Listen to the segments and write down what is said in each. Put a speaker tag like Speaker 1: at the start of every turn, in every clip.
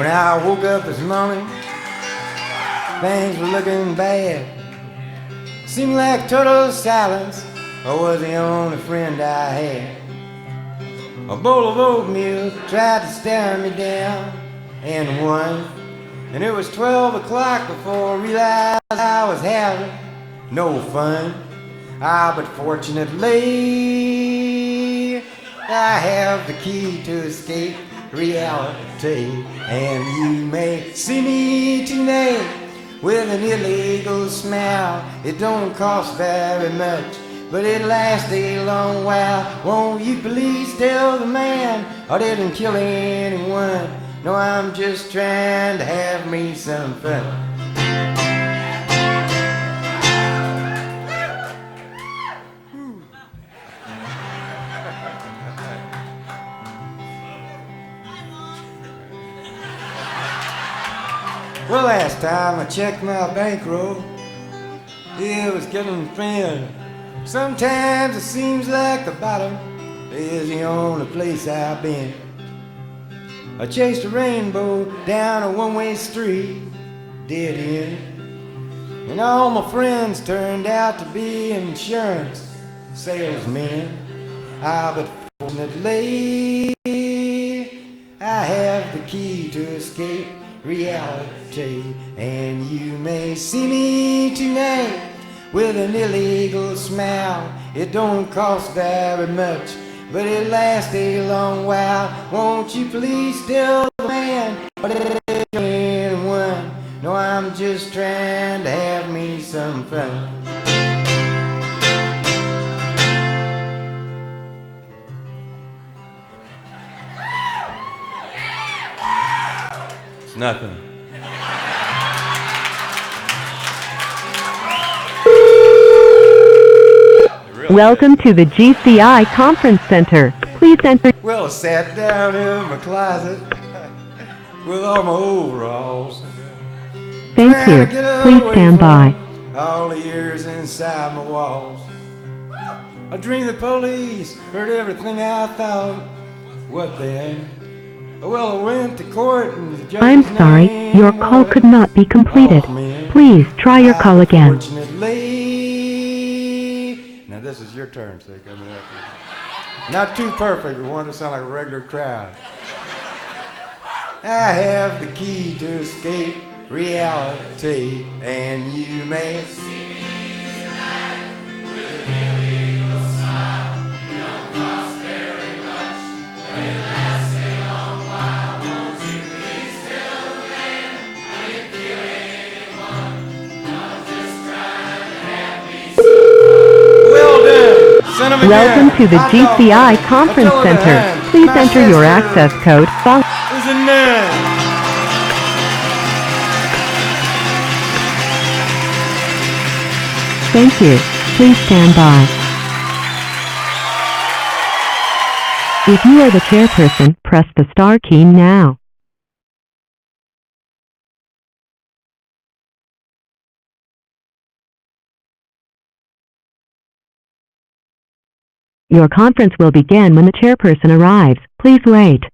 Speaker 1: When I woke up this morning, things were looking bad. Seemed like total silence. I was the only friend I had. A bowl of oatmeal tried to stare me down and won. And it was 12 o'clock before I realized I was having no fun. But fortunately, I have the key to escape reality. And you may see me tonight with an illegal smile. It don't cost very much, but it lasts a long while. Won't you please tell the man I didn't kill anyone? No, I'm just trying to have me some fun. Well, last time I checked my bankroll, it was getting thin. Sometimes it seems like the bottom is the only place I've been. I chased a rainbow down a one-way street, dead end. And all my friends turned out to be insurance salesmen. But fortunately, I have the key to escape reality. And you may see me tonight with an illegal smile. It don't cost very much, but it lasts a long while. Won't you please tell the man what it is anyone? No, I'm just trying to have me some fun. It's nothing.
Speaker 2: Welcome to the GCI Conference Center. Please enter.
Speaker 1: Well, I sat down in my closet with all my overalls.
Speaker 2: Thank you. Please stand by.
Speaker 1: All the years inside my walls. I dreamed the police heard everything I thought. What then? Well, I went to court and the judge.
Speaker 2: I'm sorry, your call could not be completed. Please try your call again.
Speaker 1: Now this is your turn, so coming up. Not too perfect, we want to sound like a regular crowd. I have the key to escape reality, and you may see me tonight with an illegal smile. It don't cost very much, but it lasts a long while. Won't you please tell the man I didn't kill anyone? I'm just trying to have me some. Well done.
Speaker 2: Welcome to the GCI Conference Center. Please enter your access code.
Speaker 1: Isn't it?
Speaker 2: Thank you. Please stand by. If you are the chairperson, press the star key now. Your conference will begin when the chairperson arrives. Please wait.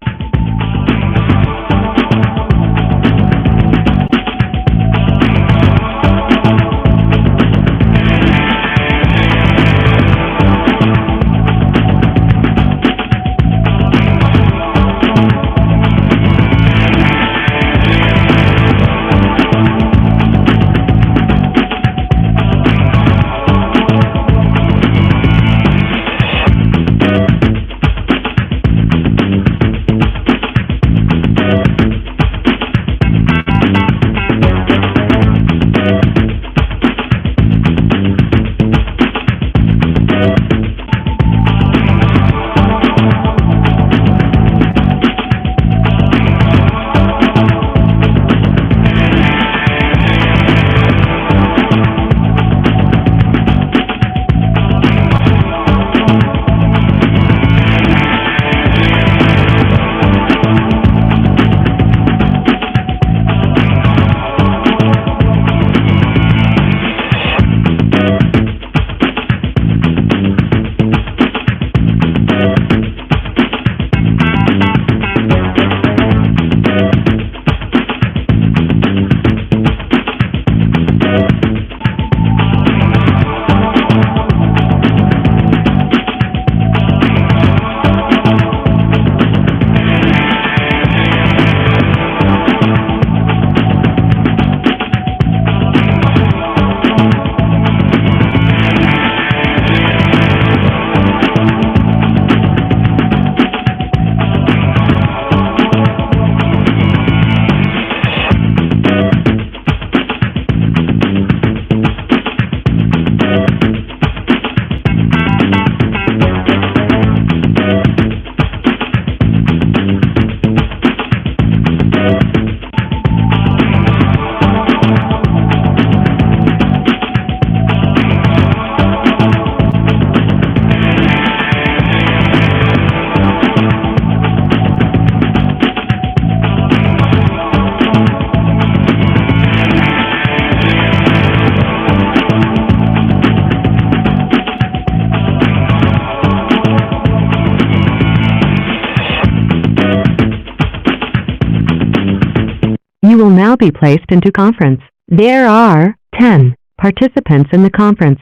Speaker 2: will be placed into conference. There are 10 participants in the conference.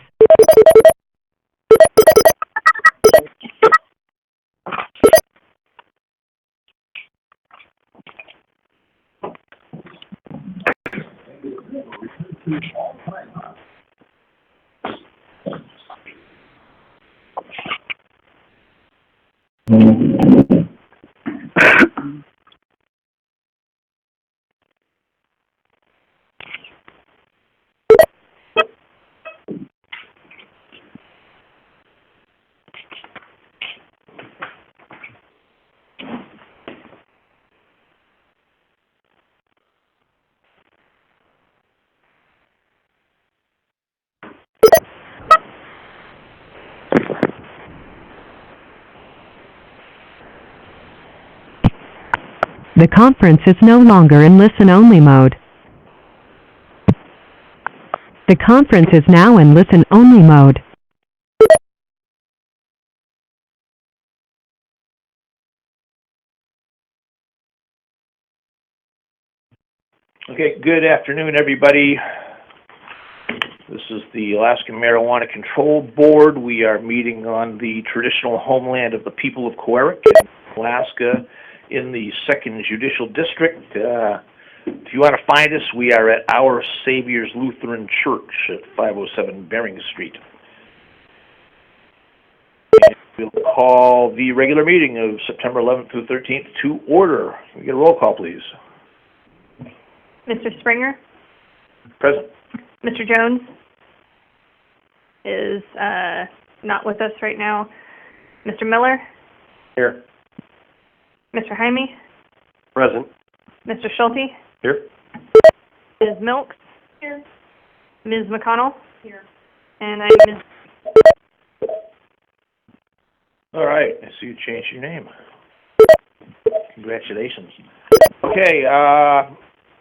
Speaker 2: The conference is no longer in listen-only mode. The conference is now in listen-only mode.
Speaker 3: Okay, good afternoon, everybody. This is the Alaskan Marijuana Control Board. We are meeting on the traditional homeland of the people of Coeric in Alaska in the 2nd Judicial District. If you want to find us, we are at Our Savior's Lutheran Church at 507 Bering Street. And we'll call the regular meeting of September 11th through 13th to order. Can we get a roll call, please?
Speaker 4: Mr. Springer?
Speaker 3: Present.
Speaker 4: Mr. Jones is not with us right now. Mr. Miller?
Speaker 3: Here.
Speaker 4: Mr. Jaime?
Speaker 3: Present.
Speaker 4: Mr. Schulte?
Speaker 3: Here.
Speaker 4: Ms. Milks? Here. Ms. McConnell? Here. And I'm Ms.
Speaker 3: All right, I see you changed your name. Congratulations. Okay,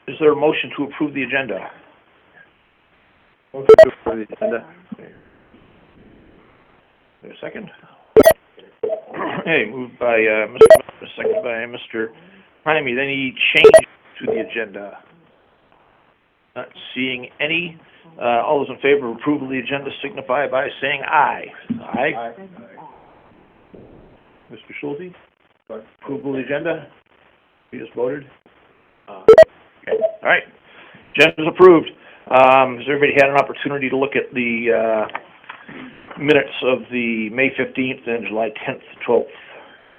Speaker 3: is there a motion to approve the agenda? Motion to approve the agenda. Is there a second? Hey, moved by Mr. Miller, seconded by Mr. Jaime. Any change to the agenda? Not seeing any. All those in favor of approval of the agenda signify by saying aye. Aye. Aye. Mr. Schulte? Approval of the agenda? You just voted? Okay. All right. Agenda's approved. Has everybody had an opportunity to look at the minutes of the May 15th and July 10th, 12th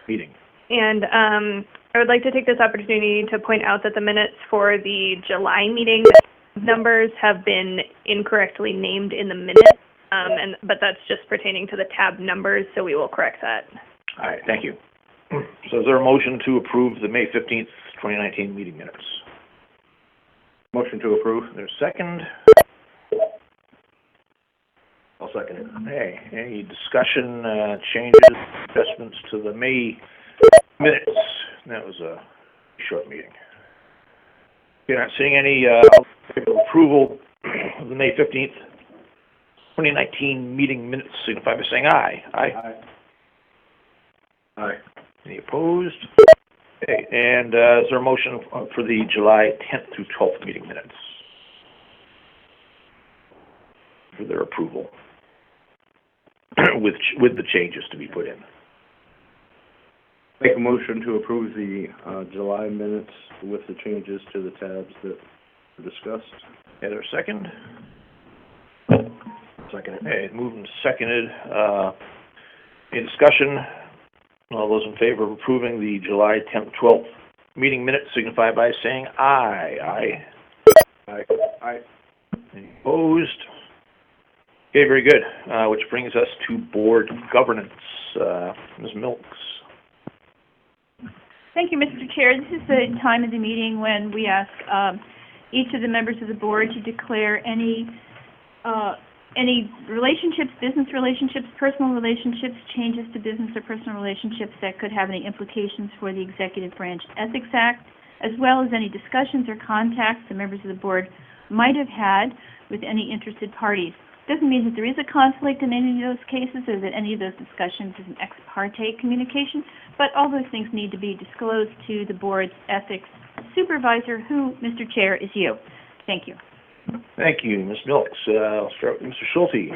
Speaker 3: meeting?
Speaker 4: And I would like to take this opportunity to point out that the minutes for the July meeting numbers have been incorrectly named in the minutes, but that's just pertaining to the tab numbers, so we will correct that.
Speaker 3: All right, thank you. So is there a motion to approve the May 15th, 2019 meeting minutes? Motion to approve. There's a second. I'll second it. Hey, any discussion, changes, adjustments to the May minutes? That was a short meeting. You're not seeing any approval of the May 15th, 2019 meeting minutes, signify by saying aye. Aye. Aye. Aye. Any opposed? Okay, and is there a motion for the July 10th through 12th meeting minutes for their approval with the changes to be put in?
Speaker 5: Make a motion to approve the July minutes with the changes to the tabs that were discussed.
Speaker 3: Is there a second? Second. Okay, moved and seconded. Any discussion? All those in favor of approving the July 10th, 12th meeting minutes signify by saying aye. Aye. Aye. Aye. Any opposed? Okay, very good. Which brings us to board governance. Ms. Milks.
Speaker 6: Thank you, Mr. Chair. This is the time of the meeting when we ask each of the members of the board to declare any relationships, business relationships, personal relationships, changes to business or personal relationships that could have any implications for the Executive Branch Ethics Act, as well as any discussions or contacts the members of the board might have had with any interested parties. Doesn't mean that there is a conflict in any of those cases or that any of those discussions is an ex parte communication, but all those things need to be disclosed to the board's ethics supervisor, who, Mr. Chair, is you. Thank you.
Speaker 3: Thank you, Ms. Milks. I'll start with Mr. Schulte.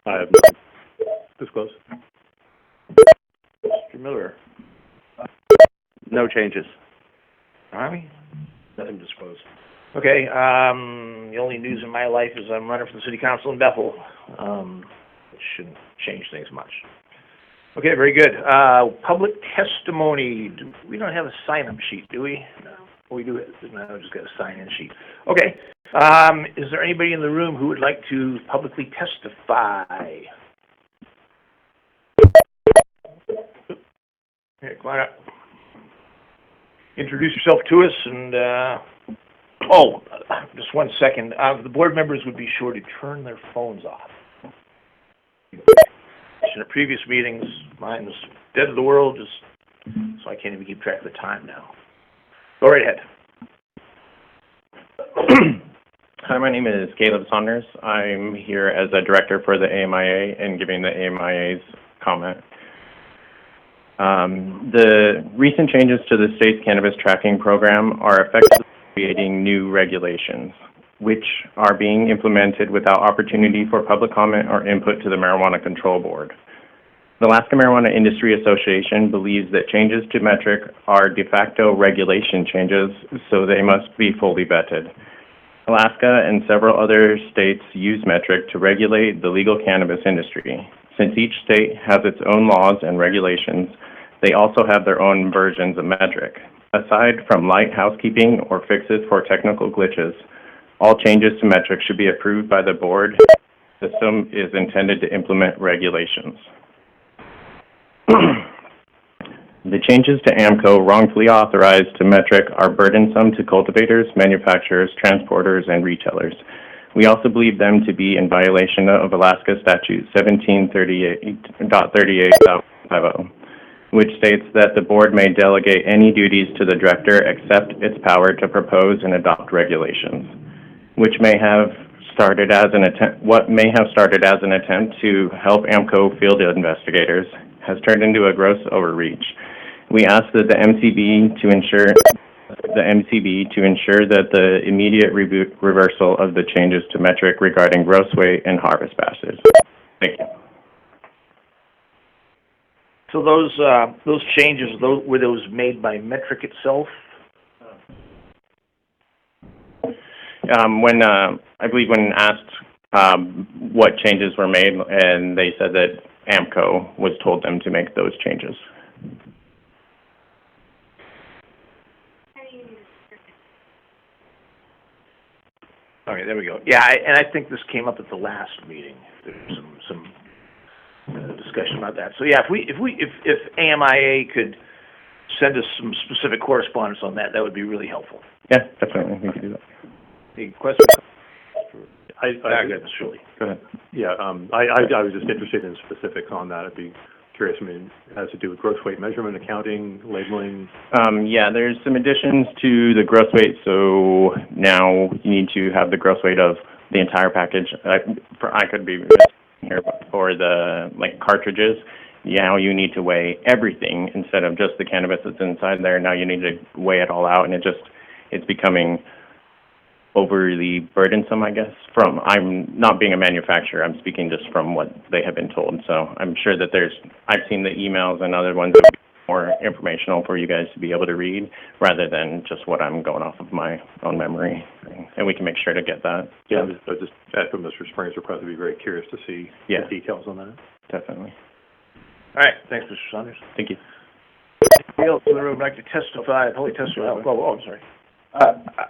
Speaker 5: I have nothing to disclose.
Speaker 3: Mr. Miller.
Speaker 5: No changes.
Speaker 3: Tommy? Nothing to disclose. Okay, the only news in my life is I'm running for the city council in Bethel, which shouldn't change things much. Okay, very good. Public testimony. We don't have a sign-up sheet, do we? No. We do it. No, just got a sign-in sheet. Okay. Is there anybody in the room who would like to publicly testify? Here, come on up. Introduce yourself to us and, just 1 second. The board members would be sure to turn their phones off. In the previous meetings, mine was dead of the world, so I can't even keep track of the time now. Go right ahead.
Speaker 7: Hi, my name is Caleb Saunders. I'm here as a director for the AMIA and giving the AMIA's comment. The recent changes to the state's cannabis tracking program are effectively creating new regulations, which are being implemented without opportunity for public comment or input to the Marijuana Control Board. The Alaska Marijuana Industry Association believes that changes to metric are de facto regulation changes, so they must be fully vetted. Alaska and several other states use metric to regulate the legal cannabis industry. Since each state has its own laws and regulations, they also have their own versions of metric. Aside from light housekeeping or fixes for technical glitches, all changes to metric should be approved by the board. The system is intended to implement regulations. The changes to AMCO wrongfully authorized to metric are burdensome to cultivators, manufacturers, transporters, and retailers. We also believe them to be in violation of Alaska Statute 1738.38.50, which states that the board may delegate any duties to the director except its power to propose and adopt regulations, which may have started as an attempt to help AMCO field investigators has turned into a gross overreach. We ask that the MCB to ensure that the immediate reversal of the changes to metric regarding gross weight and harvest batches. Thank you.
Speaker 3: So those changes, were those made by metric itself?
Speaker 7: I believe when asked what changes were made, and they said that AMCO was told them to make those changes.
Speaker 3: Okay, there we go. Yeah, and I think this came up at the last meeting. There was some discussion about that. So yeah, if AMIA could send us some specific correspondence on that, that would be really helpful.
Speaker 7: Yeah, definitely, we can do that.
Speaker 3: Any questions?
Speaker 5: Go ahead. Yeah, I was just interested in specifics on that. I'd be curious. I mean, it has to do with gross weight measurement, accounting, labeling.
Speaker 7: Yeah, there's some additions to the gross weight. So now you need to have the gross weight of the entire package. I could be here, but for the cartridges, now you need to weigh everything instead of just the cannabis that's inside there. Now you need to weigh it all out, and it's becoming overly burdensome, I guess. I'm not being a manufacturer, I'm speaking just from what they have been told. So I'm sure that I've seen the emails and other ones that would be more informational for you guys to be able to read, rather than just what I'm going off of my own memory. And we can make sure to get that.
Speaker 5: Yeah, but just from Mr. Springs, we'll probably be very curious to see the details on that.
Speaker 7: Definitely.
Speaker 3: All right, thanks, Mr. Saunders.
Speaker 7: Thank you.
Speaker 3: Anybody else in the room would like to testify? Probably testify. I'm sorry.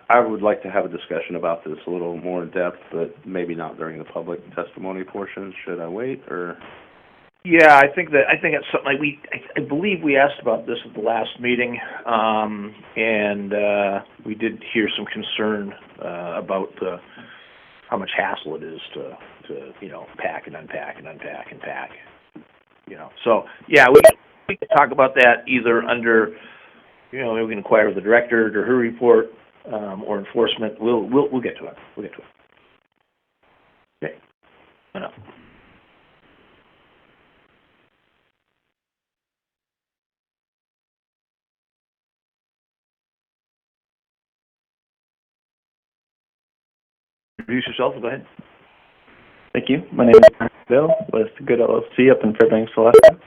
Speaker 5: I would like to have a discussion about this a little more in depth, but maybe not during the public testimony portion. Should I wait, or?
Speaker 3: Yeah, I think it's something I believe we asked about this at the last meeting, and we did hear some concern about how much hassle it is to pack and unpack and unpack and pack. So yeah, we can talk about that either under. We can inquire with the director or her report, or enforcement. We'll get to it. Okay. Enough. introduce yourself. Go ahead.
Speaker 8: Thank you. My name is Bill with Good LLC up in Fairbanks, Alaska.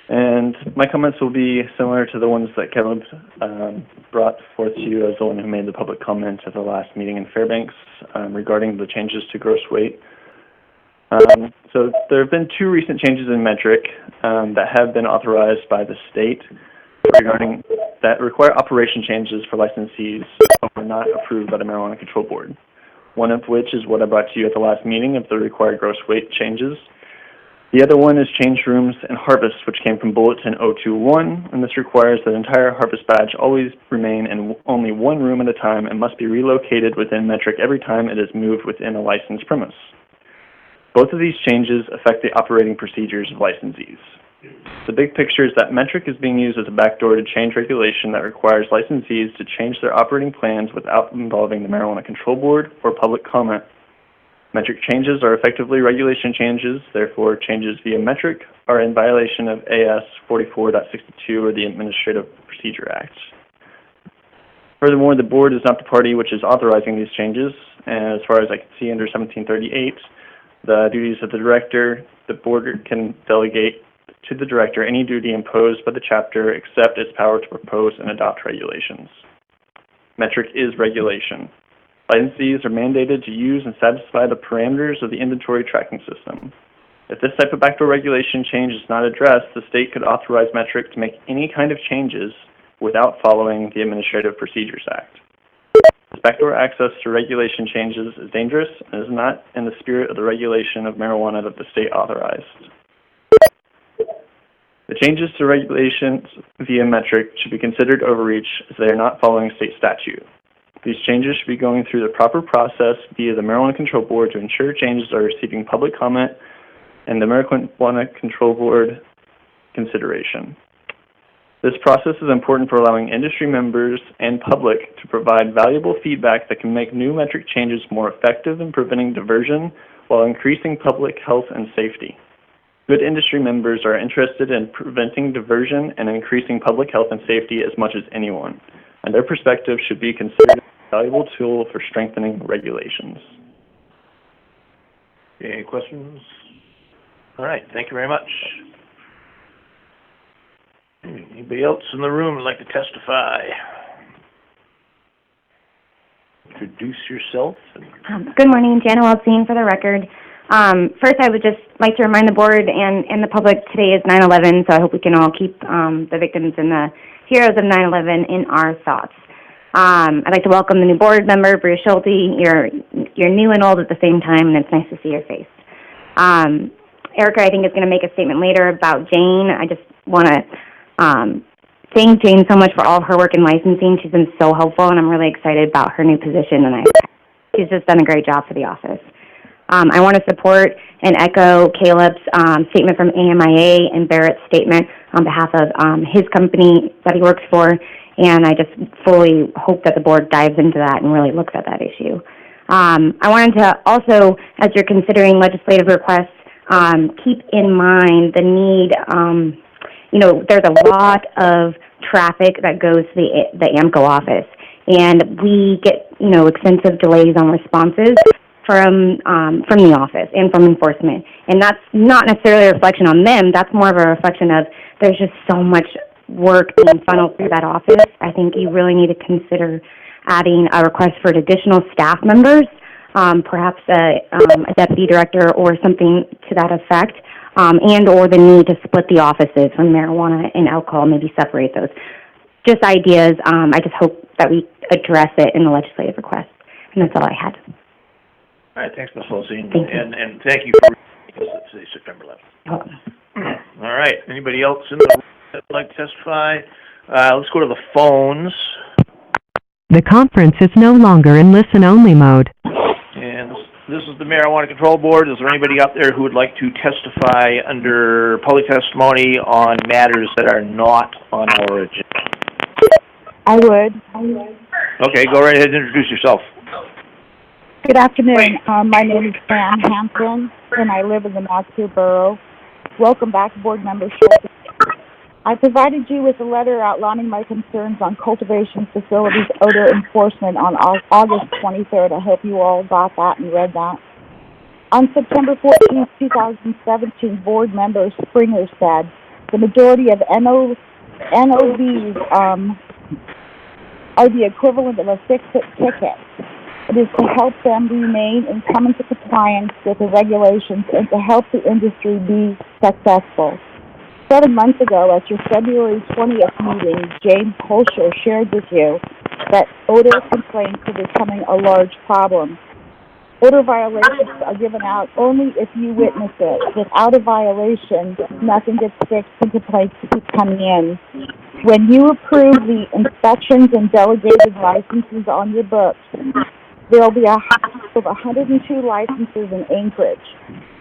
Speaker 8: And my comments will be similar to the ones that Kevin brought forth to you as the one who made the public comment at the last meeting in Fairbanks regarding the changes to gross weight. So there have been 2 recent changes in metric that have been authorized by the state regarding that require operation changes for licensees but were not approved by the Marijuana Control Board. One of which is what I brought to you at the last meeting of the required gross weight changes. The other one is change rooms and harvest, which came from Bulletin 021, and this requires that entire harvest badge always remain in only one room at a time and must be relocated within metric every time it is moved within a licensed premise. Both of these changes affect the operating procedures of licensees. The big picture is that metric is being used as a backdoor to change regulation that requires licensees to change their operating plans without involving the Marijuana Control Board or public comment. Metric changes are effectively regulation changes, therefore changes via metric are in violation of AS 44.62 or the Administrative Procedure Act. Furthermore, the board is not the party which is authorizing these changes, and as far as I can see under 1738, the duties of the director, the board can delegate to the director any duty imposed by the chapter except its power to propose and adopt regulations. Metric is regulation. Licensees are mandated to use and satisfy the parameters of the inventory tracking system. If this type of backdoor regulation change is not addressed, the state could authorize metric to make any kind of changes without following the Administrative Procedures Act. This backdoor access to regulation changes is dangerous and is not in the spirit of the regulation of marijuana that the state authorized. The changes to regulations via metric should be considered overreach as they are not following state statute. These changes should be going through the proper process via the Marijuana Control Board to ensure changes are receiving public comment and the Marijuana Control Board consideration. This process is important for allowing industry members and public to provide valuable feedback that can make new metric changes more effective in preventing diversion while increasing public health and safety. Good industry members are interested in preventing diversion and increasing public health and safety as much as anyone, and their perspective should be considered a valuable tool for strengthening regulations.
Speaker 3: Any questions? All right, thank you very much. Anybody else in the room would like to testify? Introduce yourself.
Speaker 9: Good morning, Jana Waldstein for the record. First, I would just like to remind the board and the public today is 9/11, so I hope we can all keep the victims and the heroes of 9/11 in our thoughts. I'd like to welcome the new board member, Bruce Schulte. You're new and old at the same time, and it's nice to see your face. Erica, I think, is going to make a statement later about Jane. I just want to thank Jane so much for all of her work in licensing. She's been so helpful, and I'm really excited about her new position, and she's just done a great job for the office. I want to support and echo Caleb's statement from AMIA and Barrett's statement on behalf of his company that he works for, and I just fully hope that the board dives into that and really looks at that issue. I wanted to also, as you're considering legislative requests, keep in mind the need, there's a lot of traffic that goes to the AMCO office, and we get, extensive delays on responses from the office and from enforcement. And that's not necessarily a reflection on them. That's more of a reflection of there's just so much work being funneled through that office. I think you really need to consider adding a request for additional staff members, perhaps a deputy director or something to that effect, and or the need to split the offices from marijuana and alcohol, maybe separate those. Just ideas. I just hope that we address it in the legislative request. And that's all I had.
Speaker 3: All right, thanks, Ms. Waldstein.
Speaker 9: Thank you.
Speaker 3: And thank you for today, September 11th. All right, anybody else in the room that would like to testify? Let's go to the phones.
Speaker 2: The conference is no longer in listen-only mode.
Speaker 3: And this is the Marijuana Control Board. Is there anybody out there who would like to testify under public testimony on matters that are not on our agenda?
Speaker 10: I would.
Speaker 3: Okay, go right ahead and introduce yourself.
Speaker 10: Good afternoon. My name is Pam Hampton, and I live in the Knoxville Borough. Welcome back, Board Member Schultz. I provided you with a letter outlining my concerns on cultivation facilities odor enforcement on August 23rd. I hope you all got that and read that. On September 14th, 2017, board member Springer said the majority of NOVs are the equivalent of a fix-it ticket. It is to help them remain and come into compliance with the regulations and to help the industry be successful. 7 months ago, at your February 20th meeting, James Holscher shared with you that odor complaints are becoming a large problem. Odor violations are given out only if you witness it. Without a violation, nothing gets fixed and complaints keep coming in. When you approve the inspections and delegated licenses on your books, there will be a total of 102 licenses in Anchorage.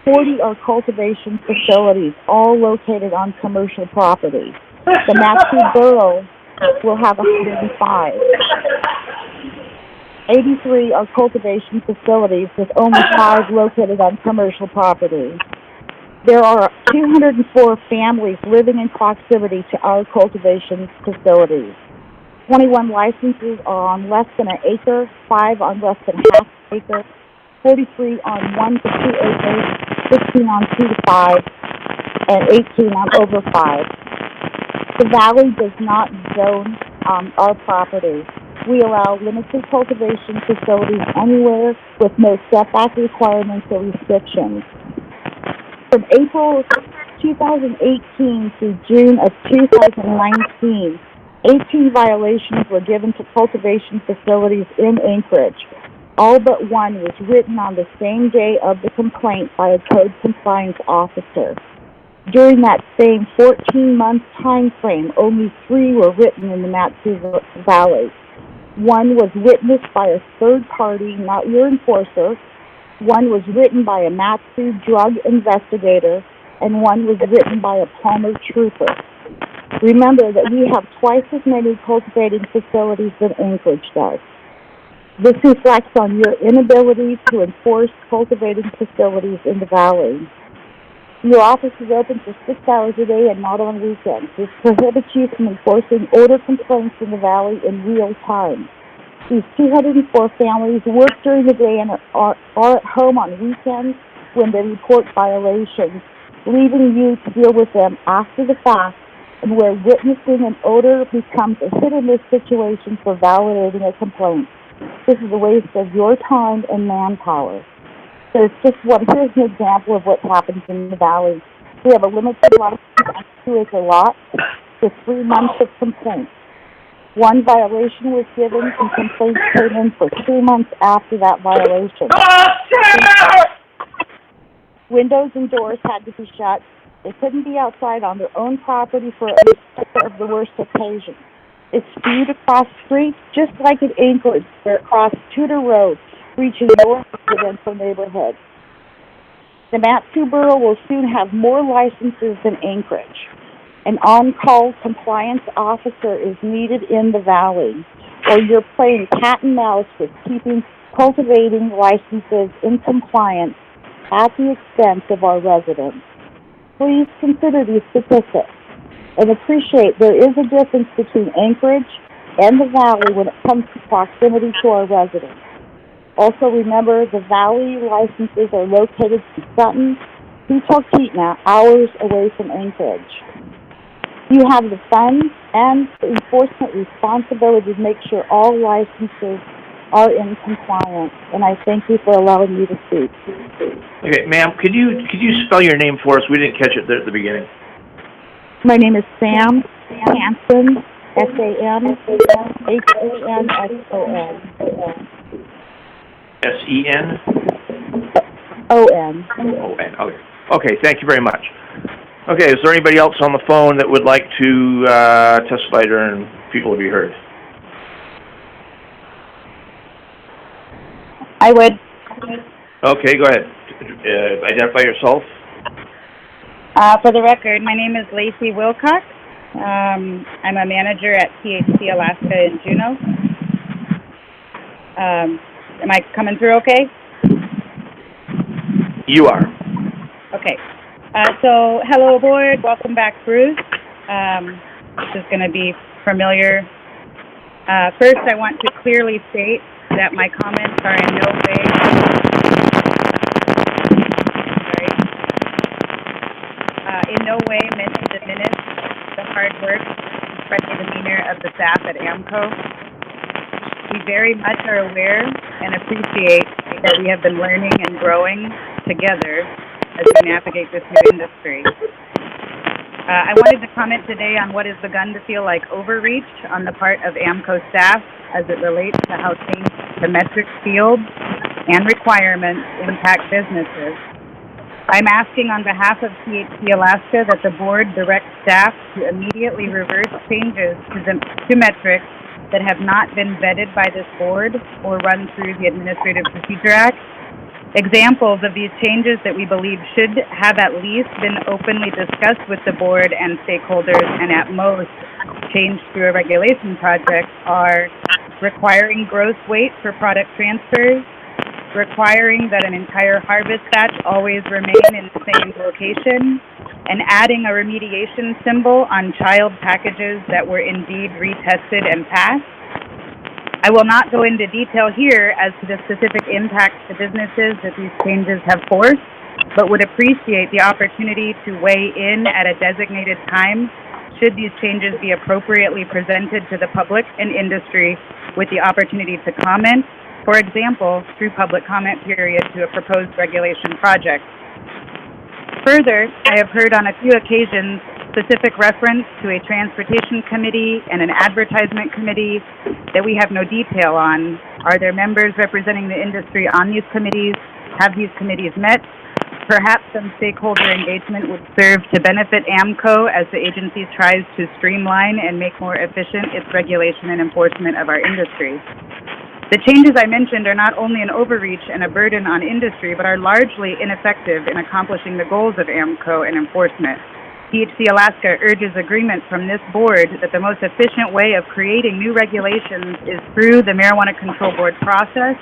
Speaker 10: 40 are cultivation facilities, all located on commercial property. The Matsu Borough will have 105. 83 are cultivation facilities, with only 5 located on commercial property. There are 204 families living in proximity to our cultivation facilities. 21 licenses are on less than an acre, 5 on less than half an acre, 43 on 1 to 2 acres, 16 on 2 to 5, and 18 on over 5. The Valley does not zone our property. We allow limited cultivation facilities anywhere with no setback requirements or restrictions. From April 2018 through June of 2019, 18 violations were given to cultivation facilities in Anchorage. All but one was written on the same day of the complaint by a code compliance officer. During that same 14-month time frame, only 3 were written in the Matsu Valley. 1 was witnessed by a third party, not your enforcer. 1 was written by a Matsu drug investigator, and 1 was written by a Palmer trooper. Remember that we have twice as many cultivating facilities than Anchorage does. This reflects on your inability to enforce cultivating facilities in the Valley. Your office is open for 6 hours a day and not on weekends. This prohibits you from enforcing odor complaints in the Valley in real time. These 204 families work during the day and are at home on weekends when they report violations, leaving you to deal with them after the fact, and where witnessing an odor becomes a hit-or-miss situation for validating a complaint. This is a waste of your time and manpower. So it's just here's an example of what happens in the Valley. We have a limited license on 2-acre lot with 3 months of complaints. 1 violation was given and complaints came in for 2 months after that violation. Windows and doors had to be shut. They couldn't be outside on their own property for of the worst occasion. It's spewed across streets, just like in Anchorage, where it crossed Tudor Road, reaching your residential neighborhood. The Matsu Borough will soon have more licenses than Anchorage. An on-call compliance officer is needed in the Valley, or you're playing cat and mouse with keeping cultivating licenses in compliance at the expense of our residents. Please consider these statistics and appreciate there is a difference between Anchorage and the Valley when it comes to proximity to our residents. Also remember, the Valley licenses are located in Sutton, Putokitna, hours away from Anchorage. You have the funds and the enforcement responsibility to make sure all licenses are in compliance, and I thank you for allowing me to speak.
Speaker 3: Okay, ma'am, could you spell your name for us? We didn't catch it there at the beginning.
Speaker 10: My name is Sam Hanson, SAMHANSON.
Speaker 3: S-E-N?
Speaker 10: O-N.
Speaker 3: O-N, okay. Okay, thank you very much. Okay, is there anybody else on the phone that would like to testify during People to be Heard?
Speaker 10: I would.
Speaker 3: Okay, go ahead. Identify yourself.
Speaker 11: For the record, my name is Lacey Wilcox. I'm a manager at THC Alaska in Juneau. Am I coming through okay?
Speaker 3: You are.
Speaker 11: Okay. So, hello board. Welcome back, Bruce. This is going to be familiar. First, I want to clearly state that my comments are in no way meant to diminish the hard work and friendly demeanor of the staff at AMCO. We very much are aware and appreciate that we have been learning and growing together as we navigate this new industry. I wanted to comment today on what has begun to feel like overreach on the part of AMCO staff as it relates to how change to metrics fields and requirements impact businesses. I'm asking on behalf of THC Alaska that the board direct staff to immediately reverse changes to metrics that have not been vetted by this board or run through the Administrative Procedure Act. Examples of these changes that we believe should have at least been openly discussed with the board and stakeholders and at most changed through a regulation project are requiring gross weight for product transfers, requiring that an entire harvest batch always remain in the same location, and adding a remediation symbol on child packages that were indeed retested and passed. I will not go into detail here as to the specific impacts to businesses that these changes have forced, but would appreciate the opportunity to weigh in at a designated time should these changes be appropriately presented to the public and industry with the opportunity to comment, for example, through public comment period to a proposed regulation project. Further, I have heard on a few occasions specific reference to a transportation committee and an advertisement committee that we have no detail on. Are there members representing the industry on these committees? Have these committees met? Perhaps some stakeholder engagement would serve to benefit AMCO as the agency tries to streamline and make more efficient its regulation and enforcement of our industry. The changes I mentioned are not only an overreach and a burden on industry, but are largely ineffective in accomplishing the goals of AMCO and enforcement. THC Alaska urges agreement from this board that the most efficient way of creating new regulations is through the Marijuana Control Board process,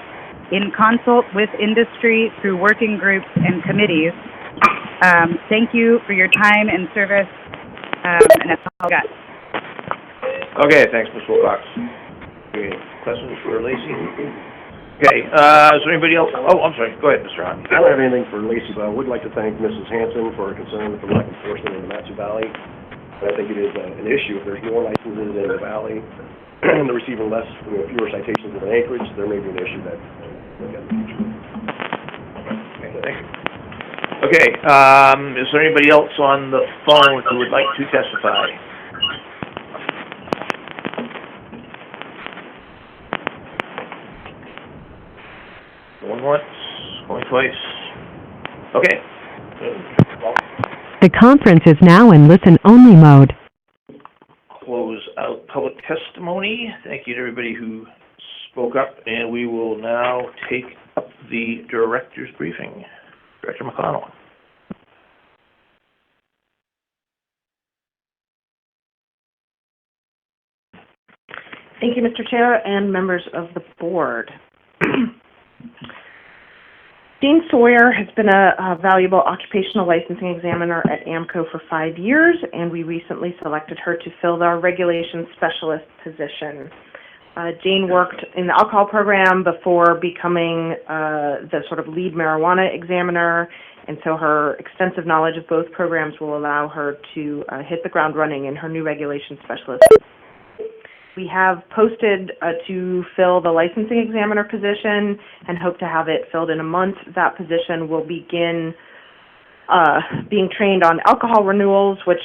Speaker 11: in consult with industry, through working groups and committees. Thank you for your time and service, and that's all I got.
Speaker 3: Okay, thanks, Ms. Wilcox. Okay, questions for Lacey? Okay, is there anybody else? Oh, I'm sorry. Go ahead, Mr. Hunt.
Speaker 12: I don't have anything for Lacey, but I would like to thank Mrs. Hanson for her concern for lack of enforcement in the Matsu Valley. I think it is an issue. If there's more licenses in the valley and they're receiving fewer citations than Anchorage, there may be an issue that we'll get in the future.
Speaker 3: Okay, thank you. Okay, is there anybody else on the phone who would like to testify? Going once, going twice. Okay.
Speaker 2: The conference is now in listen-only mode.
Speaker 3: Close out public testimony. Thank you to everybody who spoke up, and we will now take up the director's briefing. Director McConnell.
Speaker 13: Thank you, Mr. Chair and members of the board. Dean Sawyer has been a valuable occupational licensing examiner at AMCO for 5 years, and we recently selected her to fill our regulations specialist position. Jane worked in the alcohol program before becoming the sort of lead marijuana examiner, and so her extensive knowledge of both programs will allow her to hit the ground running in her new regulations specialist. We have posted to fill the licensing examiner position and hope to have it filled in a month. That position will begin being trained on alcohol renewals, which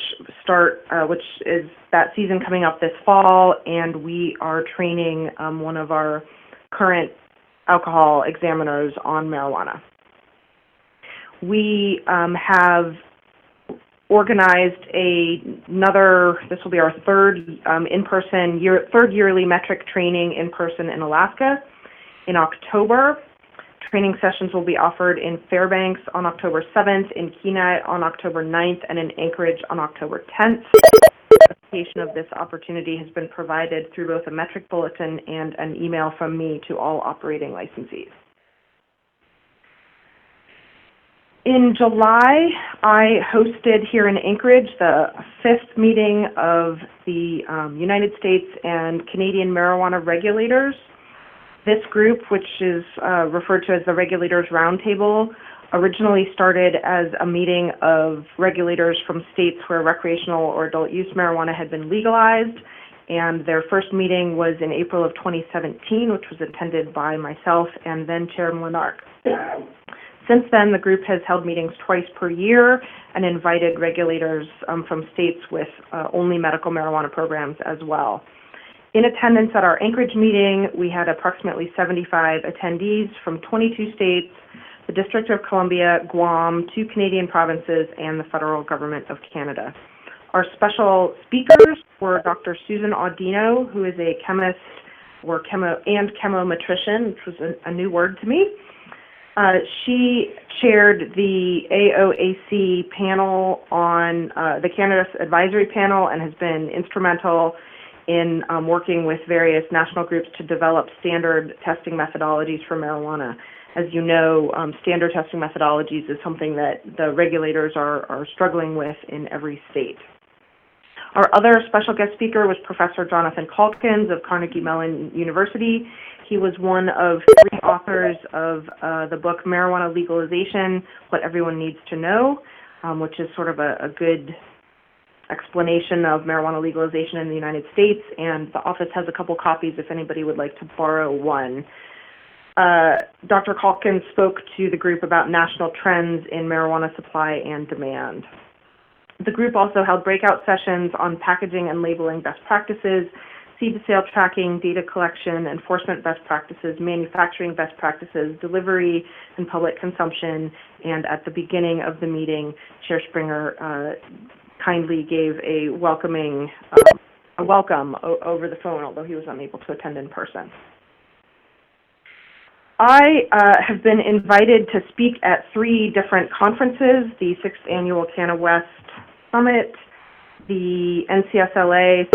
Speaker 13: is that season coming up this fall, and we are training one of our current alcohol examiners on marijuana. We have organized this will be our third third yearly metric training in person in Alaska in October. Training sessions will be offered in Fairbanks on October 7th, in Kenai on October 9th, and in Anchorage on October 10th. Notification of this opportunity has been provided through both a metric bulletin and an email from me to all operating licensees. In July, I hosted here in Anchorage the 5th meeting of the United States and Canadian Marijuana Regulators. This group, which is referred to as the Regulators Roundtable, originally started as a meeting of regulators from states where recreational or adult use marijuana had been legalized, and their first meeting was in April of 2017, which was attended by myself and then Chair Mlinark. Since then, the group has held meetings twice per year and invited regulators from states with only medical marijuana programs as well. In attendance at our Anchorage meeting, we had approximately 75 attendees from 22 states, the District of Columbia, Guam, 2 Canadian provinces, and the federal government of Canada. Our special speakers were Dr. Susan Audino, who is a chemist and chemometrician, which was a new word to me. She chaired the AOAC panel on the Cannabis Advisory Panel and has been instrumental in working with various national groups to develop standard testing methodologies for marijuana. As you know, standard testing methodologies is something that the regulators are struggling with in every state. Our other special guest speaker was Professor Jonathan Calkins of Carnegie Mellon University. He was one of 3 authors of the book Marijuana Legalization, What Everyone Needs to Know, which is sort of a good explanation of marijuana legalization in the United States, and the office has a couple copies if anybody would like to borrow one. Dr. Calkins spoke to the group about national trends in marijuana supply and demand. The group also held breakout sessions on packaging and labeling best practices, seed-to-sale tracking, data collection, enforcement best practices, manufacturing best practices, delivery and public consumption, and at the beginning of the meeting, Chair Springer kindly gave a welcome over the phone, although he was unable to attend in person. I have been invited to speak at 3 different conferences, the 6th Annual Canna West Summit, the NCSLA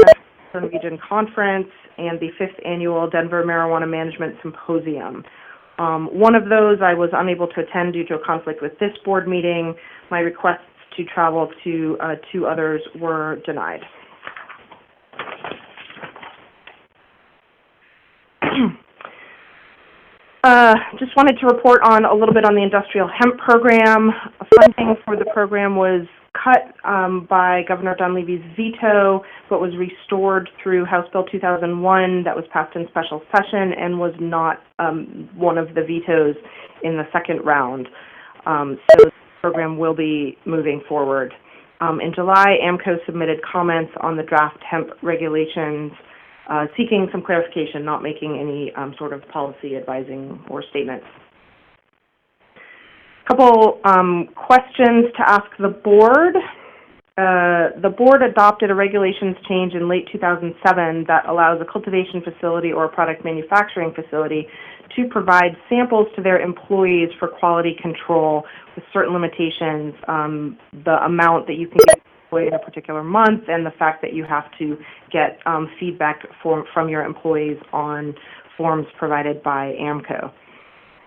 Speaker 13: Central Region Conference, and the 5th Annual Denver Marijuana Management Symposium. One of those I was unable to attend due to a conflict with this board meeting. My requests to travel to 2 others were denied. Just wanted to report on a little bit on the industrial hemp program. Funding for the program was cut by Governor Dunleavy's veto, but was restored through House Bill 2001 that was passed in special session and was not one of the vetoes in the second round. So the program will be moving forward. In July, AMCO submitted comments on the draft hemp regulations, seeking some clarification, not making any sort of policy advising or statements. Couple questions to ask the board. The board adopted a regulations change in late 2007 that allows a cultivation facility or a product manufacturing facility to provide samples to their employees for quality control with certain limitations, the amount that you can get in a particular month, and the fact that you have to get feedback from your employees on forms provided by AMCO.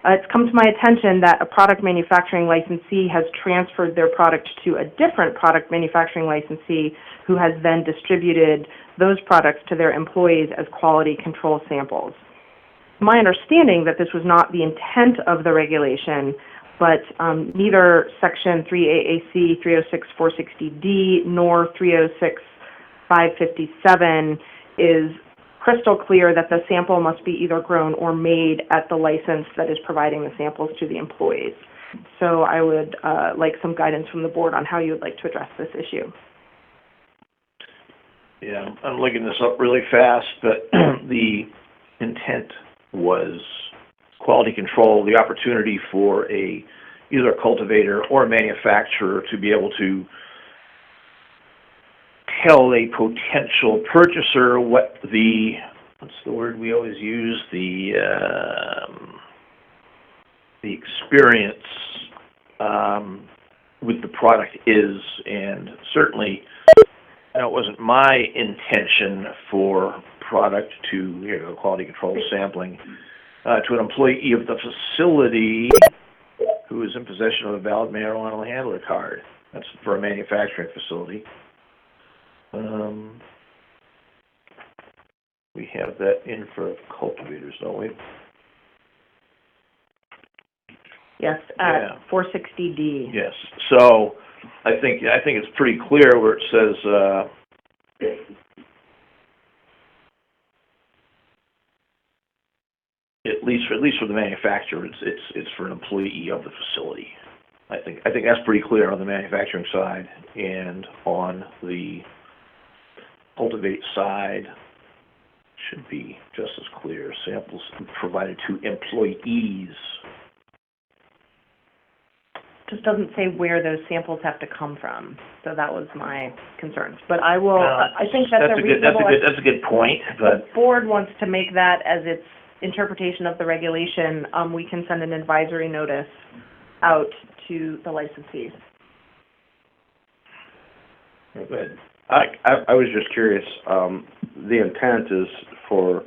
Speaker 13: It's come to my attention that a product manufacturing licensee has transferred their product to a different product manufacturing licensee who has then distributed those products to their employees as quality control samples. My understanding that this was not the intent of the regulation, but neither Section 3AAC 306-460D nor 306-557 is crystal clear that the sample must be either grown or made at the license that is providing the samples to the employees. So I would like some guidance from the board on how you would like to address this issue.
Speaker 3: Yeah, I'm looking this up really fast, but the intent was quality control, the opportunity for either a cultivator or a manufacturer to be able to tell a potential purchaser what what's the word we always use, the experience with the product is. And certainly, it wasn't my intention for product to, quality control sampling, to an employee of the facility who who is in possession of a valid marijuana handler card. That's for a manufacturing facility. We have that in for cultivators, don't we?
Speaker 13: Yes,
Speaker 3: Yeah.
Speaker 13: 460D.
Speaker 3: Yes. So I think it's pretty clear where it says at least for the manufacturer, it's for an employee of the facility. I think that's pretty clear on the manufacturing side, and on the cultivate side should be just as clear. Samples provided to employees.
Speaker 13: Just doesn't say where those samples have to come from, so that was my concerns. But I will. I think that's a reasonable.
Speaker 3: That's a good point. But
Speaker 13: the board wants to make that as its interpretation of the regulation. We can send an advisory notice out to the licensees.
Speaker 3: Good.
Speaker 14: I was just curious. The intent is for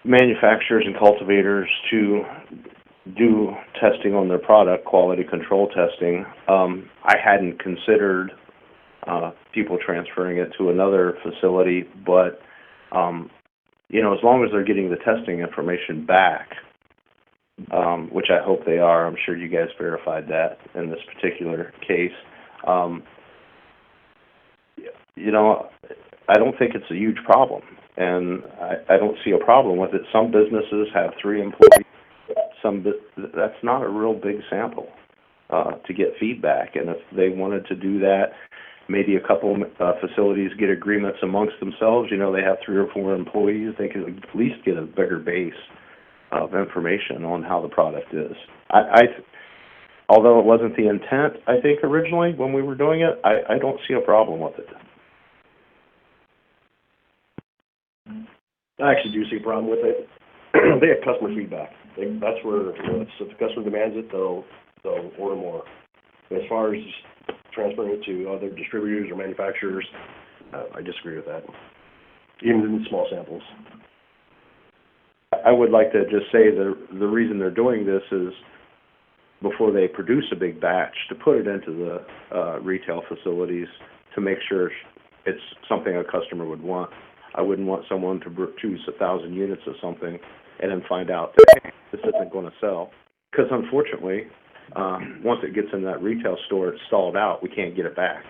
Speaker 14: manufacturers and cultivators to do testing on their product, quality control testing. I hadn't considered people transferring it to another facility, but as long as they're getting the testing information back, which I hope they are, I'm sure you guys verified that in this particular case. I don't think it's a huge problem, and I don't see a problem with it. Some businesses have 3 employees. That's not a real big sample to get feedback, and if they wanted to do that, maybe a couple facilities get agreements amongst themselves. They have 3 or 4 employees. They could at least get a bigger base of information on how the product is. Although it wasn't the intent, I think originally when we were doing it, I don't see a problem with it.
Speaker 12: I actually do see a problem with it. They have customer feedback. That's where, if the customer demands it, they'll order more. As far as transferring it to other distributors or manufacturers, I disagree with that, even in small samples.
Speaker 14: I would like to just say the reason they're doing this is before they produce a big batch, to put it into the retail facilities to make sure it's something a customer would want. I wouldn't want someone to choose 1,000 units of something and then find out that, hey, this isn't going to sell. Because unfortunately, once it gets in that retail store, it's stalled out. We can't get it back.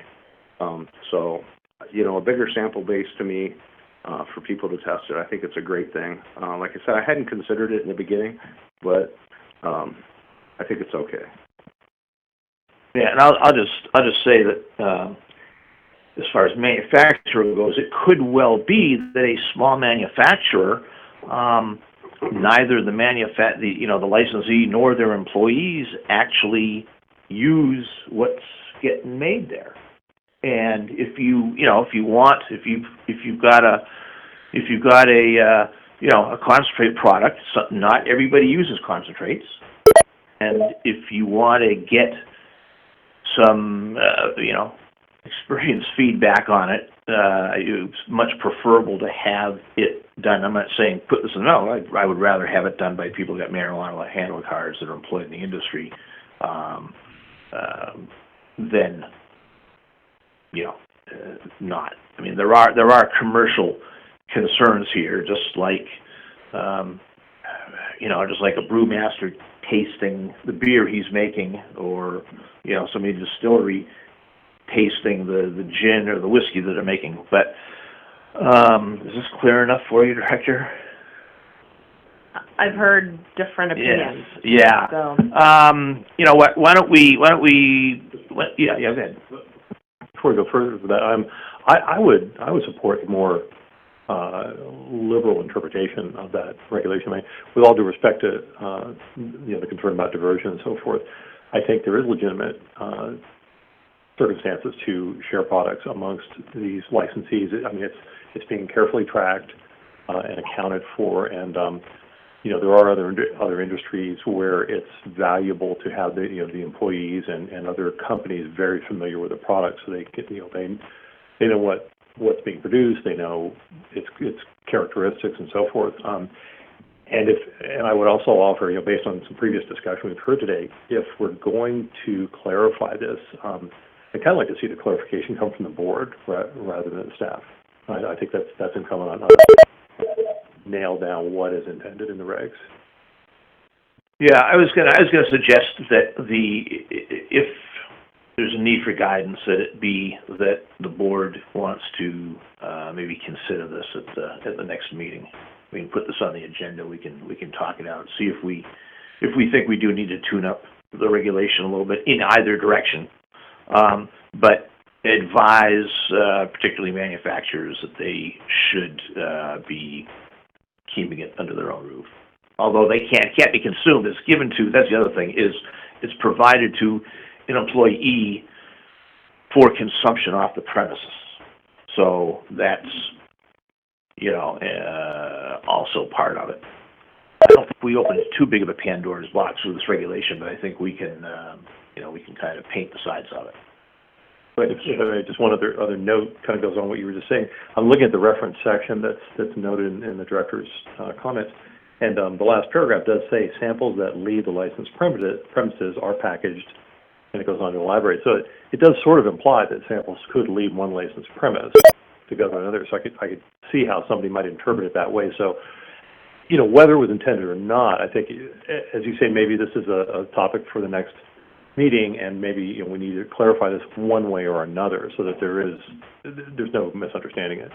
Speaker 14: So, a bigger sample base to me for people to test it, I think it's a great thing. Like I said, I hadn't considered it in the beginning, but I think it's okay.
Speaker 3: Yeah, and I'll just say that as far as manufacturer goes, it could well be that a small manufacturer, neither the licensee nor their employees actually use what's getting made there. And if you've got a concentrate product, not everybody uses concentrates. And if you want to get some, experience feedback on it, it's much preferable to have it done. I'm not saying put this in, no, I would rather have it done by people who got marijuana handler cards that are employed in the industry than, not. I mean, there are commercial concerns here, just like, just like a brewmaster tasting the beer he's making, or, somebody in a distillery tasting the gin or the whiskey that they're making. But is this clear enough for you, Director?
Speaker 13: I've heard different opinions.
Speaker 3: Yes. Yeah.
Speaker 13: So.
Speaker 3: Why don't we, go ahead.
Speaker 5: Before we go further with that, I would support a more liberal interpretation of that regulation. I mean, with all due respect to the concern about diversion and so forth, I think there is legitimate circumstances to share products amongst these licensees. I mean, it's being carefully tracked and accounted for, and there are other industries where it's valuable to have the employees and other companies very familiar with the product, so they get they know what's being produced, they know its characteristics and so forth. And I would also offer, based on some previous discussion we've heard today, if we're going to clarify this, I'd kind of like to see the clarification come from the board rather than the staff. I think that's incumbent on us to nail down what is intended in the regs.
Speaker 3: Yeah, I was gonna suggest that if there's a need for guidance, that it be that the board wants to maybe consider this at the next meeting. We can put this on the agenda. We can talk it out. See if we think we do need to tune up the regulation a little bit in either direction. But advise particularly manufacturers that they should be keeping it under their own roof. Although they can't be consumed, it's given to, that's the other thing, is it's provided to an employee for consumption off the premises. So that's, also part of it. I don't think we opened too big of a Pandora's box with this regulation, but I think we can, we can kind of paint the sides of it.
Speaker 5: But just one other note kind of goes on what you were just saying. I'm looking at the reference section that's noted in the director's comments, and the last paragraph does say samples that leave the licensed premises are packaged, and it goes on to elaborate. So it does sort of imply that samples could leave one licensed premise to go to another. So I could see how somebody might interpret it that way. So, whether it was intended or not, I think, as you say, maybe this is a topic for the next meeting, and maybe we need to clarify this one way or another so that there's no misunderstanding it.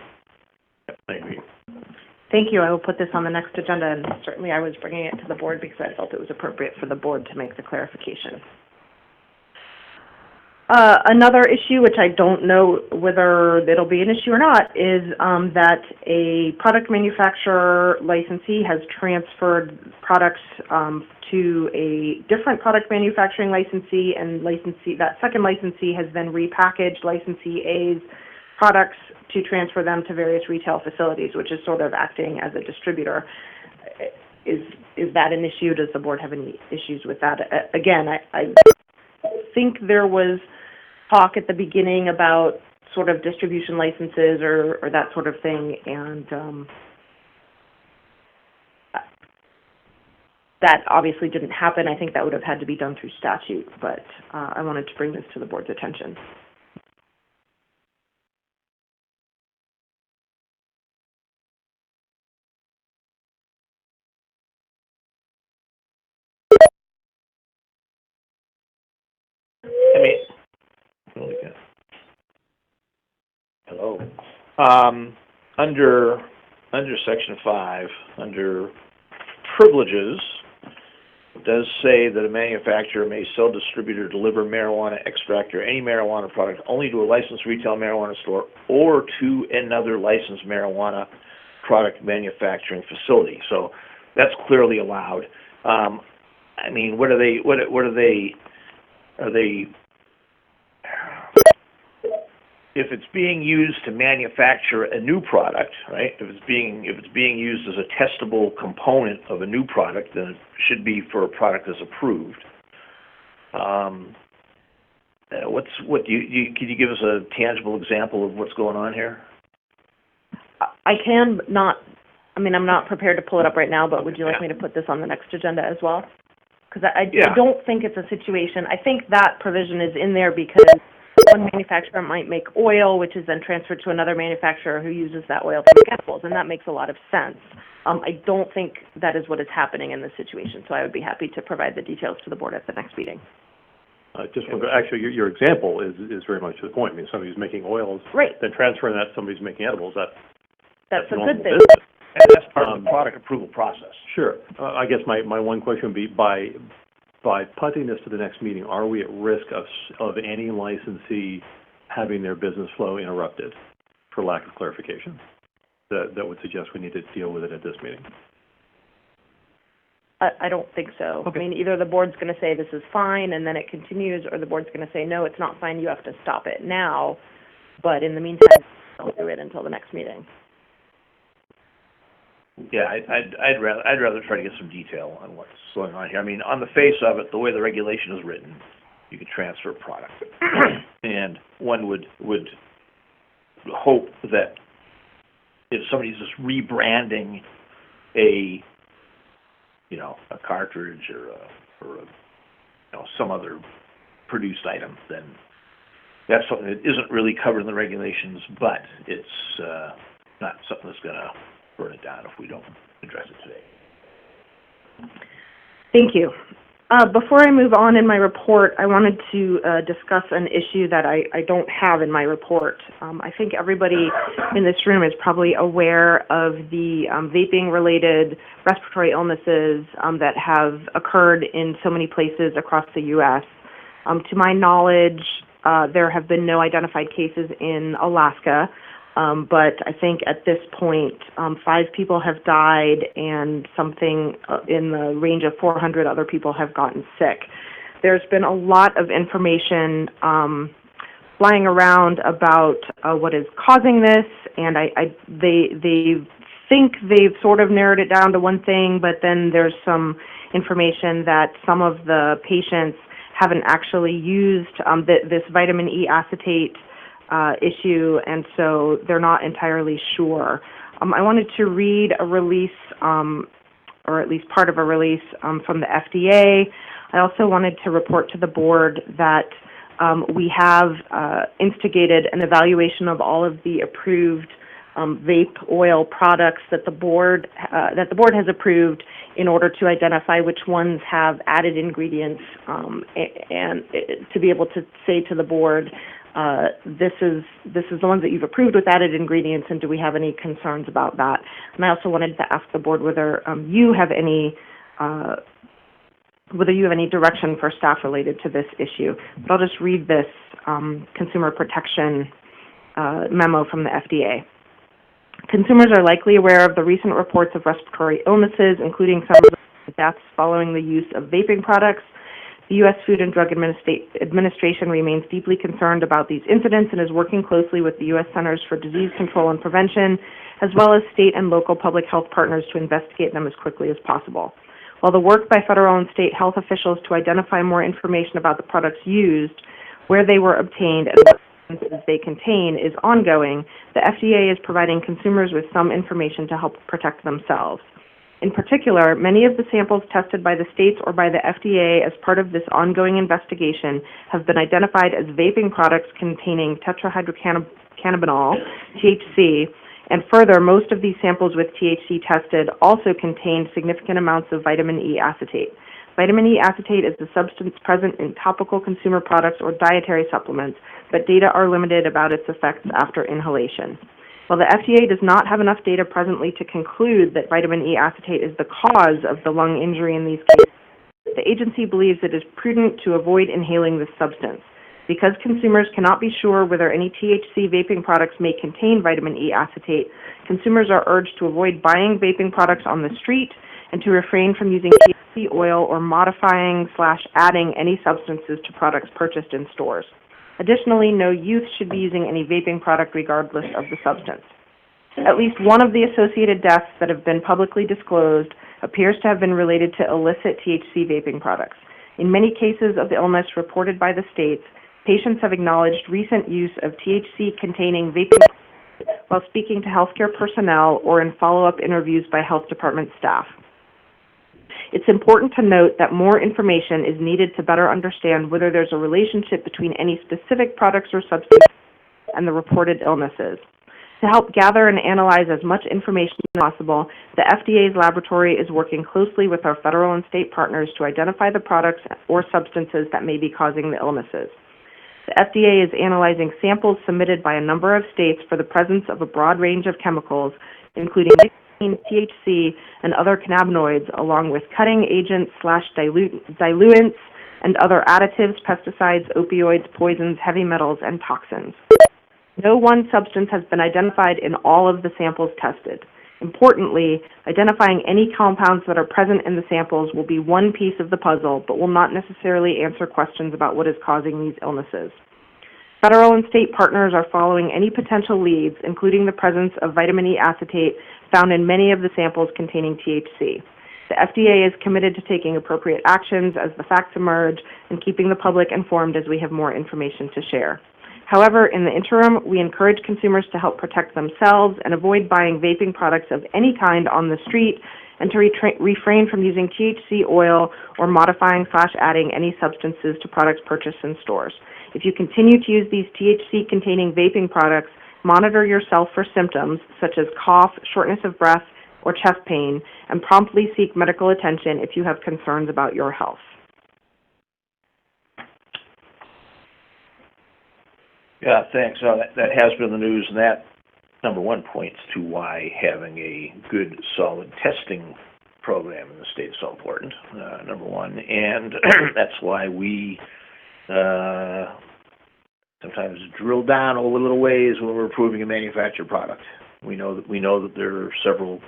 Speaker 5: Thank you.
Speaker 13: Thank you. I will put this on the next agenda, and certainly I was bringing it to the board because I felt it was appropriate for the board to make the clarification. Another issue, which I don't know whether it'll be an issue or not, is that a product manufacturer licensee has transferred products to a different product manufacturing licensee, and that second licensee has then repackaged licensee A's products to transfer them to various retail facilities, which is sort of acting as a distributor. Is that an issue? Does the board have any issues with that? Again, I think there was talk at the beginning about sort of distribution licenses or that sort of thing, and that obviously didn't happen. I think that would have had to be done through statute, but I wanted to bring this to the board's attention.
Speaker 3: Hello. Under Section 5, under privileges, it does say that a manufacturer may sell, distribute, or deliver marijuana extract or any marijuana product only to a licensed retail marijuana store or to another licensed marijuana product manufacturing facility. So that's clearly allowed. What are they? Are they? If it's being used to manufacture a new product, right? If it's being used as a testable component of a new product, then it should be for a product that's approved. Can you give us a tangible example of what's going on here?
Speaker 13: I can not. I'm not prepared to pull it up right now, but would you like me to put this on the next agenda as well? Because I don't think it's a situation. I think that provision is in there because one manufacturer might make oil, which is then transferred to another manufacturer who uses that oil to make edibles, and that makes a lot of sense. I don't think that is what is happening in this situation, so I would be happy to provide the details to the board at the next meeting.
Speaker 5: Actually, your example is very much to the point. Somebody's making oils,
Speaker 13: right,
Speaker 5: then transferring that to somebody's making edibles.
Speaker 13: That's a good thing.
Speaker 3: Business. And that's part of the product approval process.
Speaker 5: Sure. I guess my one question would be, by putting this to the next meeting, are we at risk of any licensee having their business flow interrupted for lack of clarification? That would suggest we need to deal with it at this meeting.
Speaker 13: I don't think so. Okay. Either the board's going to say this is fine and then it continues, or the board's going to say, no, it's not fine, you have to stop it now. But in the meantime, don't do it until the next meeting.
Speaker 3: Yeah, I'd rather try to get some detail on what's going on here. On the face of it, the way the regulation is written, you could transfer a product, and one would hope that if somebody's just rebranding a a cartridge or some other produced item, then that's something that isn't really covered in the regulations, but it's not something that's going to burn it down if we don't address it today.
Speaker 13: Thank you. Before I move on in my report, I wanted to discuss an issue that I don't have in my report. I think everybody in this room is probably aware of the vaping-related respiratory illnesses that have occurred in so many places across the U.S. To my knowledge, there have been no identified cases in Alaska, but I think at this point, 5 people have died and something in the range of 400 other people have gotten sick. There's been a lot of information flying around about what is causing this, and they think they've sort of narrowed it down to one thing, but then there's some information that some of the patients haven't actually used this vitamin E acetate issue, and so they're not entirely sure. I wanted to read a release, or at least part of a release from the FDA. I also wanted to report to the board that we have instigated an evaluation of all of the approved vape oil products that the board has approved in order to identify which ones have added ingredients, and to be able to say to the board, this is the ones that you've approved with added ingredients, and do we have any concerns about that? And I also wanted to ask the board whether you have any direction for staff related to this issue. But I'll just read this consumer protection memo from the FDA. Consumers are likely aware of the recent reports of respiratory illnesses, including some of the deaths following the use of vaping products. The U.S. Food and Drug Administration remains deeply concerned about these incidents and is working closely with the U.S. Centers for Disease Control and Prevention, as well as state and local public health partners to investigate them as quickly as possible. While the work by federal and state health officials to identify more information about the products used, where they were obtained, and what substances they contain is ongoing, the FDA is providing consumers with some information to help protect themselves. In particular, many of the samples tested by the states or by the FDA as part of this ongoing investigation have been identified as vaping products containing tetrahydrocannabinol, THC, and further, most of these samples with THC tested also contained significant amounts of vitamin E acetate. Vitamin E acetate is the substance present in topical consumer products or dietary supplements, but data are limited about its effects after inhalation. While the FDA does not have enough data presently to conclude that vitamin E acetate is the cause of the lung injury in these cases, the agency believes it is prudent to avoid inhaling this substance. Because consumers cannot be sure whether any THC vaping products may contain vitamin E acetate, consumers are urged to avoid buying vaping products on the street and to refrain from using THC oil or modifying/adding any substances to products purchased in stores. Additionally, no youth should be using any vaping product regardless of the substance. At least one of the associated deaths that have been publicly disclosed appears to have been related to illicit THC vaping products. In many cases of the illness reported by the states, patients have acknowledged recent use of THC-containing vaping products while speaking to healthcare personnel or in follow-up interviews by health department staff. It's important to note that more information is needed to better understand whether there's a relationship between any specific products or substances and the reported illnesses. To help gather and analyze as much information as possible, the FDA's laboratory is working closely with our federal and state partners to identify the products or substances that may be causing the illnesses. The FDA is analyzing samples submitted by a number of states for the presence of a broad range of chemicals, including nicotine, THC, and other cannabinoids, along with cutting agents/dilutants and other additives, pesticides, opioids, poisons, heavy metals, and toxins. No one substance has been identified in all of the samples tested. Importantly, identifying any compounds that are present in the samples will be one piece of the puzzle, but will not necessarily answer questions about what is causing these illnesses. Federal and state partners are following any potential leads, including the presence of vitamin E acetate found in many of the samples containing THC. The FDA is committed to taking appropriate actions as the facts emerge and keeping the public informed as we have more information to share. However, in the interim, we encourage consumers to help protect themselves and avoid buying vaping products of any kind on the street, and to refrain from using THC oil or modifying/adding any substances to products purchased in stores. If you continue to use these THC-containing vaping products, monitor yourself for symptoms such as cough, shortness of breath, or chest pain, and promptly seek medical attention if you have concerns about your health.
Speaker 3: Yeah, thanks. That has been the news, and that, number one, points to why having a good, solid testing program in the state is so important, number one. And that's why we sometimes drill down a little ways when we're approving a manufactured product. We know that there are several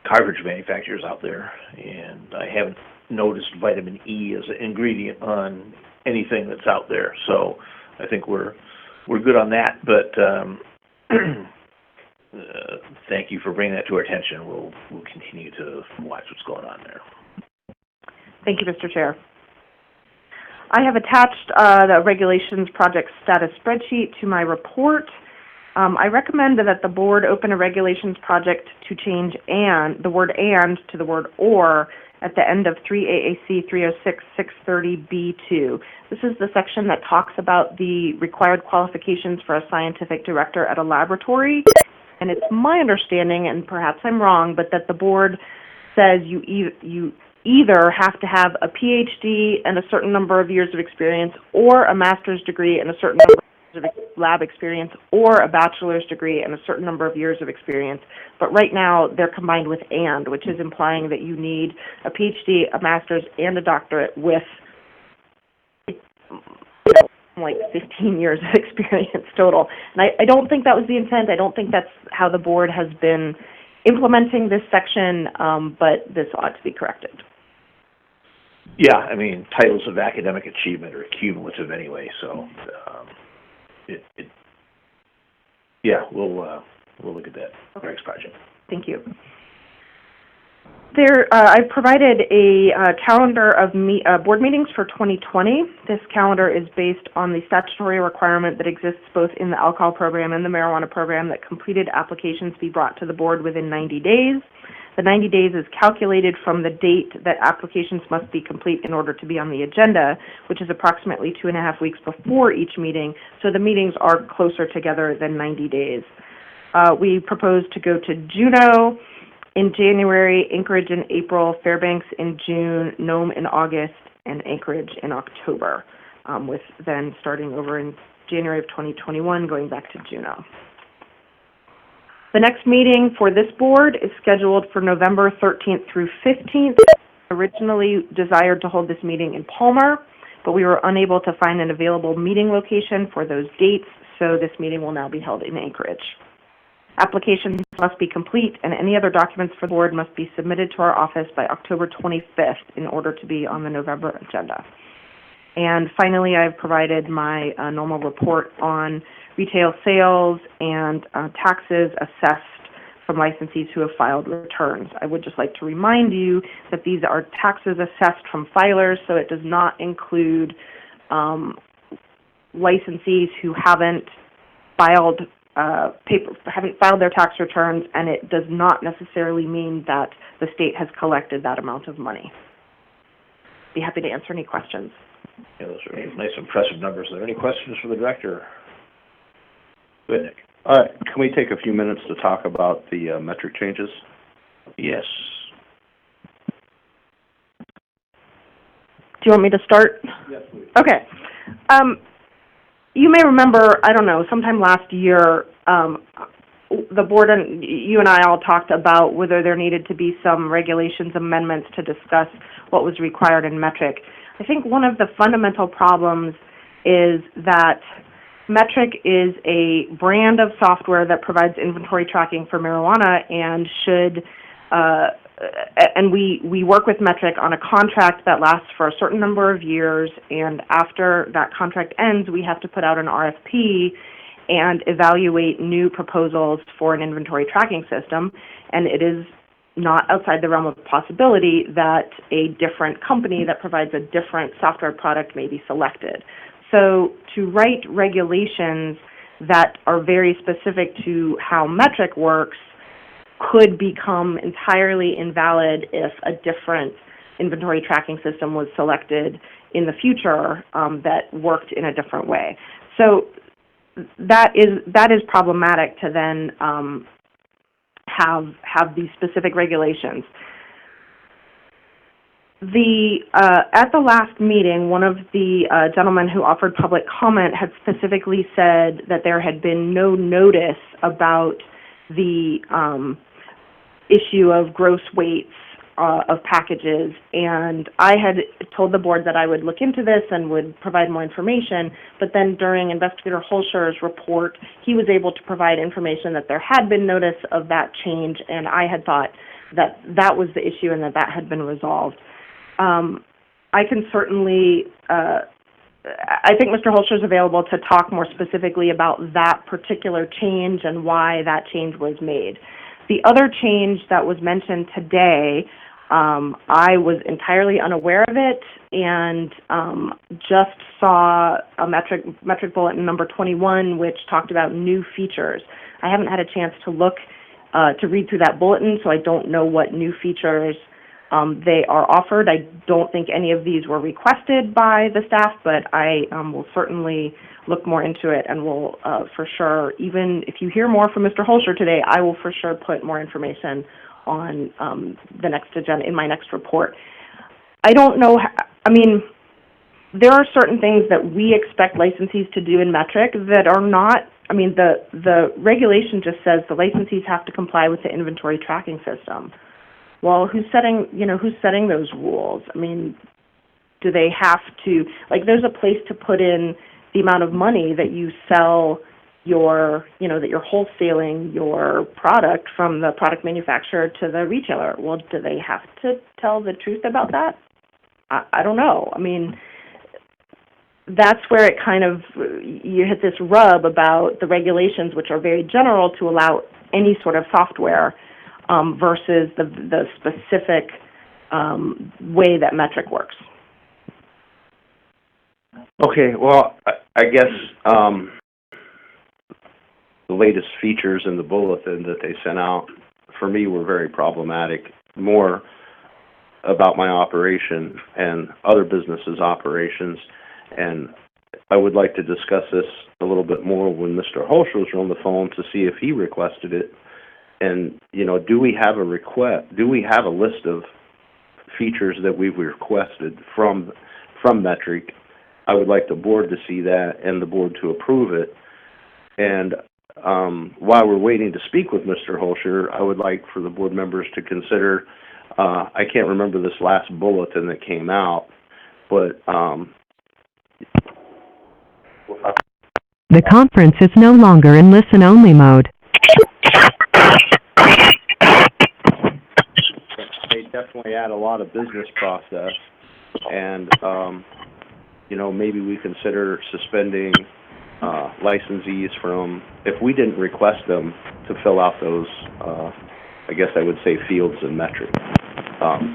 Speaker 3: cartridge manufacturers out there, and I haven't noticed vitamin E as an ingredient on anything that's out there. So I think we're good on that. But thank you for bringing that to our attention. We'll continue to watch what's going on there.
Speaker 13: Thank you, Mr. Chair. I have attached the regulations project status spreadsheet to my report. I recommend that the board open a regulations project to change the word "and" to the word "or" at the end of 3 AAC 306-630B2. This is the section that talks about the required qualifications for a scientific director at a laboratory. And it's my understanding, and perhaps I'm wrong, but that the board says you either have to have a PhD and a certain number of years of experience, or a master's degree and a certain number of years of lab experience, or a bachelor's degree and a certain number of years of experience. But right now, they're combined with "and," which is implying that you need a PhD, a master's, and a doctorate with like 15 years of experience total. And I don't think that was the intent. I don't think that's how the board has been implementing this section, but this ought to be corrected.
Speaker 3: Yeah, I mean, titles of academic achievement are cumulative anyway, so we'll look at that next project.
Speaker 13: Thank you. I've provided a calendar of board meetings for 2020. This calendar is based on the statutory requirement that exists both in the alcohol program and the marijuana program that completed applications be brought to the board within 90 days. The 90 days is calculated from the date that applications must be complete in order to be on the agenda, which is approximately 2.5 weeks before each meeting, so the meetings are closer together than 90 days. We propose to go to Juneau in January, Anchorage in April, Fairbanks in June, Nome in August, and Anchorage in October, with then starting over in January of 2021, going back to Juneau. The next meeting for this board is scheduled for November 13th through 15th. Originally desired to hold this meeting in Palmer, but we were unable to find an available meeting location for those dates, so this meeting will now be held in Anchorage. Applications must be complete, and any other documents for the board must be submitted to our office by October 25th in order to be on the November agenda. And finally, I've provided my normal report on retail sales and taxes assessed from licensees who have filed returns. I would just like to remind you that these are taxes assessed from filers, so it does not include licensees who haven't filed their tax returns, and it does not necessarily mean that the state has collected that amount of money. Be happy to answer any questions.
Speaker 3: Yeah, those are nice, impressive numbers. Are there any questions for the director? Go ahead, Nick.
Speaker 14: Can we take a few minutes to talk about the metric changes?
Speaker 3: Yes.
Speaker 13: Do you want me to start?
Speaker 14: Yes, please.
Speaker 13: Okay. You may remember, I don't know, sometime last year, the board and you and I all talked about whether there needed to be some regulations amendments to discuss what was required in Metric. I think one of the fundamental problems is that Metric is a brand of software that provides inventory tracking for marijuana and we work with Metric on a contract that lasts for a certain number of years, and after that contract ends, we have to put out an RFP and evaluate new proposals for an inventory tracking system, and it is not outside the realm of possibility that a different company that provides a different software product may be selected. So to write regulations that are very specific to how metric works could become entirely invalid if a different inventory tracking system was selected in the future that worked in a different way. So that is problematic to then have these specific regulations. At the last meeting, one of the gentlemen who offered public comment had specifically said that there had been no notice about the issue of gross weights of packages, and I had told the board that I would look into this and would provide more information, but then during Investigator Holscher's report, he was able to provide information that there had been notice of that change, and I had thought that that was the issue and that that had been resolved. I can certainly, I think Mr. Holscher is available to talk more specifically about that particular change and why that change was made. The other change that was mentioned today, I was entirely unaware of it and just saw a metric bulletin number 21, which talked about new features. I haven't had a chance to look, to read through that bulletin, so I don't know what new features they are offered. I don't think any of these were requested by the staff, but I will certainly look more into it and will for sure, even if you hear more from Mr. Holscher today, I will for sure put more information on the next agenda, in my next report. I don't know, I mean, there are certain things that we expect licensees to do in metric that are not, I mean, the regulation just says the licensees have to comply with the inventory tracking system. Well, who's setting those rules? I mean, do they have to, like, there's a place to put in the amount of money that you sell your, that you're wholesaling your product from the product manufacturer to the retailer. Well, do they have to tell the truth about that? I don't know. I mean, that's where it kind of, you hit this rub about the regulations, which are very general to allow any sort of software versus the specific way that metric works.
Speaker 14: Okay, well, I guess the latest features in the bulletin that they sent out, for me, were very problematic, more about my operation and other businesses' operations, and I would like to discuss this a little bit more when Mr. Holscher was on the phone to see if he requested it. And, do we have a request? Do we have a list of features that we've requested from Metric? I would like the board to see that and the board to approve it. And while we're waiting to speak with Mr. Holscher, I would like for the board members to consider, I can't remember this last bulletin that came out, but
Speaker 2: the conference is no longer in listen-only mode.
Speaker 14: They definitely add a lot of business process, and maybe we consider suspending licensees from, if we didn't request them to fill out those, I guess I would say fields in Metric.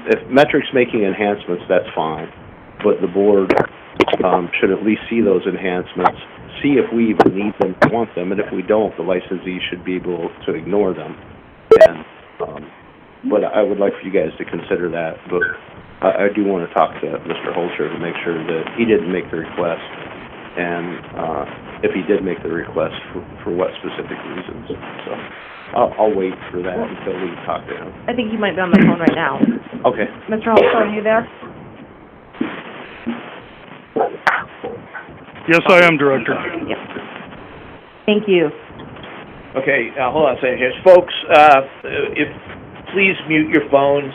Speaker 14: If Metric's making enhancements, that's fine, but the board should at least see those enhancements, see if we even need them, want them, and if we don't, the licensee should be able to ignore them. And but I would like for you guys to consider that. But I do want to talk to Mr. Holscher to make sure that he didn't make the request, and if he did make the request, for what specific reasons. So I'll wait for that until we talk to him.
Speaker 13: I think he might be on the phone right now.
Speaker 14: Okay.
Speaker 13: Mr. Holscher, are you there?
Speaker 15: Yes, I am, Director.
Speaker 13: Yes. Thank you.
Speaker 3: Okay, hold on a second here. Folks, please mute your phones.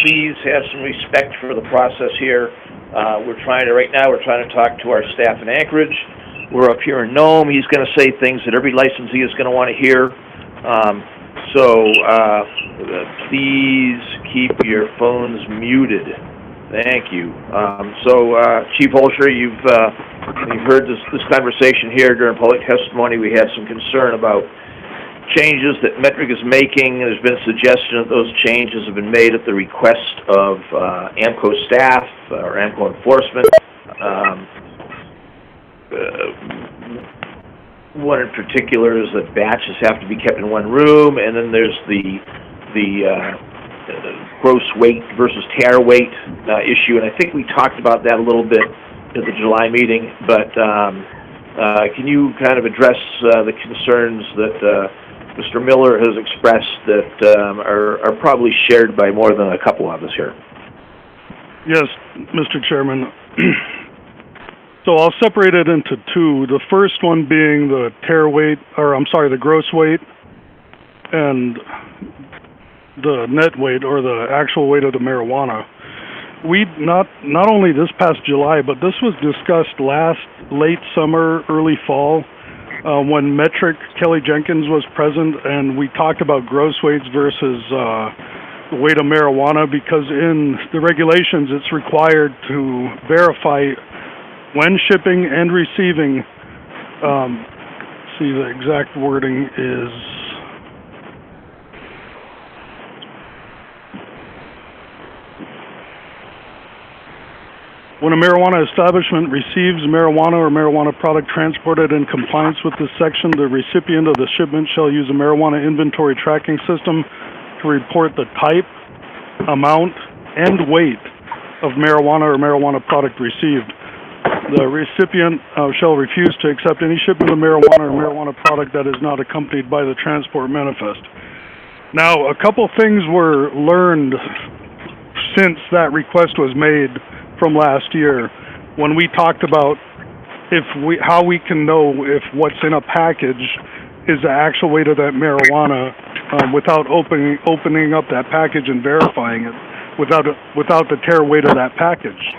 Speaker 3: Please have some respect for the process here. Right now we're trying to talk to our staff in Anchorage. We're up here in Nome. He's going to say things that every licensee is going to want to hear. Please keep your phones muted. Thank you. Chief Holscher, you've heard this conversation here during public testimony. We had some concern about changes that Metric is making. There's been a suggestion that those changes have been made at the request of AMCO staff or AMCO enforcement. one in particular is that batches have to be kept in one room, and then there's the gross weight versus tare weight issue, and I think we talked about that a little bit at the July meeting, but can you kind of address the concerns that Mr. Miller has expressed that are probably shared by more than a couple of us here?
Speaker 15: Yes, Mr. Chairman. So I'll separate it into two. The first one being the the gross weight, and the net weight, or the actual weight of the marijuana. We not only this past July, but this was discussed late summer, early fall, when Metric Kelly Jenkins was present, and we talked about gross weights versus the weight of marijuana, because in the regulations it's required to verify when shipping and receiving. See, the exact wording is, when a marijuana establishment receives marijuana or marijuana product transported in compliance with this section, the recipient of the shipment shall use a marijuana inventory tracking system to report the type, amount, and weight of marijuana or marijuana product received. The recipient shall refuse to accept any shipment of marijuana or marijuana product that is not accompanied by the transport manifest. Now, a couple things were learned since that request was made from last year, when we talked about how we can know if what's in a package is the actual weight of that marijuana without opening up that package and verifying it without the tare weight of that package.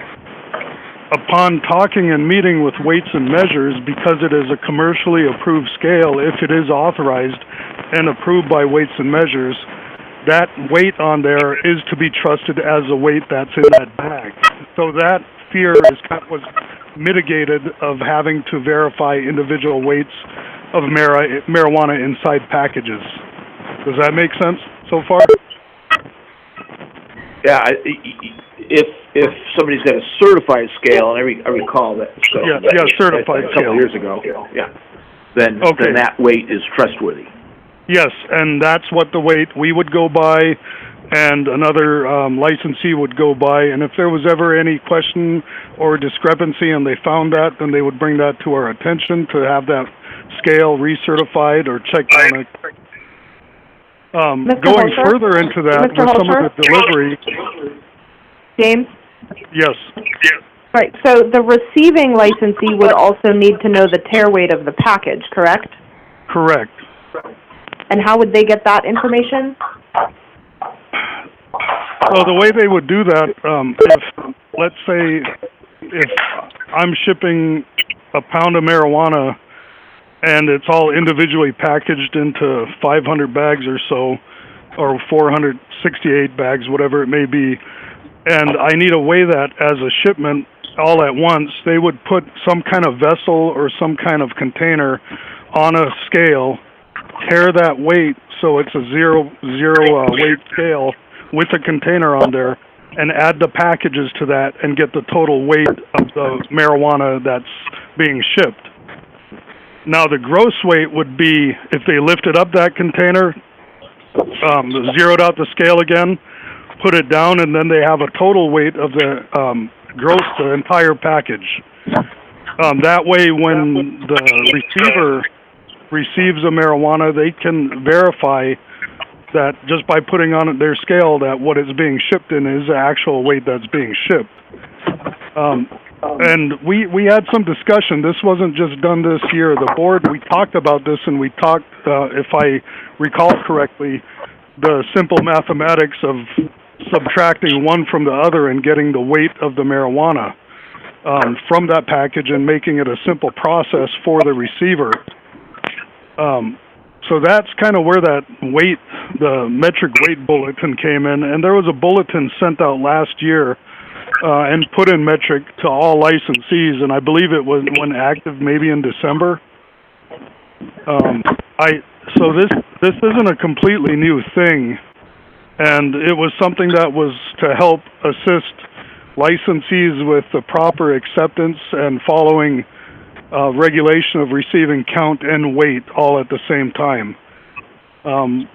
Speaker 15: Upon talking and meeting with Weights and Measures, because it is a commercially approved scale, if it is authorized and approved by Weights and Measures, that weight on there is to be trusted as a weight that's in that bag. So that fear was mitigated of having to verify individual weights of marijuana inside packages. Does that make sense so far?
Speaker 3: Yeah, if somebody's got a certified scale, and I recall that. So
Speaker 15: certified
Speaker 3: a couple
Speaker 15: scale.
Speaker 3: Years ago. Yeah, then that weight is trustworthy.
Speaker 15: Yes, and that's what the weight we would go by, and another licensee would go by. And if there was ever any question or discrepancy and they found that, then they would bring that to our attention to have that scale recertified or checked on it. Going further into that, with some of the delivery.
Speaker 13: James?
Speaker 15: Yes.
Speaker 13: Right, so the receiving licensee would also need to know the tare weight of the package, correct?
Speaker 15: Correct.
Speaker 13: And how would they get that information?
Speaker 15: So the way they would do that, if, let's say, if I'm shipping a pound of marijuana and it's all individually packaged into 500 bags or so, or 468 bags, whatever it may be, and I need to weigh that as a shipment all at once, they would put some kind of vessel or some kind of container on a scale, tare that weight so it's a zero weight scale with a container on there, and add the packages to that and get the total weight of the marijuana that's being shipped. Now the gross weight would be, if they lifted up that container, zeroed out the scale again, put it down, and then they have a total weight of the the entire package. That way, when the receiver receives the marijuana, they can verify that just by putting on their scale that what is being shipped in is the actual weight that's being shipped. And we had some discussion. This wasn't just done this year. The board, we talked about this, and we talked, if I recall correctly, the simple mathematics of subtracting one from the other and getting the weight of the marijuana from that package and making it a simple process for the receiver. So that's kind of where that weight, the metric weight bulletin came in. And there was a bulletin sent out last year and put in metric to all licensees, and I believe it went active maybe in December. So this isn't a completely new thing, and it was something that was to help assist licensees with the proper acceptance and following regulation of receiving count and weight all at the same time.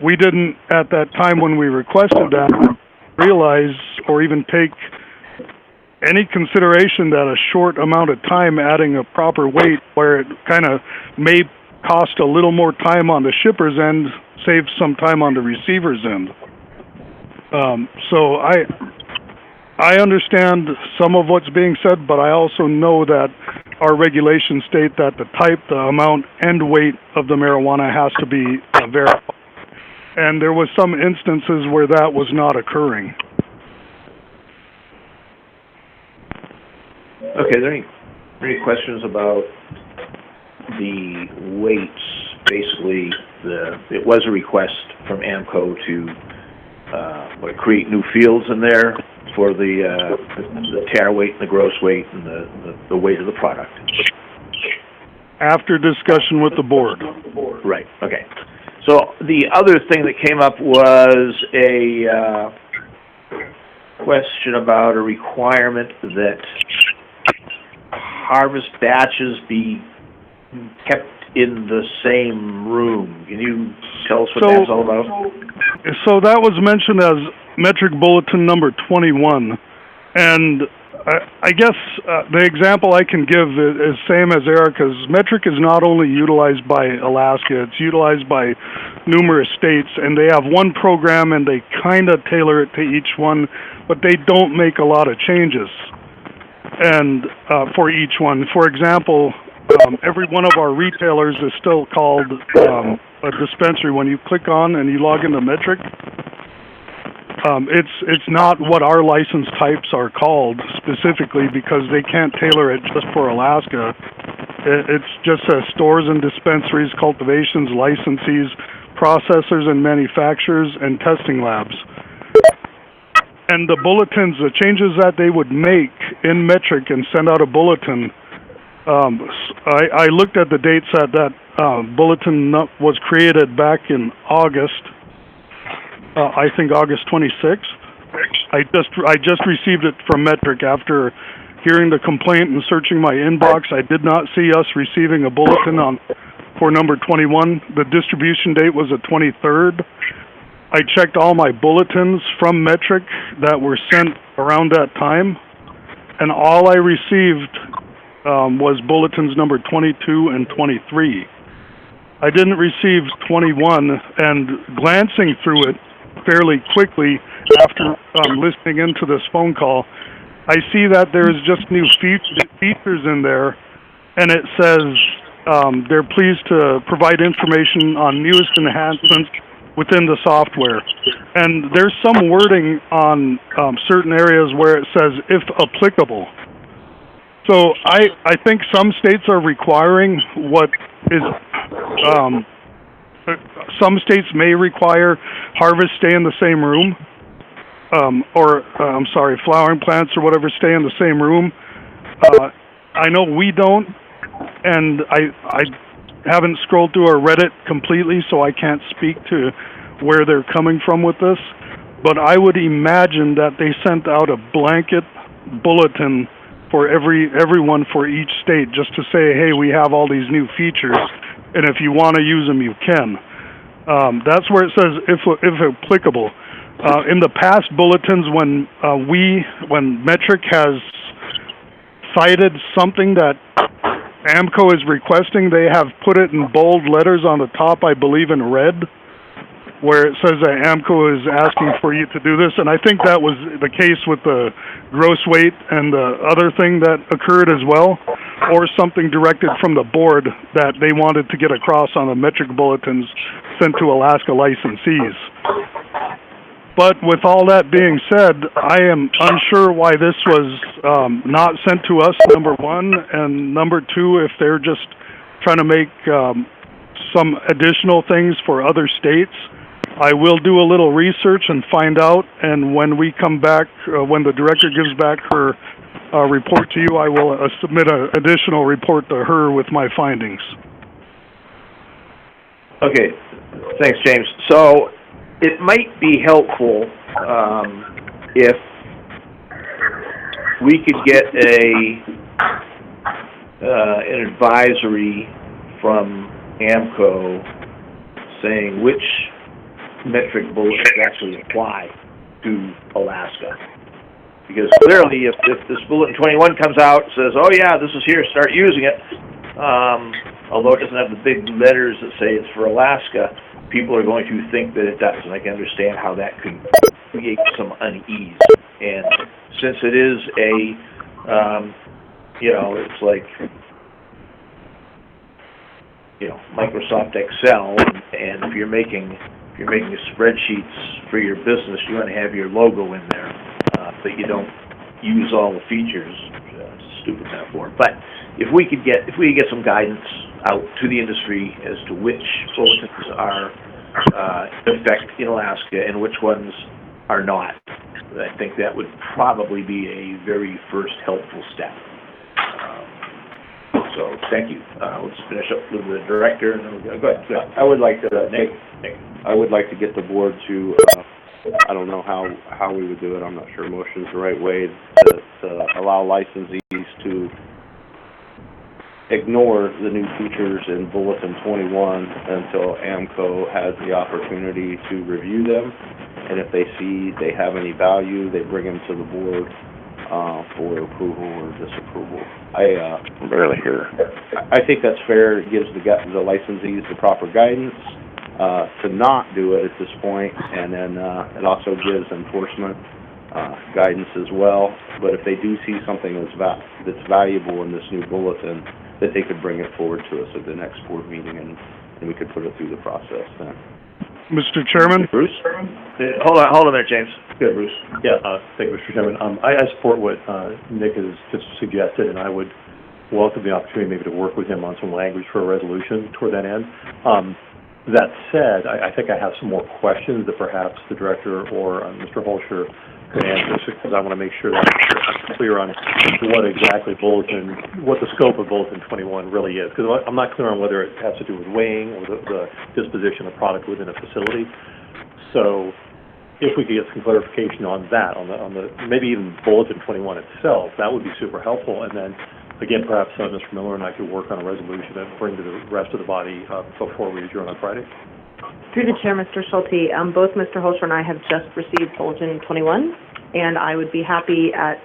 Speaker 15: We didn't, at that time when we requested that, realize or even take any consideration that a short amount of time adding a proper weight where it kind of may cost a little more time on the shipper's end, save some time on the receiver's end. So I understand some of what's being said, but I also know that our regulations state that the type, the amount, and weight of the marijuana has to be verified. And there was some instances where that was not occurring.
Speaker 3: Okay, are there any questions about the weights? Basically, it was a request from AMCO to create new fields in there for the tare weight and the gross weight and the weight of the product.
Speaker 15: After discussion with the board.
Speaker 3: Right, okay. So the other thing that came up was a question about a requirement that harvest batches be kept in the same room. Can you tell us what that's all about?
Speaker 15: So that was mentioned as metric bulletin number 21. And I guess the example I can give is same as Erica's. Metric is not only utilized by Alaska, it's utilized by numerous states, and they have one program and they kind of tailor it to each one, but they don't make a lot of changes. And for each one, for example, every one of our retailers is still called a dispensary. When you click on and you log into Metric, it's not what our license types are called specifically because they can't tailor it just for Alaska. It's just says stores and dispensaries, cultivations, licensees, processors and manufacturers, and testing labs. And the bulletins, the changes that they would make in Metric and send out a bulletin, I looked at the dates that bulletin was created back in August. I think August 26th. I just received it from Metric after hearing the complaint and searching my inbox. I did not see us receiving a bulletin for number 21. The distribution date was the 23rd. I checked all my bulletins from Metric that were sent around that time, and all I received was bulletins number 22 and 23. I didn't receive 21, and glancing through it fairly quickly after listening into this phone call, I see that there's just new features in there, and it says they're pleased to provide information on newest enhancements within the software. And there's some wording on certain areas where it says, if applicable. So I think some states are requiring what is, some states may require harvest stay in the same room, flowering plants or whatever stay in the same room. I know we don't, and I haven't scrolled through our Reddit completely, so I can't speak to where they're coming from with this, but I would imagine that they sent out a blanket bulletin for everyone for each state just to say, hey, we have all these new features, and if you want to use them, you can. That's where it says if applicable. In the past bulletins, when Metric has cited something that AMCO is requesting, they have put it in bold letters on the top, I believe in red, where it says that AMCO is asking for you to do this. And I think that was the case with the gross weight and the other thing that occurred as well, or something directed from the board that they wanted to get across on the Metric bulletins sent to Alaska licensees. But with all that being said, I am unsure why this was not sent to us, number one, and number two, if they're just trying to make some additional things for other states. I will do a little research and find out, and when we come back, when the director gives back her report to you, I will submit an additional report to her with my findings.
Speaker 3: Okay, thanks, James. So it might be helpful if we could get an advisory from AMCO saying which metric bullets actually apply to Alaska. Because clearly, if this Bulletin 21 comes out and says, oh yeah, this is here, start using it, although it doesn't have the big letters that say it's for Alaska, people are going to think that it does, and I can understand how that could create some unease. And since it is a, it's like, Microsoft Excel, and if you're making spreadsheets for your business, you want to have your logo in there, but you don't use all the features. It's a stupid metaphor. But if we could get some guidance out to the industry as to which bulletins are in effect in Alaska and which ones are not, I think that would probably be a very first helpful step. So thank you. Let's finish up with the director, and then we'll go ahead.
Speaker 14: I would like to
Speaker 3: Nick.
Speaker 14: I would like to get the board to, I don't know how we would do it. I'm not sure motion's the right way to allow licensees to ignore the new features in Bulletin 21 until AMCO has the opportunity to review them. And if they see they have any value, they bring them to the board for approval or disapproval.
Speaker 3: I'm barely here.
Speaker 14: I think that's fair. It gives the licensees the proper guidance to not do it at this point, and then it also gives enforcement guidance as well. But if they do see something that's valuable in this new bulletin, that they could bring it forward to us at the next board meeting, and we could put it through the process then.
Speaker 15: Mr. Chairman?
Speaker 3: Bruce? Hold on there, James. Good, Bruce.
Speaker 5: Yeah, thank you, Mr. Chairman. I support what Nick has just suggested, and I would welcome the opportunity maybe to work with him on some language for a resolution toward that end. That said, I think I have some more questions that perhaps the director or Mr. Holscher could answer, because I want to make sure that I'm clear on what the scope of Bulletin 21 really is, because I'm not clear on whether it has to do with weighing or the disposition of product within a facility. So if we could get some clarification on that, on the maybe even Bulletin 21 itself, that would be super helpful. And then again, perhaps Mr. Miller and I could work on a resolution and bring to the rest of the body before we adjourn on Friday.
Speaker 13: Through the chair, Mr. Schulte, both Mr. Holscher and I have just received Bulletin 21, and I would be happy at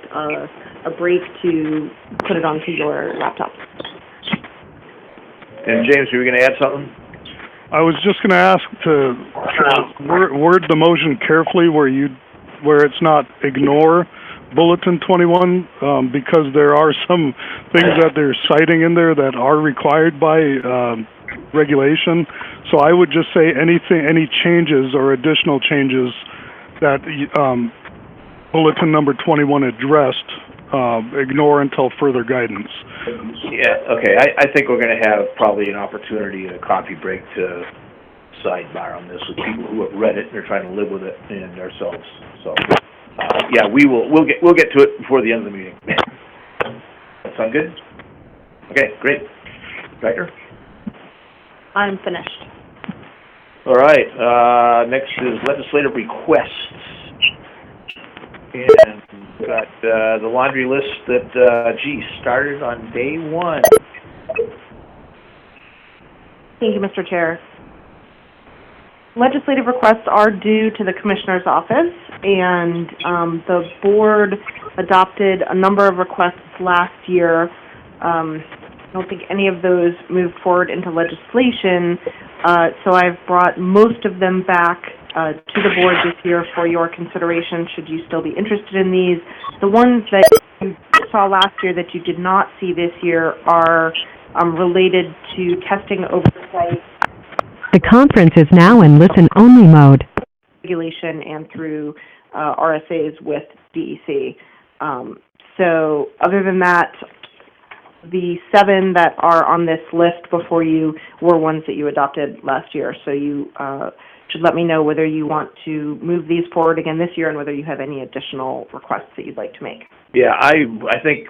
Speaker 13: a break to put it onto your laptop.
Speaker 3: And James, were you going to add something?
Speaker 15: I was just going to ask to word the motion carefully where it's not ignore Bulletin 21, because there are some things that they're citing in there that are required by regulation. So I would just say any changes or additional changes that Bulletin number 21 addressed, ignore until further guidance.
Speaker 3: Yeah, okay. I think we're going to have probably an opportunity at a coffee break to sidebar on this with people who have read it and are trying to live with it and ourselves. So, yeah, we'll get to it before the end of the meeting. That sound good? Okay, great. Director?
Speaker 13: I'm finished.
Speaker 3: All right. Next is legislative requests. And we've got the laundry list that, started on day one.
Speaker 13: Thank you, Mr. Chair. Legislative requests are due to the Commissioner's office, and the board adopted a number of requests last year. I don't think any of those moved forward into legislation, so I've brought most of them back to the board this year for your consideration, should you still be interested in these. The ones that you saw last year that you did not see this year are related to testing oversight.
Speaker 2: The conference is now in listen-only mode.
Speaker 13: Regulation and through RSAs with DEC. So other than that, the 7 that are on this list before you were ones that you adopted last year. So you should let me know whether you want to move these forward again this year and whether you have any additional requests that you'd like to make.
Speaker 3: Yeah, I think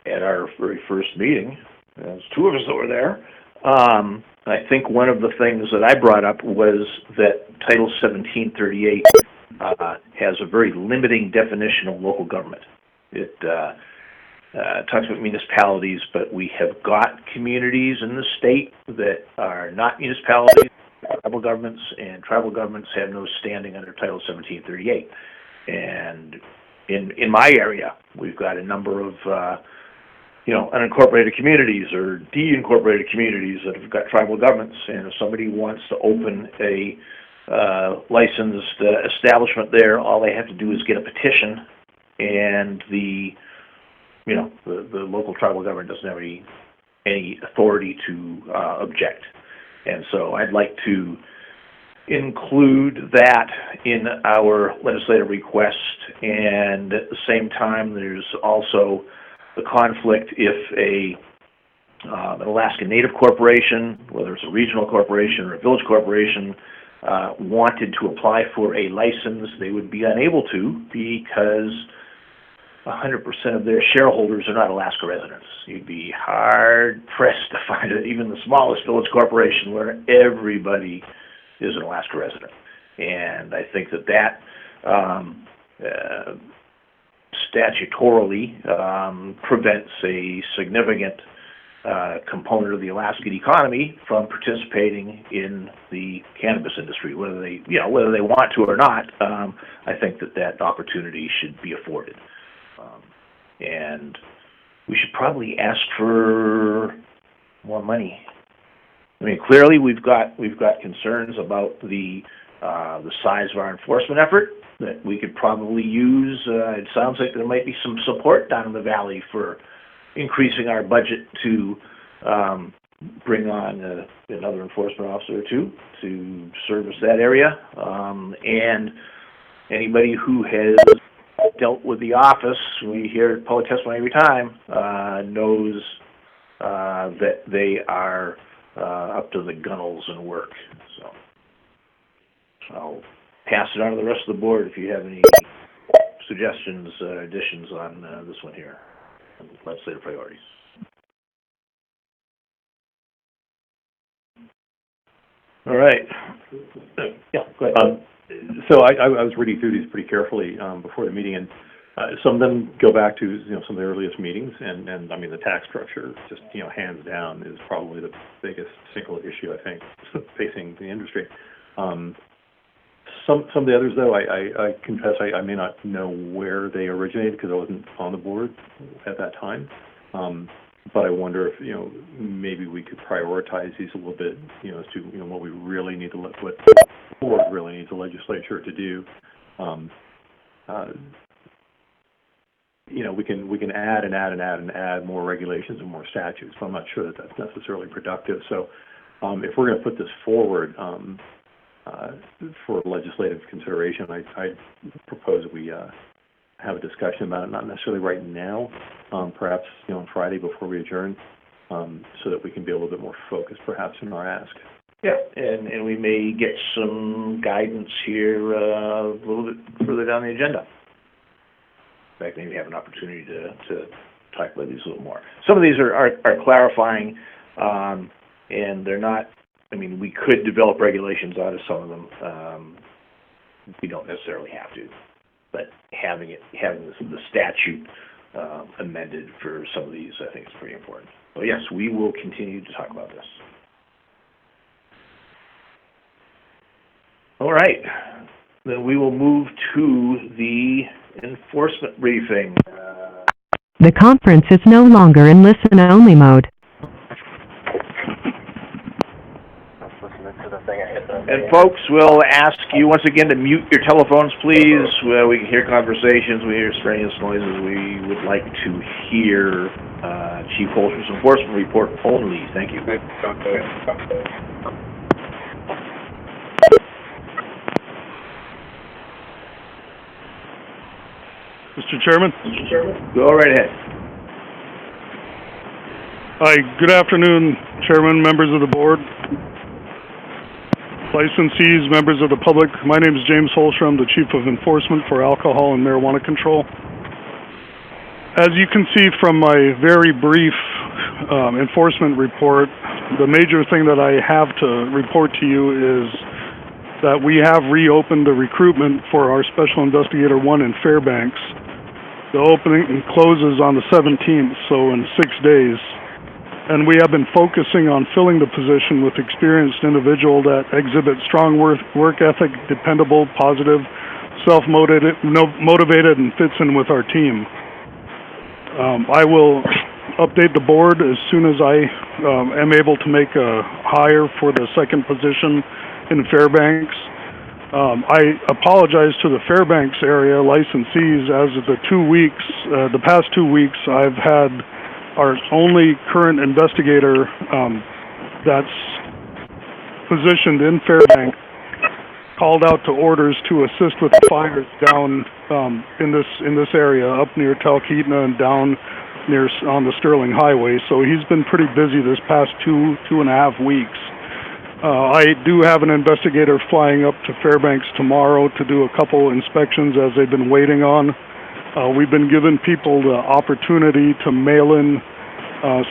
Speaker 3: at our very first meeting, there's 2 of us that were there, I think one of the things that I brought up was that Title 1738 has a very limiting definition of local government. It talks about municipalities, but we have got communities in the state that are not municipalities, tribal governments, and tribal governments have no standing under Title 1738. And in my area, we've got a number of unincorporated communities or de-incorporated communities that have got tribal governments. And if somebody wants to open a licensed establishment there, all they have to do is get a petition, and the local tribal government doesn't have any authority to object. And so I'd like to include that in our legislative request, and at the same time, there's also the conflict if an Alaska Native corporation, whether it's a regional corporation or a village corporation, wanted to apply for a license, they would be unable to because 100% of their shareholders are not Alaska residents. You'd be hard-pressed to find even the smallest village corporation where everybody is an Alaska resident. And I think that statutorily prevents a significant component of the Alaskan economy from participating in the cannabis industry, whether they want to or not. I think that opportunity should be afforded. And we should probably ask for more money. I mean, clearly we've got concerns about the size of our enforcement effort that we could probably use. It sounds like there might be some support down in the valley for increasing our budget to bring on another enforcement officer or two to service that area. And anybody who has dealt with the office, we hear public testimony every time, knows that they are up to the gunnels in work. So I'll pass it on to the rest of the board if you have any suggestions, additions on this one here, legislative priorities. All right. Yeah, go ahead.
Speaker 5: So I was reading through these pretty carefully before the meeting, and some of them go back to some of the earliest meetings, and I mean the tax structure, just hands down, is probably the biggest single issue I think facing the industry. Some of the others, though, I confess I may not know where they originated because I wasn't on the board at that time. But I wonder if maybe we could prioritize these a little bit, as to what we really need to what the board really needs the legislature to do. We can add and add and add and add more regulations and more statutes, but I'm not sure that that's necessarily productive. So if we're going to put this forward for legislative consideration, I propose we have a discussion about it, not necessarily right now, perhaps on Friday before we adjourn, so that we can be a little bit more focused perhaps in our ask.
Speaker 3: Yeah, and we may get some guidance here a little bit further down the agenda. In fact, maybe have an opportunity to talk about these a little more. Some of these are clarifying, and they're not, I mean, we could develop regulations out of some of them. We don't necessarily have to, but having the statute amended for some of these, I think is pretty important. So yes, we will continue to talk about this. All right, then we will move to the enforcement briefing.
Speaker 2: The conference is no longer in listen-only mode.
Speaker 3: And folks, we'll ask you once again to mute your telephones, please. We can hear conversations, we hear strenuous noises. We would like to hear Chief Holster's enforcement report only. Thank you.
Speaker 15: Mr. Chairman?
Speaker 3: Go right ahead.
Speaker 15: Hi, good afternoon, Chairman, members of the board, licensees, members of the public. My name is James Holstrom, the Chief of Enforcement for Alcohol and Marijuana Control. As you can see from my very brief enforcement report, the major thing that I have to report to you is that we have reopened the recruitment for our Special Investigator 1 in Fairbanks. The opening closes on the 17th, so in 6 days. And we have been focusing on filling the position with experienced individual that exhibit strong work ethic, dependable, positive, self-motivated, and fits in with our team. I will update the board as soon as I am able to make a hire for the second position in Fairbanks. I apologize to the Fairbanks area licensees. As of the past 2 weeks, I've had our only current investigator that's positioned in Fairbanks called out to orders to assist with the fires down in this area, up near Talkeetna and down near on the Sterling Highway. So he's been pretty busy this past two and a half weeks. I do have an investigator flying up to Fairbanks tomorrow to do a couple inspections as they've been waiting on. We've been giving people the opportunity to mail in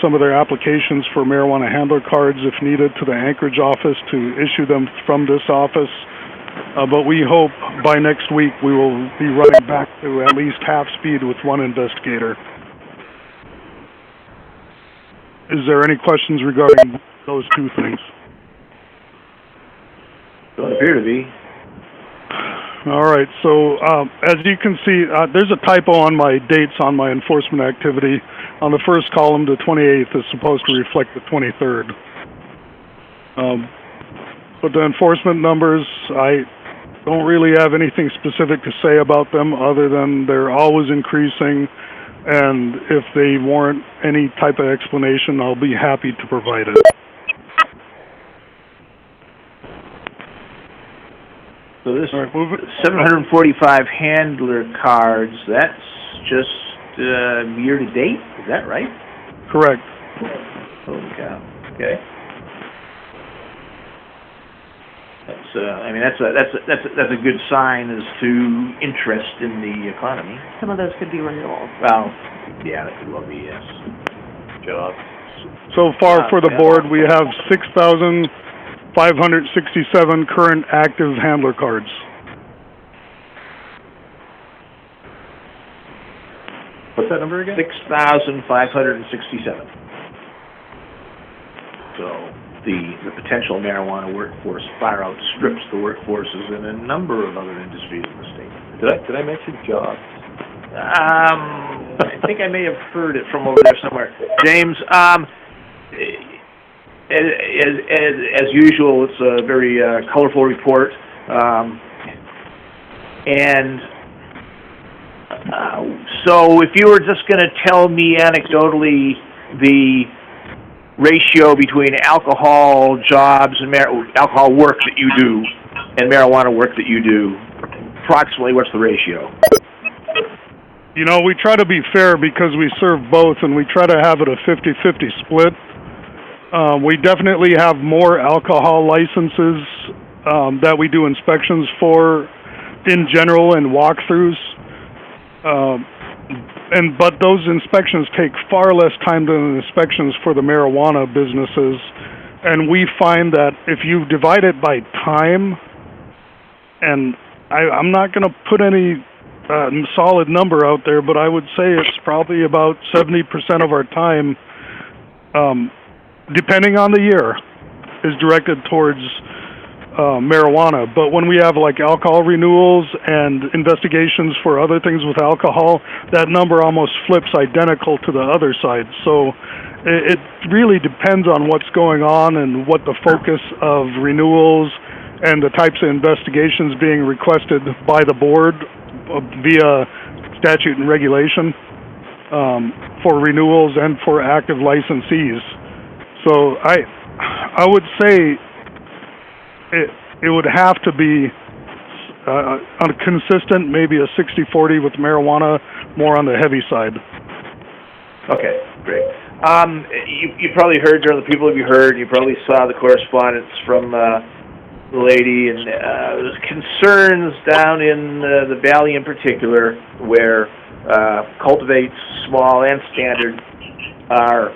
Speaker 15: some of their applications for marijuana handler cards if needed to the Anchorage office to issue them from this office. But we hope by next week we will be running back to at least half speed with one investigator. Is there any questions regarding those two things?
Speaker 3: Don't appear to be.
Speaker 15: All right, so as you can see, there's a typo on my dates on my enforcement activity. On the first column, the 28th is supposed to reflect the 23rd. But the enforcement numbers, I don't really have anything specific to say about them other than they're always increasing, and if they warrant any type of explanation, I'll be happy to provide it.
Speaker 3: So this 745 handler cards, that's just year to date, is that right?
Speaker 15: Correct.
Speaker 3: Holy cow. Okay. That's a good sign as to interest in the economy.
Speaker 13: Some of those could be renewals.
Speaker 3: Well, yeah, that could well be, yes. Jobs.
Speaker 15: So far for the board, we have 6,567 current active handler cards.
Speaker 5: What's that number again?
Speaker 3: 6,567. So the potential marijuana workforce far outstrips the workforces in a number of other industries in the state.
Speaker 5: Did I mention jobs?
Speaker 3: I think I may have heard it from over there somewhere. James, as usual, it's a very colorful report, and so if you were just going to tell me anecdotally the ratio between alcohol jobs and alcohol work that you do and marijuana work that you do, approximately what's the ratio?
Speaker 15: You know, we try to be fair because we serve both, and we try to have it a 50-50 split. We definitely have more alcohol licenses that we do inspections for in general and walkthroughs. But those inspections take far less time than the inspections for the marijuana businesses. And we find that if you divide it by time, and I'm not going to put any solid number out there, but I would say it's probably about 70% of our time, depending on the year, is directed towards marijuana. But when we have like alcohol renewals and investigations for other things with alcohol, that number almost flips identical to the other side. So it really depends on what's going on and what the focus of renewals and the types of investigations being requested by the board via statute and regulation for renewals and for active licensees. So I would say it would have to be on a consistent, maybe a 60-40 with marijuana, more on the heavy side.
Speaker 3: Okay, great. You probably heard, or the people you heard, you probably saw the correspondence from the lady, and there's concerns down in the valley in particular, where cultivates, small and standard, are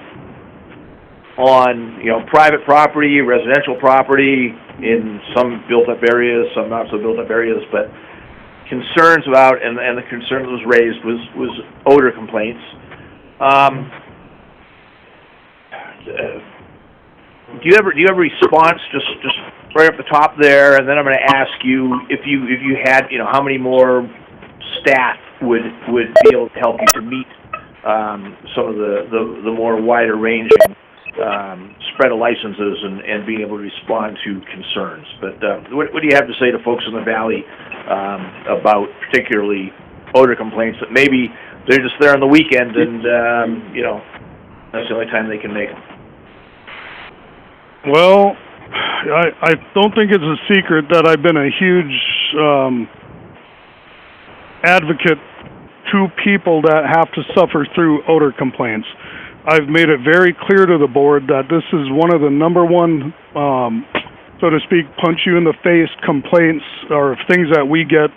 Speaker 3: on, private property, residential property, in some built-up areas, some not so built-up areas, but concerns about, and the concern that was raised was odor complaints. Do you have a response just right up the top there? And then I'm going to ask you if you had, how many more staff would be able to help you to meet some of the more wider ranging spread of licenses and being able to respond to concerns. But what do you have to say to folks in the Valley about particularly odor complaints that maybe they're just there on the weekend and, that's the only time they can make them?
Speaker 15: Well, I don't think it's a secret that I've been a huge advocate to people that have to suffer through odor complaints. I've made it very clear to the board that this is one of the number one, so to speak, punch you in the face complaints or things that we get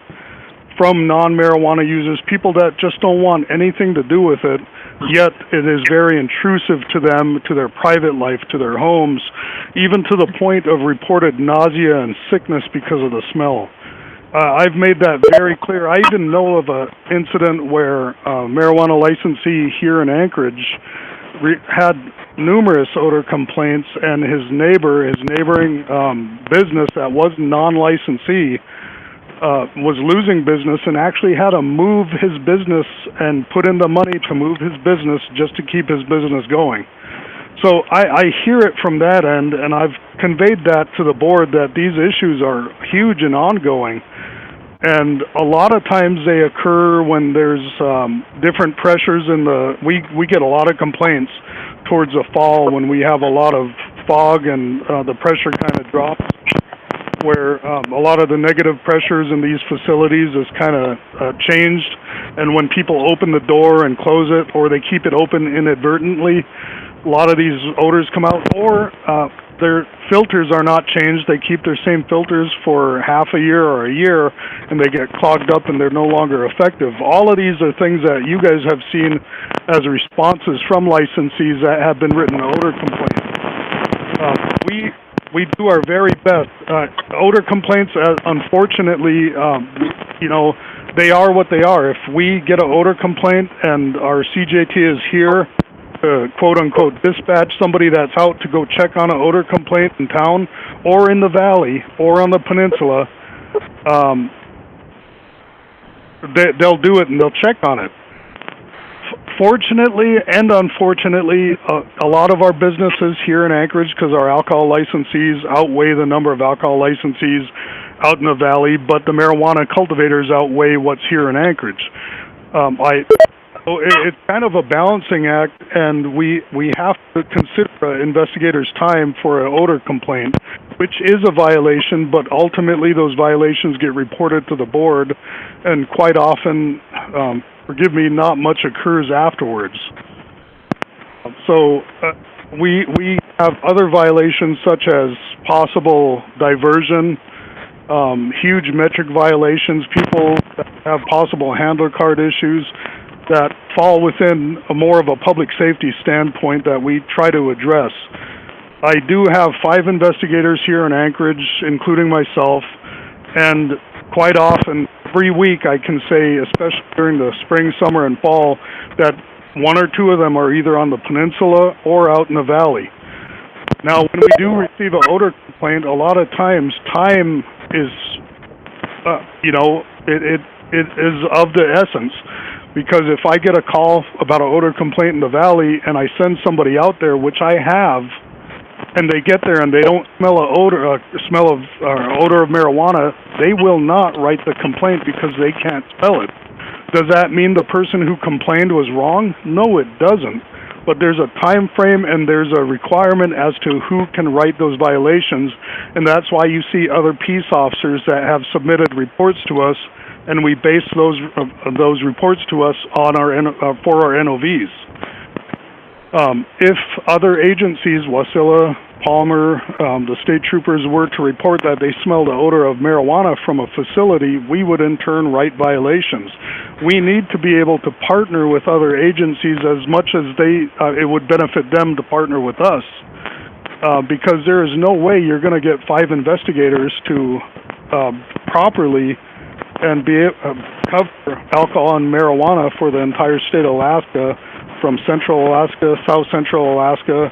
Speaker 15: from non-marijuana users, people that just don't want anything to do with it, yet it is very intrusive to them, to their private life, to their homes, even to the point of reported nausea and sickness because of the smell. I've made that very clear. I even know of an incident where a marijuana licensee here in Anchorage had numerous odor complaints, and his neighboring business that was non-licensee was losing business and actually had to move his business and put in the money to move his business just to keep his business going. So I hear it from that end, and I've conveyed that to the board that these issues are huge and ongoing. And a lot of times they occur when there's different pressures we get a lot of complaints towards the fall when we have a lot of fog and the pressure kind of drops, where a lot of the negative pressures in these facilities is kind of changed, and when people open the door and close it, or they keep it open inadvertently, a lot of these odors come out, or their filters are not changed. They keep their same filters for half a year or a year, and they get clogged up and they're no longer effective. All of these are things that you guys have seen as responses from licensees that have been written odor complaints. We do our very best. Odor complaints, unfortunately, they are what they are. If we get an odor complaint and our CJT is here to quote-unquote dispatch somebody that's out to go check on an odor complaint in town or in the valley or on the peninsula, they'll do it and they'll check on it. Fortunately and unfortunately, a lot of our businesses here in Anchorage, because our alcohol licensees outweigh the number of alcohol licensees out in the valley, but the marijuana cultivators outweigh what's here in Anchorage. It's kind of a balancing act, and we have to consider an investigator's time for an odor complaint, which is a violation, but ultimately those violations get reported to the board, and quite often, forgive me, not much occurs afterwards. So we have other violations such as possible diversion, huge metric violations, people that have possible handler card issues that fall within more of a public safety standpoint that we try to address. I do have 5 investigators here in Anchorage, including myself, and quite often, every week I can say, especially during the spring, summer, and fall, that 1 or 2 of them are either on the peninsula or out in the valley. Now, when we do receive an odor complaint, a lot of times time is, it is of the essence. Because if I get a call about an odor complaint in the valley and I send somebody out there, which I have, and they get there and they don't smell odor of marijuana, they will not write the complaint because they can't smell it. Does that mean the person who complained was wrong? No, it doesn't. But there's a time frame and there's a requirement as to who can write those violations, and that's why you see other peace officers that have submitted reports to us, and we base those reports to us on for our NOVs. If other agencies, Wasilla, Palmer, the state troopers were to report that they smelled the odor of marijuana from a facility, we would in turn write violations. We need to be able to partner with other agencies as much as it would benefit them to partner with us, because there is no way you're going to get 5 investigators to properly and cover alcohol and marijuana for the entire state of Alaska, from central Alaska, south central Alaska,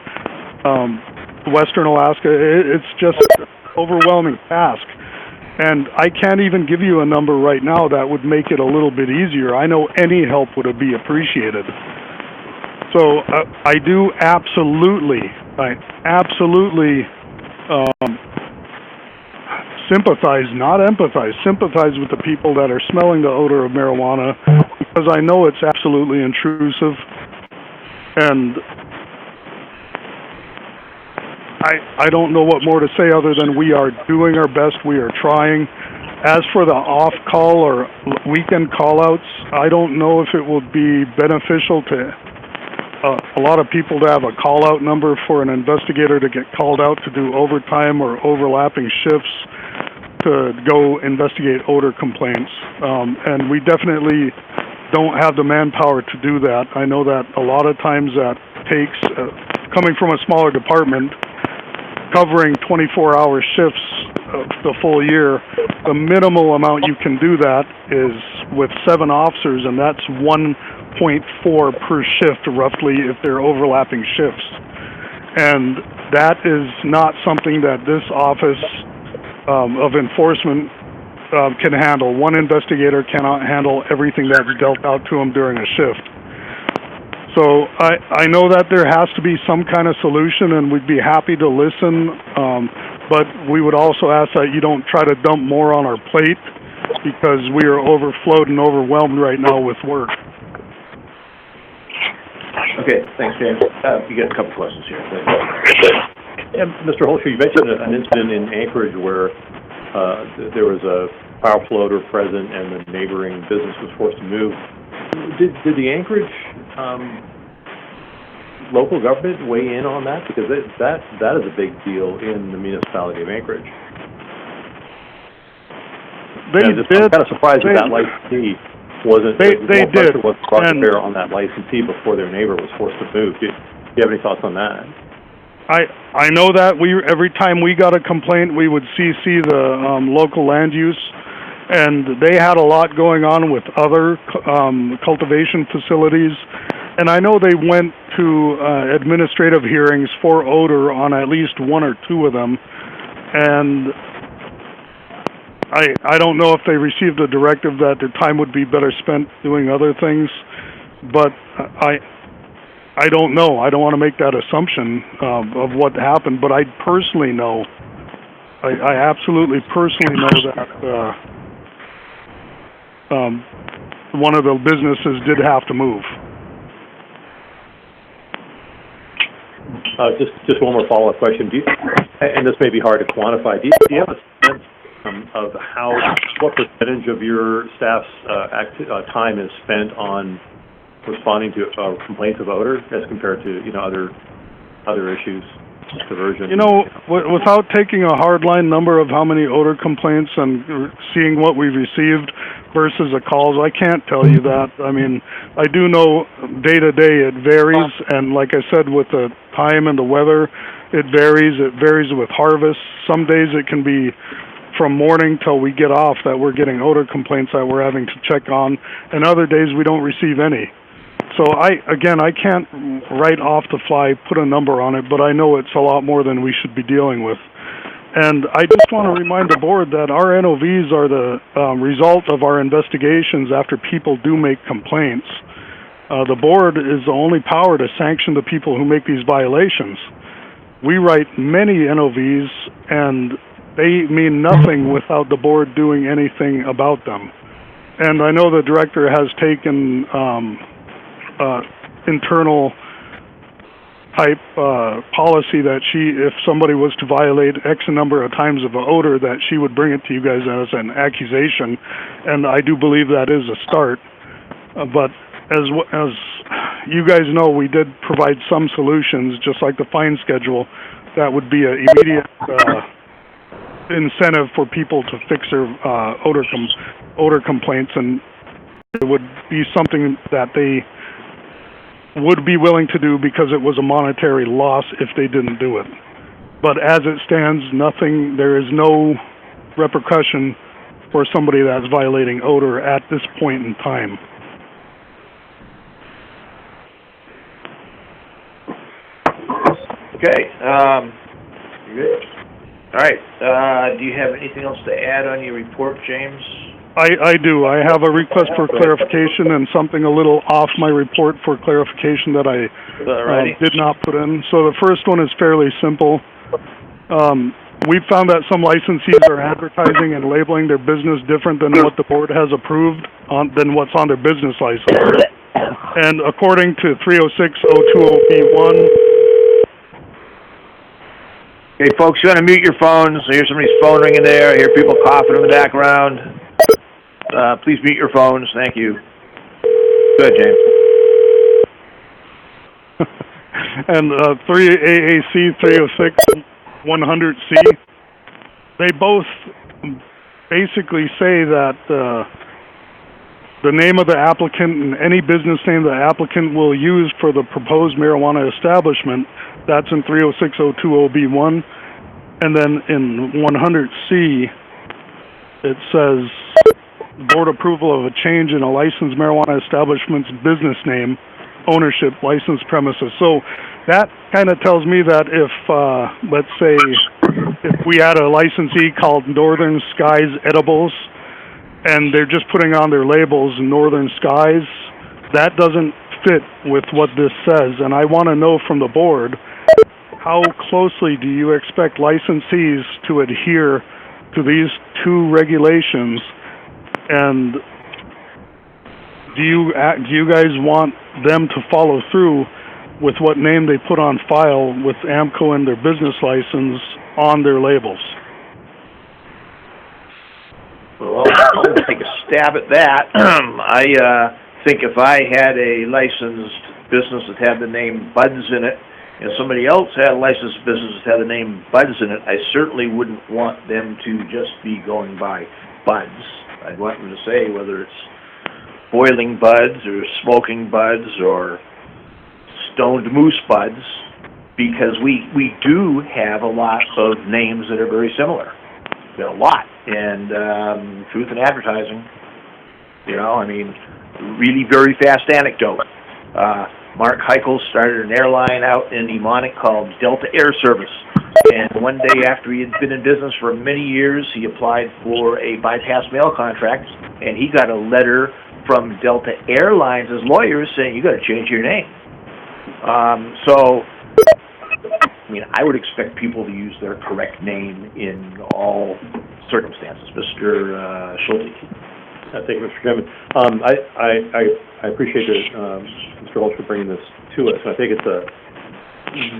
Speaker 15: western Alaska. It's just an overwhelming task. And I can't even give you a number right now that would make it a little bit easier. I know any help would be appreciated. So I absolutely sympathize, not empathize, sympathize with the people that are smelling the odor of marijuana, because I know it's absolutely intrusive. And I don't know what more to say other than we are doing our best. We are trying. As for the off-call or weekend call-outs, I don't know if it will be beneficial to a lot of people to have a call-out number for an investigator to get called out to do overtime or overlapping shifts to go investigate odor complaints. And we definitely don't have the manpower to do that. I know that a lot of times that takes, coming from a smaller department, covering 24-hour shifts the full year, the minimal amount you can do that is with 7 officers, and that's 1.4 per shift roughly if they're overlapping shifts. And that is not something that this office of enforcement can handle. One investigator cannot handle everything that's dealt out to them during a shift. So I know that there has to be some kind of solution, and we'd be happy to listen, but we would also ask that you don't try to dump more on our plate, because we are overflowed and overwhelmed right now with work.
Speaker 5: Okay, thanks, James. You got a couple questions here. Yeah, Mr. Holscher, you mentioned an incident in Anchorage where there was a power floater present and the neighboring business was forced to move. Did the Anchorage local government weigh in on that? Because that is a big deal in the municipality of Anchorage. I'm kind of surprised that licensee wasn't. They did. Was brought to bear on that licensee before their neighbor was forced to move. Do you have any thoughts on that?
Speaker 15: I know that every time we got a complaint, we would CC the local land use, and they had a lot going on with other cultivation facilities, and I know they went to administrative hearings for odor on at least 1 or 2 of them, and I don't know if they received a directive that their time would be better spent doing other things, but I don't know. I don't want to make that assumption of what happened, but I personally know, I absolutely personally know that one of the businesses did have to move.
Speaker 5: Just one more follow-up question. And this may be hard to quantify, do you have a sense of what percentage of your staff's time is spent on responding to complaints of odor as compared to other issues, diversion?
Speaker 15: Without taking a hardline number of how many odor complaints and seeing what we've received versus the calls, I can't tell you that. I mean, I do know day to day it varies, and like I said, with the time and the weather, it varies. It varies with harvest. Some days it can be from morning till we get off that we're getting odor complaints that we're having to check on, and other days we don't receive any. So I can't right off the fly put a number on it, but I know it's a lot more than we should be dealing with. And I just want to remind the board that our NOVs are the result of our investigations after people do make complaints. The board is the only power to sanction the people who make these violations. We write many NOVs, and they mean nothing without the board doing anything about them. And I know the director has taken internal type policy that if somebody was to violate X number of times of an odor, that she would bring it to you guys as an accusation, and I do believe that is a start. But as you guys know, we did provide some solutions, just like the fine schedule, that would be an immediate incentive for people to fix their odor complaints, and it would be something that they would be willing to do because it was a monetary loss if they didn't do it. But as it stands, there is no repercussion for somebody that's violating odor at this point in time.
Speaker 3: Okay, you good? All right, do you have anything else to add on your report, James?
Speaker 15: I do. I have a request for clarification and something a little off my report for clarification that I did not put in. So the first one is fairly simple. We found that some licensees are advertising and labeling their business different than what the board has approved than what's on their business license. And according to 306-020B1,
Speaker 3: Okay, folks, you want to mute your phones. I hear somebody's phone ringing there. I hear people coughing in the background. Please mute your phones. Thank you. Go ahead, James.
Speaker 15: and 3AAC 306-100C, they both basically say that the name of the applicant and any business name the applicant will use for the proposed marijuana establishment, that's in 306-020B1. And then in 100C, it says board approval of a change in a licensed marijuana establishment's business name, ownership, licensed premises. So that kind of tells me that if, let's say, if we had a licensee called Northern Skies Edibles, and they're just putting on their labels Northern Skies, that doesn't fit with what this says. And I want to know from the board, how closely do you expect licensees to adhere to these two regulations? And do you guys want them to follow through with what name they put on file with AMCO and their business license on their labels?
Speaker 3: Well, I'll take a stab at that. I think if I had a licensed business that had the name Buds in it, and somebody else had a licensed business that had the name Buds in it, I certainly wouldn't want them to just be going by Buds. I'd want them to say whether it's boiling buds or smoking buds or stoned moose buds, because we do have a lot of names that are very similar. There are a lot. And truth in advertising, you know, I mean, really very fast anecdote. Mark Heichel started an airline out in Emonic called Delta Air Service. And one day after he had been in business for many years, he applied for a bypass mail contract, and he got a letter from Delta Airlines' lawyers saying, you got to change your name. So, I mean, I would expect people to use their correct name in all circumstances. Mr. Schulte.
Speaker 5: Thank you, Mr. Chairman. I appreciate Mr. Holtz for bringing this to us. I think it's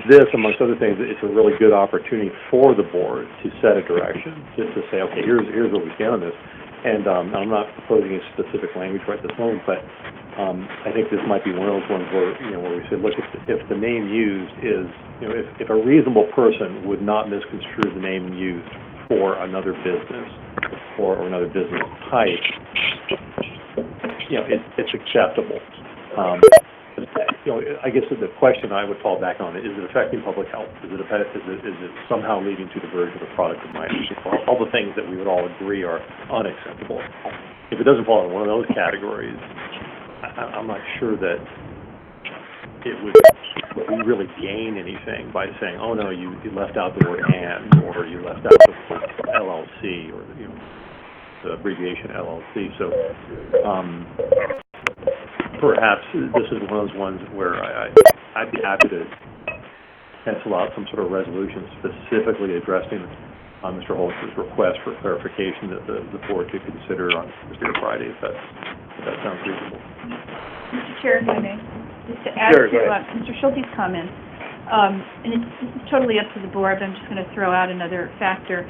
Speaker 5: this, amongst other things, it's a really good opportunity for the board to set a direction, just to say, okay, here's where we stand on this. And I'm not proposing a specific language right at this moment, but I think this might be one of those ones where, you know, where we say, look, if the name used is, you know, if a reasonable person would not misconstrue the name used for another business or another business type, you know, it's acceptable. You know, I guess the question I would fall back on is it affecting public health? Is it somehow leading to diversion of product of mind? All the things that we would all agree are unacceptable. If it doesn't fall in one of those categories, I'm not sure that we really gain anything by saying, oh no, you left out the word and, or you left out the word LLC, or, you know, the abbreviation LLC. So perhaps this is one of those ones where I'd be happy to pencil out some sort of resolution specifically addressing Mr. Holtz's request for clarification that the board could consider on Thursday or Friday, if that sounds reasonable.
Speaker 6: Mr. Chair, if I may, just to add to Mr. Schulte's comments, and this is totally up to the board, but I'm just going to throw out another factor.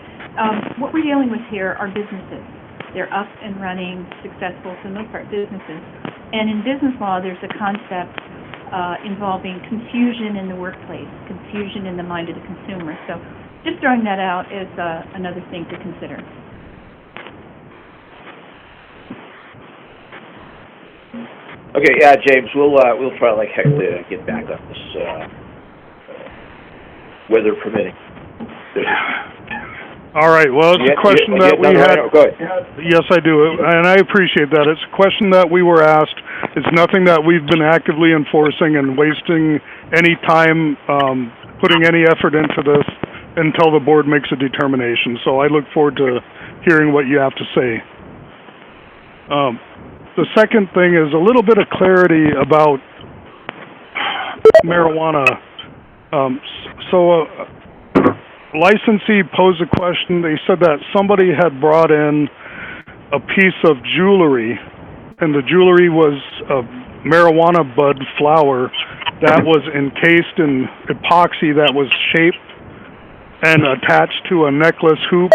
Speaker 6: What we're dealing with here are businesses. They're up and running, successful, for the most part, businesses. And in business law, there's a concept involving confusion in the workplace, confusion in the mind of the consumer. So just throwing that out is another thing to consider.
Speaker 3: Okay, yeah, James, we'll try like heck to get back on this, weather permitting.
Speaker 15: All right, well, it's a question that we had.
Speaker 3: Go ahead.
Speaker 15: Yes, I do, and I appreciate that. It's a question that we were asked. It's nothing that we've been actively enforcing and wasting any time putting any effort into this until the board makes a determination. So I look forward to hearing what you have to say. The second thing is a little bit of clarity about marijuana. Licensee posed a question. They said that somebody had brought in a piece of jewelry, and the jewelry was a marijuana bud flower that was encased in epoxy that was shaped and attached to a necklace hoop.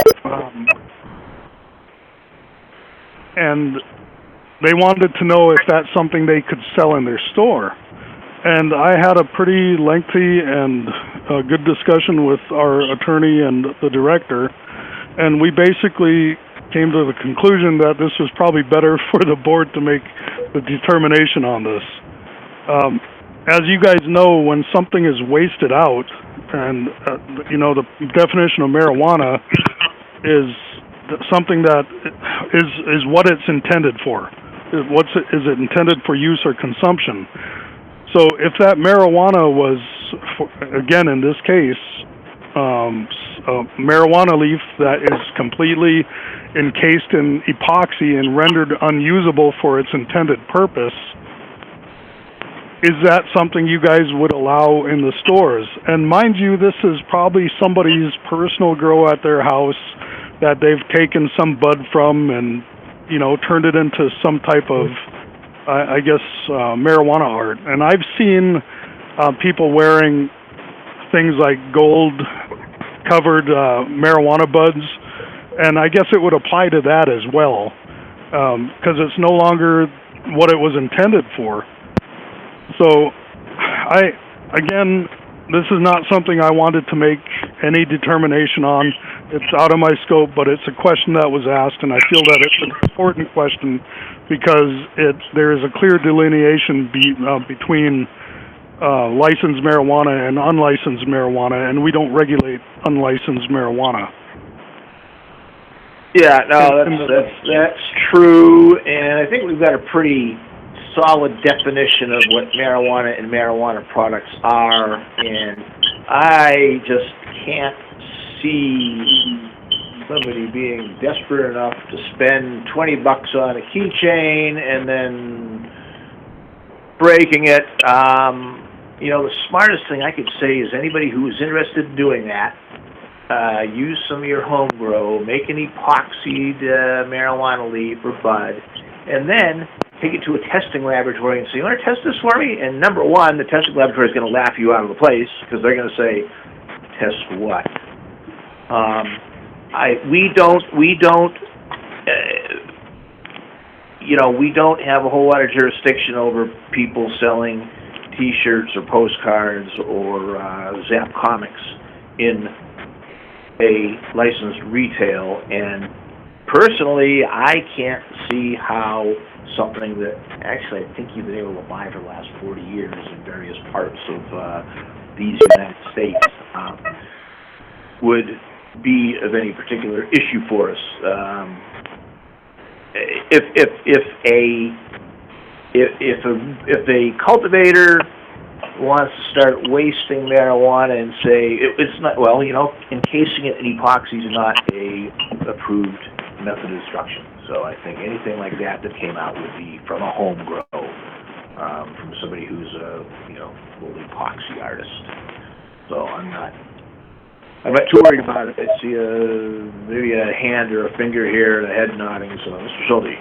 Speaker 15: And they wanted to know if that's something they could sell in their store. And I had a pretty lengthy and good discussion with our attorney and the director, and we basically came to the conclusion that this was probably better for the board to make the determination on this. As you guys know, when something is wasted out, and the definition of marijuana is something that is what it's intended for. Is it intended for use or consumption? So if that marijuana was, again in this case, a marijuana leaf that is completely encased in epoxy and rendered unusable for its intended purpose, is that something you guys would allow in the stores? And mind you, this is probably somebody's personal grow at their house that they've taken some bud from and, turned it into some type of marijuana art. And I've seen people wearing things like gold-covered marijuana buds, and I guess it would apply to that as well, because it's no longer what it was intended for. So, this is not something I wanted to make any determination on. It's out of my scope, but it's a question that was asked, and I feel that it's an important question because there is a clear delineation between licensed marijuana and unlicensed marijuana, and we don't regulate unlicensed marijuana.
Speaker 3: Yeah, no, that's true, and I think we've got a pretty solid definition of what marijuana and marijuana products are, and I just can't see somebody being desperate enough to spend $20 on a keychain and then breaking it. The smartest thing I could say is anybody who is interested in doing that, use some of your home grow, make an epoxied marijuana leaf or bud, and then take it to a testing laboratory and say, you want to test this for me? And number one, the testing laboratory is going to laugh you out of the place because they're going to say, test what? We don't have a whole lot of jurisdiction over people selling T-shirts or postcards or Zap comics in a licensed retail, and personally, I can't see how something that actually I think you've been able to buy for the last 40 years in various parts of these United States would be of any particular issue for us. If a cultivator wants to start wasting marijuana and say it's not, encasing it in epoxy is not a approved method of destruction. So I think anything like that came out would be from a home grow, from somebody who's a little epoxy artist. So I'm not too worried about it. I see maybe a hand or a finger here and a head nodding. So Mr. Schulte.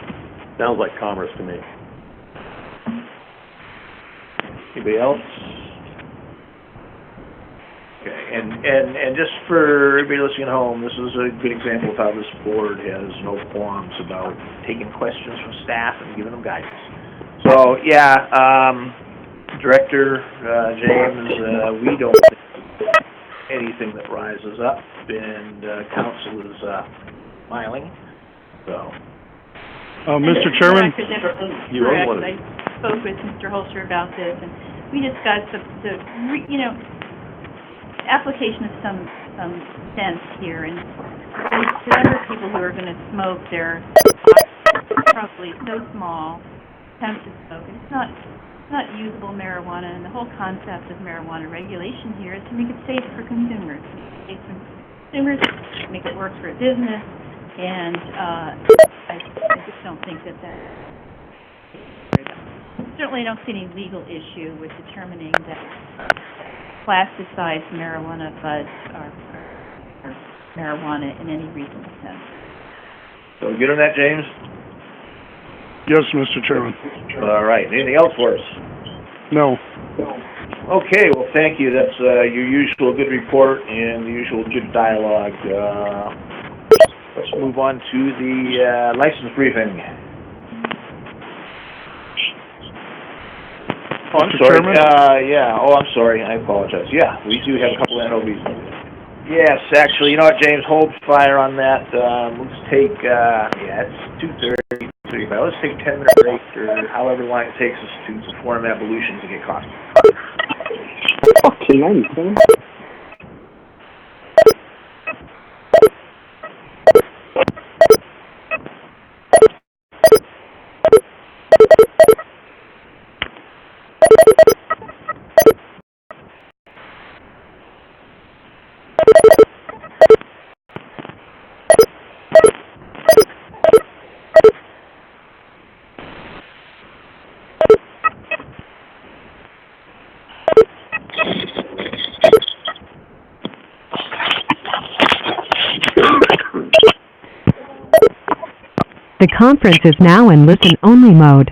Speaker 5: Sounds like commerce to me. Anybody else?
Speaker 3: Okay, and just for everybody listening at home, this is a good example of how this board has no qualms about taking questions from staff and giving them guidance. So, Director James, we don't think anything that rises up, and council is smiling. So,
Speaker 15: Mr. Chairman,
Speaker 6: I spoke with Mr. Holster about this, and we discussed the application of some some sense here. And to other people who are going to smoke, they're probably so small, attempt to smoke. It's not usable marijuana, and the whole concept of marijuana regulation here is to make it safe for consumers. Safe for consumers, make it work for a business, and I just don't think that certainly don't see any legal issue with determining that plasticized marijuana buds are marijuana in any reasonable sense.
Speaker 3: So good on that, James?
Speaker 15: Yes, Mr. Chairman.
Speaker 3: All right. Anything else for us?
Speaker 15: No.
Speaker 3: Okay. Well, thank you. That's your usual good report and the usual good dialogue. Let's move on to the license briefing. Oh, I'm
Speaker 15: Mr.
Speaker 3: sorry.
Speaker 15: Chairman?
Speaker 3: I'm sorry. I apologize. Yeah, we do have a couple of NOVs. Yes, actually, you know what, James? Hold fire on that. Let's take, it's 2:30. Let's take a 10-minute break, or however long it takes us to perform evolutions and get coffee.
Speaker 16: Fucking 97.
Speaker 2: The conference is now in listen-only mode.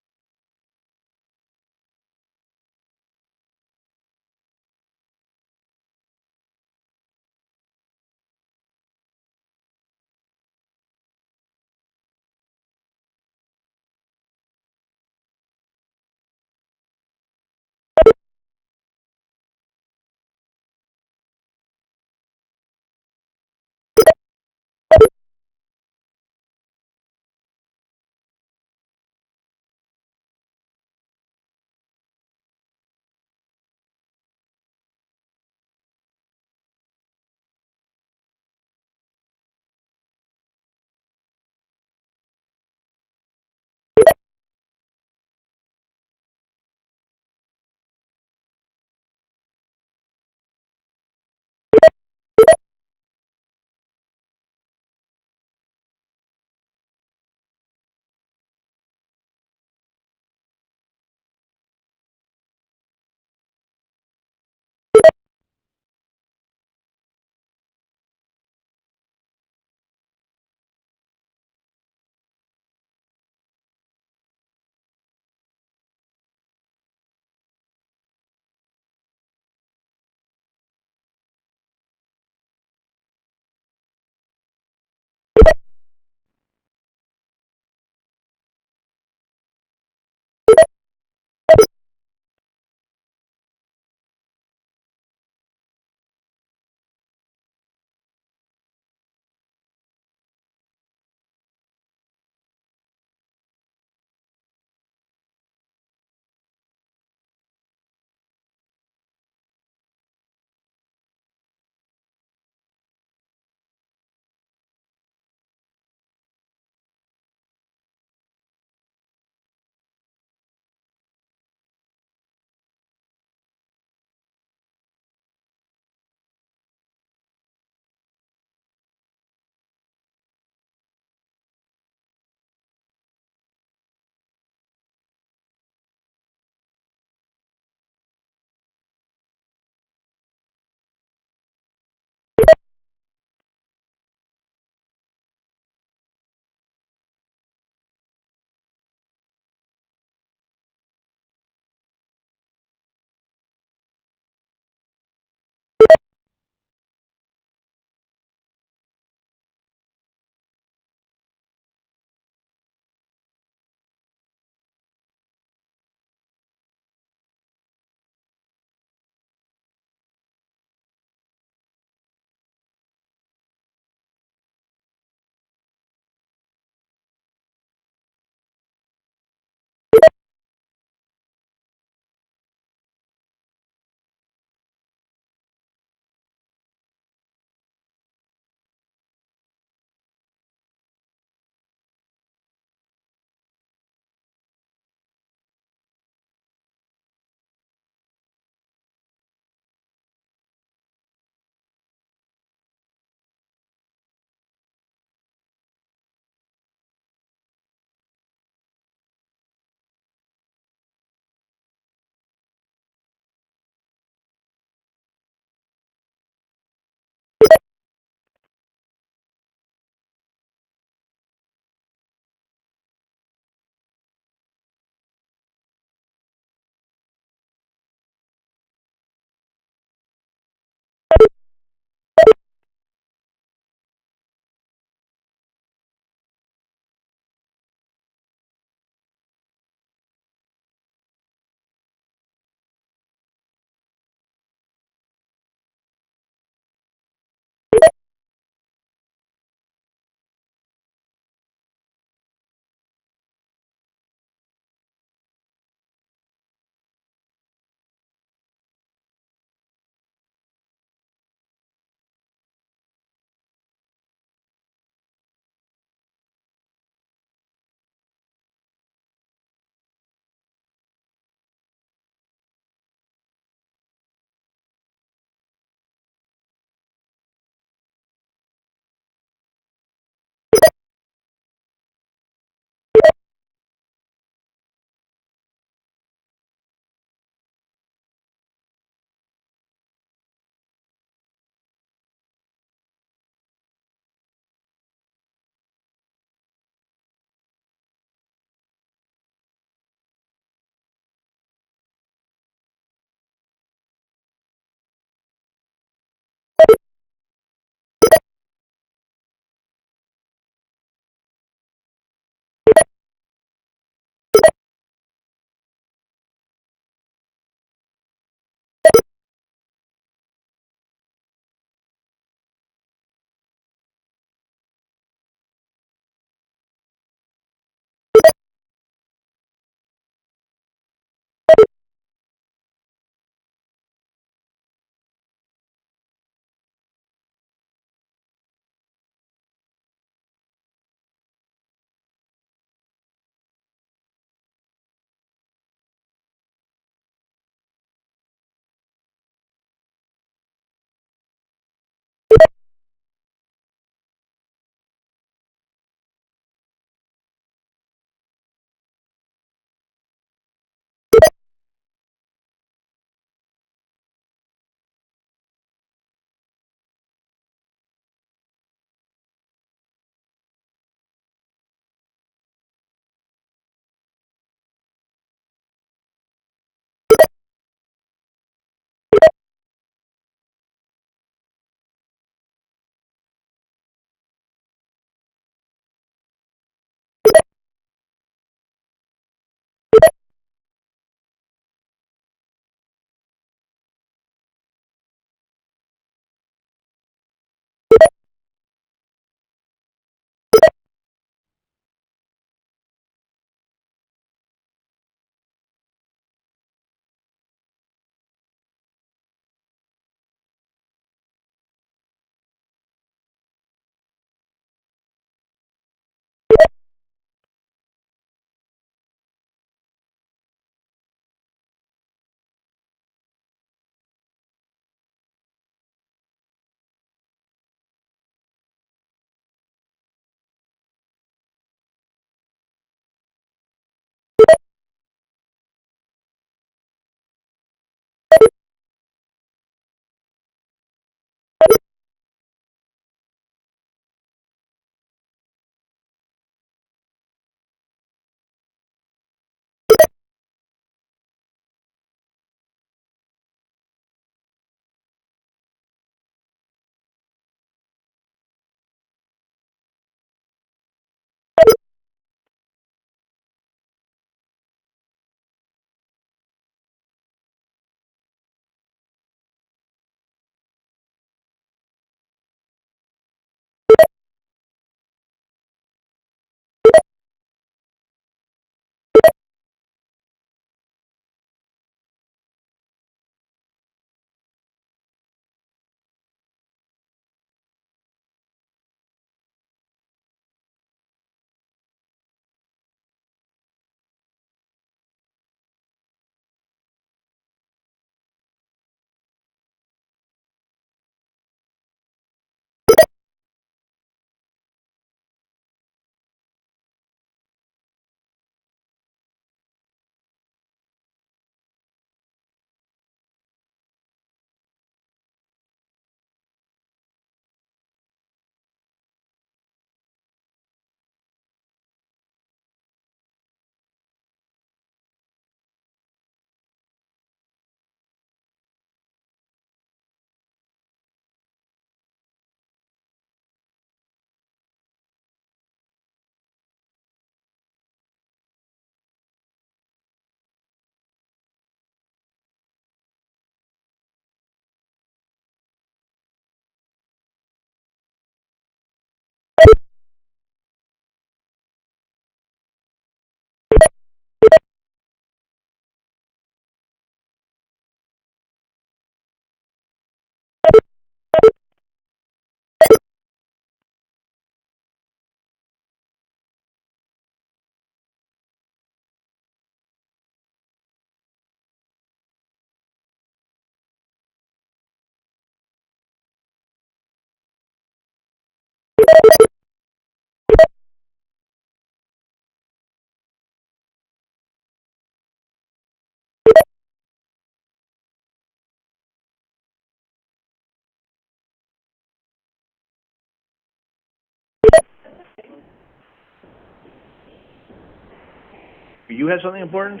Speaker 3: You had something important?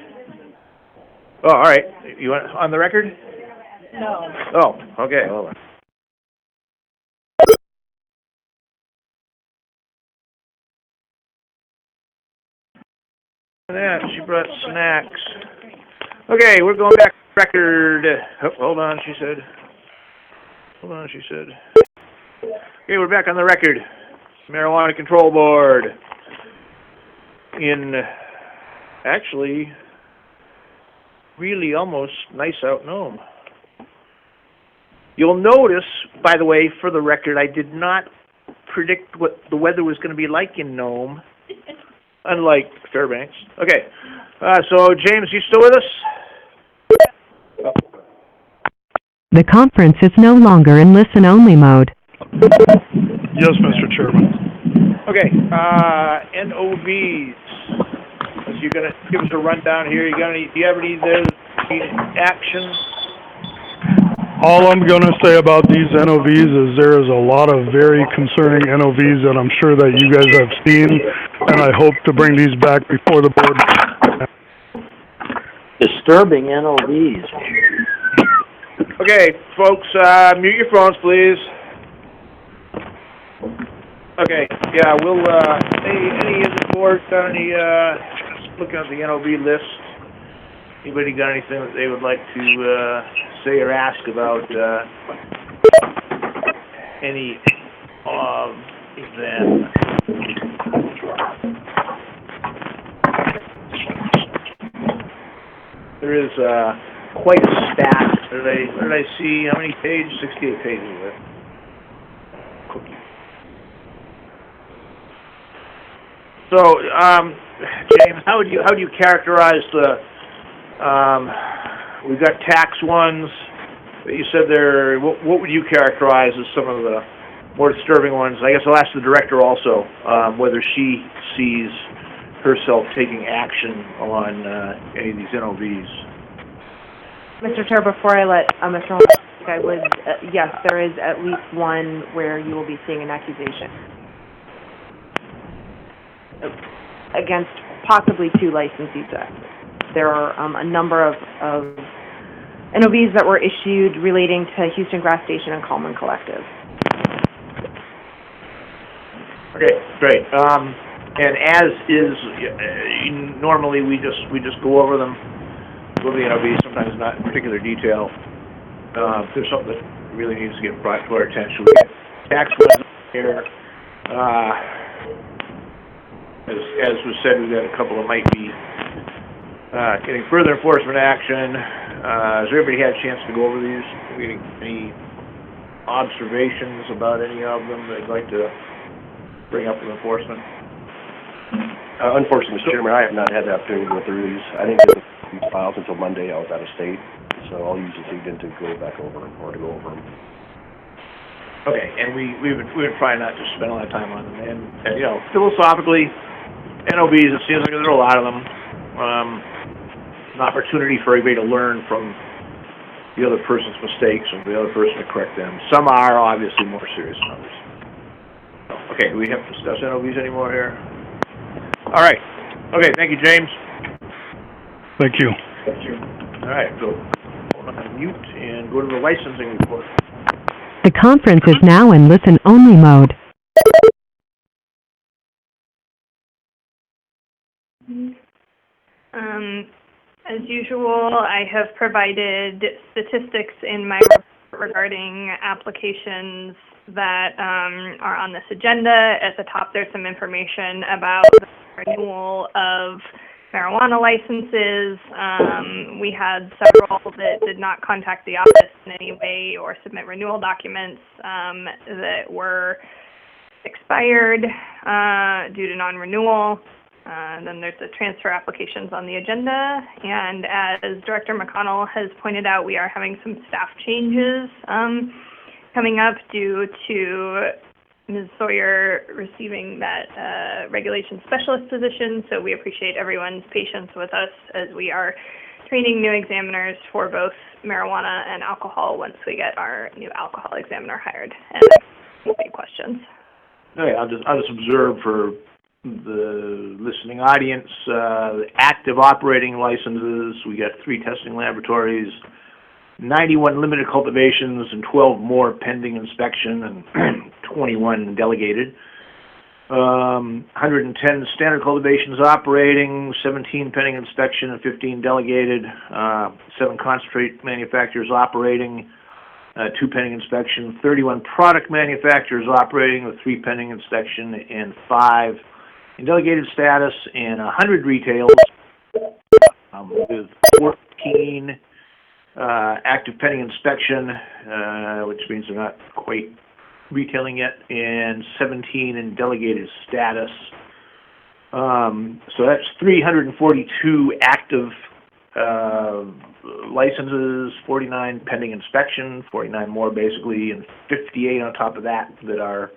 Speaker 3: Oh, all right. You want on the record?
Speaker 11: No.
Speaker 3: Oh, okay. Hold on. Yeah, she brought snacks. Okay, we're going back to the record. Oh, hold on, she said. Hold on, she said. Okay, we're back on the record. Marijuana Control Board. In, actually, really almost nice out Nome. You'll notice, by the way, for the record, I did not predict what the weather was going to be like in Nome, unlike Fairbanks. Okay, so James, you still with us?
Speaker 2: The conference is no longer in listen-only mode.
Speaker 15: Yes, Mr. Chairman.
Speaker 3: Okay, NOVs. So you're going to give us a rundown here. Do you have any action?
Speaker 15: All I'm going to say about these NOVs is there is a lot of very concerning NOVs that I'm sure that you guys have seen, and I hope to bring these back before the board.
Speaker 16: Disturbing NOVs.
Speaker 3: Okay, folks, mute your phones, please. Okay, yeah, we'll, any of the board got any, looking at the NOV list, anybody got anything that they would like to, say or ask about, any of them? There is, quite a stack. What did I see? How many pages? 68 pages of it. So, James, how would you characterize the? We've got tax ones. You said there. What would you characterize as some of the more disturbing ones? I guess I'll ask the director also whether she sees herself taking action on any of these NOVs.
Speaker 13: Mr. Chair, before I let Mr. Holmes speak, I would, yes, there is at least one where you will be seeing an accusation against possibly 2 licensees. There are a number of NOVs that were issued relating to Houston Grass Station and Coleman Collective.
Speaker 3: Okay, great. And as is, normally we just go over them. Go over the NOVs, sometimes not in particular detail. If there's something that really needs to get brought to our attention, we get tax ones here. As was said, we've got a couple that might be getting further enforcement action. Has everybody had a chance to go over these? Any observations about any of them they'd like to bring up with enforcement?
Speaker 12: Unfortunately, Mr. Chairman, I have not had the opportunity to go through these. I didn't get these files until Monday. I was out of state, so I'll use this evening to go back over them or to go over them.
Speaker 3: Okay, and we've been trying not to spend a lot of time on them. And you know, philosophically, NOVs, it seems like there are a lot of them. An opportunity for everybody to learn from the other person's mistakes and the other person to correct them. Some are obviously more serious than others. Okay, do we have to discuss NOVs anymore here? All right. Okay, thank you, James.
Speaker 15: Thank you.
Speaker 3: Thank you. All right, so hold on mute and go to the licensing report.
Speaker 2: The conference is now in listen-only mode.
Speaker 4: As usual, I have provided statistics in my report regarding applications that are on this agenda. At the top, there's some information about the renewal of marijuana licenses. We had several that did not contact the office in any way or submit renewal documents that were expired due to non-renewal. And then there's the transfer applications on the agenda. And as Director McConnell has pointed out, we are having some staff changes coming up due to Ms. Sawyer receiving that regulation specialist position. So we appreciate everyone's patience with us as we are training new examiners for both marijuana and alcohol once we get our new alcohol examiner hired. And any questions?
Speaker 3: Okay, I'll just observe for the listening audience, active operating licenses, we got 3 testing laboratories, 91 limited cultivations, and 12 more pending inspection, and 21 delegated. 110 standard cultivations operating, 17 pending inspection, and 15 delegated. 7 concentrate manufacturers operating, 2 pending inspection, 31 product manufacturers operating with 3 pending inspection and 5 in delegated status, and 100 retailers with 14 active pending inspection, which means they're not quite retailing yet, and 17 in delegated status. So that's 342 active licenses, 49 pending inspection, 49 more basically, and 58 on top of that that are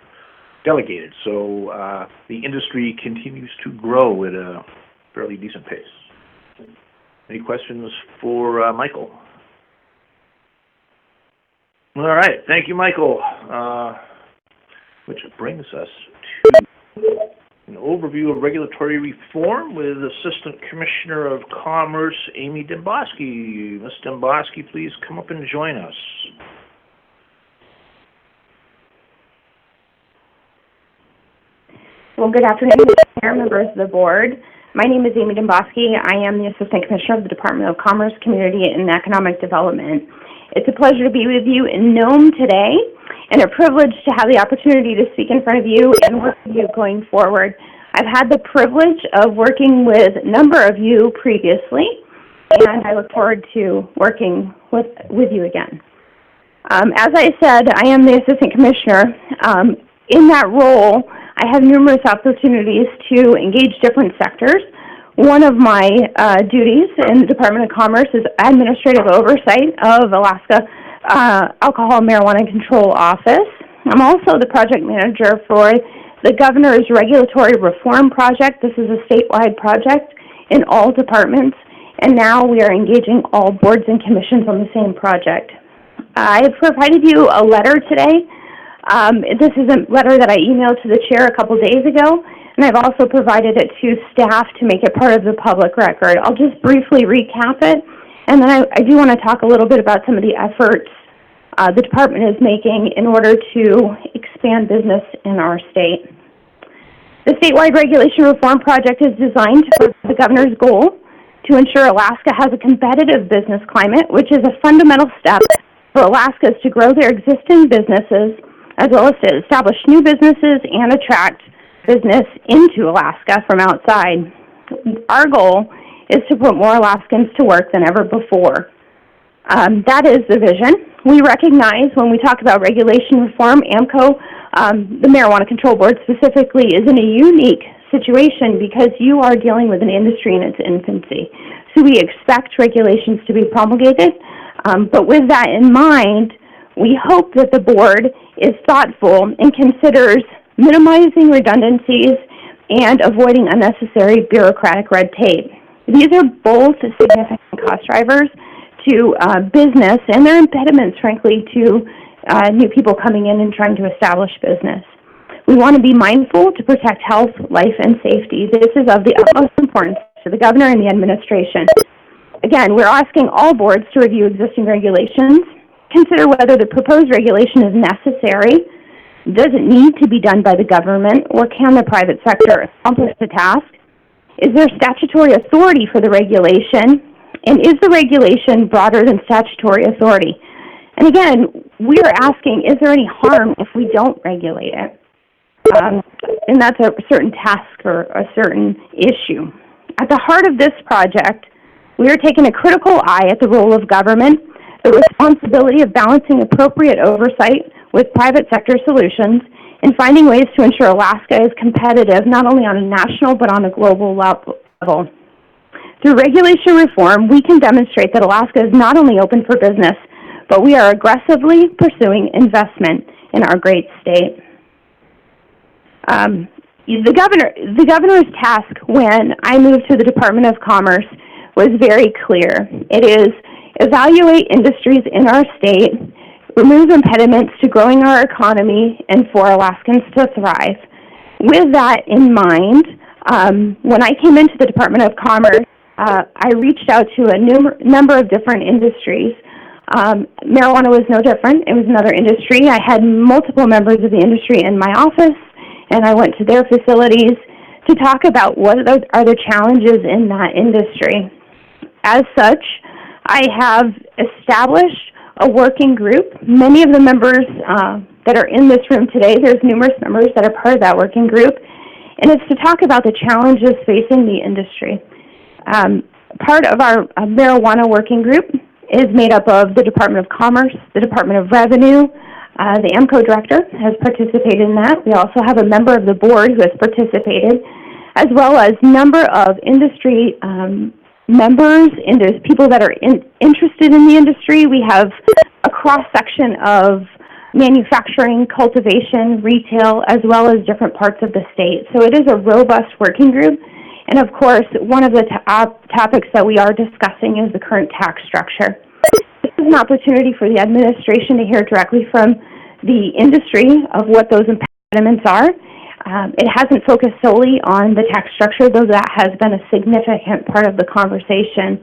Speaker 3: delegated. So the industry continues to grow at a fairly decent pace. Any questions for Michael? All right, thank you, Michael. Which brings us to an overview of regulatory reform with Assistant Commissioner of Commerce, Amy Demboski. Ms. Demboski, please come up and join us.
Speaker 9: Well, good afternoon, Mr. Chair, members of the board. My name is Amy Demboski. I am the Assistant Commissioner of the Department of Commerce, Community, and Economic Development. It's a pleasure to be with you in Nome today, and a privilege to have the opportunity to speak in front of you and work with you going forward. I've had the privilege of working with a number of you previously, and I look forward to working with you again. As I said, I am the Assistant Commissioner. In that role, I have numerous opportunities to engage different sectors. One of my duties in the Department of Commerce is administrative oversight of Alaska Alcohol and Marijuana Control Office. I'm also the project manager for the Governor's Regulatory Reform Project. This is a statewide project in all departments, and now we are engaging all boards and commissions on the same project. I have provided you a letter today. This is a letter that I emailed to the chair a couple days ago, and I've also provided it to staff to make it part of the public record. I'll just briefly recap it, and then I do want to talk a little bit about some of the efforts the department is making in order to expand business in our state. The statewide regulation reform project is designed to further the governor's goal to ensure Alaska has a competitive business climate, which is a fundamental step for Alaskans to grow their existing businesses, as well as to establish new businesses and attract business into Alaska from outside. Our goal is to put more Alaskans to work than ever before. That is the vision. We recognize when we talk about regulation reform, AMCO, the Marijuana Control Board specifically, is in a unique situation because you are dealing with an industry in its infancy. So we expect regulations to be promulgated, but with that in mind, we hope that the board is thoughtful and considers minimizing redundancies and avoiding unnecessary bureaucratic red tape. These are both significant cost drivers to business, and they're impediments, frankly, to new people coming in and trying to establish business. We want to be mindful to protect health, life, and safety. This is of the utmost importance to the governor and the administration. Again, we're asking all boards to review existing regulations, consider whether the proposed regulation is necessary, does it need to be done by the government, or can the private sector accomplish the task? Is there statutory authority for the regulation? And is the regulation broader than statutory authority? And again, we are asking, is there any harm if we don't regulate it? And that's a certain task or a certain issue. At the heart of this project, we are taking a critical eye at the role of government, the responsibility of balancing appropriate oversight with private sector solutions, and finding ways to ensure Alaska is competitive not only on a national but on a global level. Through regulation reform, we can demonstrate that Alaska is not only open for business, but we are aggressively pursuing investment in our great state. The governor's task when I moved to the Department of Commerce was very clear. It is evaluate industries in our state, remove impediments to growing our economy, and for Alaskans to thrive. with that in mind, when I came into the Department of Commerce, I reached out to a number of different industries. Marijuana was no different. It was another industry. I had multiple members of the industry in my office, and I went to their facilities to talk about what are the challenges in that industry. As such, I have established a working group. Many of the members that are in this room today, there's numerous members that are part of that working group, and it's to talk about the challenges facing the industry. Part of our marijuana working group is made up of the Department of Commerce, the Department of Revenue. The AMCO director has participated in that. We also have a member of the board who has participated, as well as a number of industry members, people that are interested in the industry. We have a cross-section of manufacturing, cultivation, retail, as well as different parts of the state. So it is a robust working group. And of course, one of the topics that we are discussing is the current tax structure. This is an opportunity for the administration to hear directly from the industry of what those impediments are. It hasn't focused solely on the tax structure, though that has been a significant part of the conversation.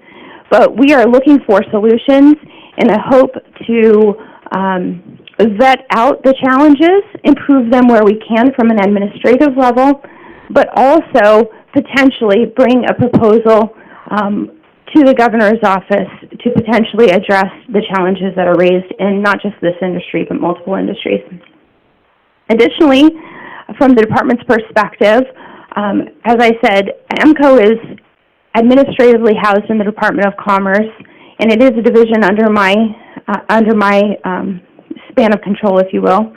Speaker 9: But we are looking for solutions in a hope to vet out the challenges, improve them where we can from an administrative level, but also potentially bring a proposal to the governor's office to potentially address the challenges that are raised in not just this industry, but multiple industries. Additionally, from the department's perspective, as I said, AMCO is administratively housed in the Department of Commerce, and it is a division under my span of control, if you will.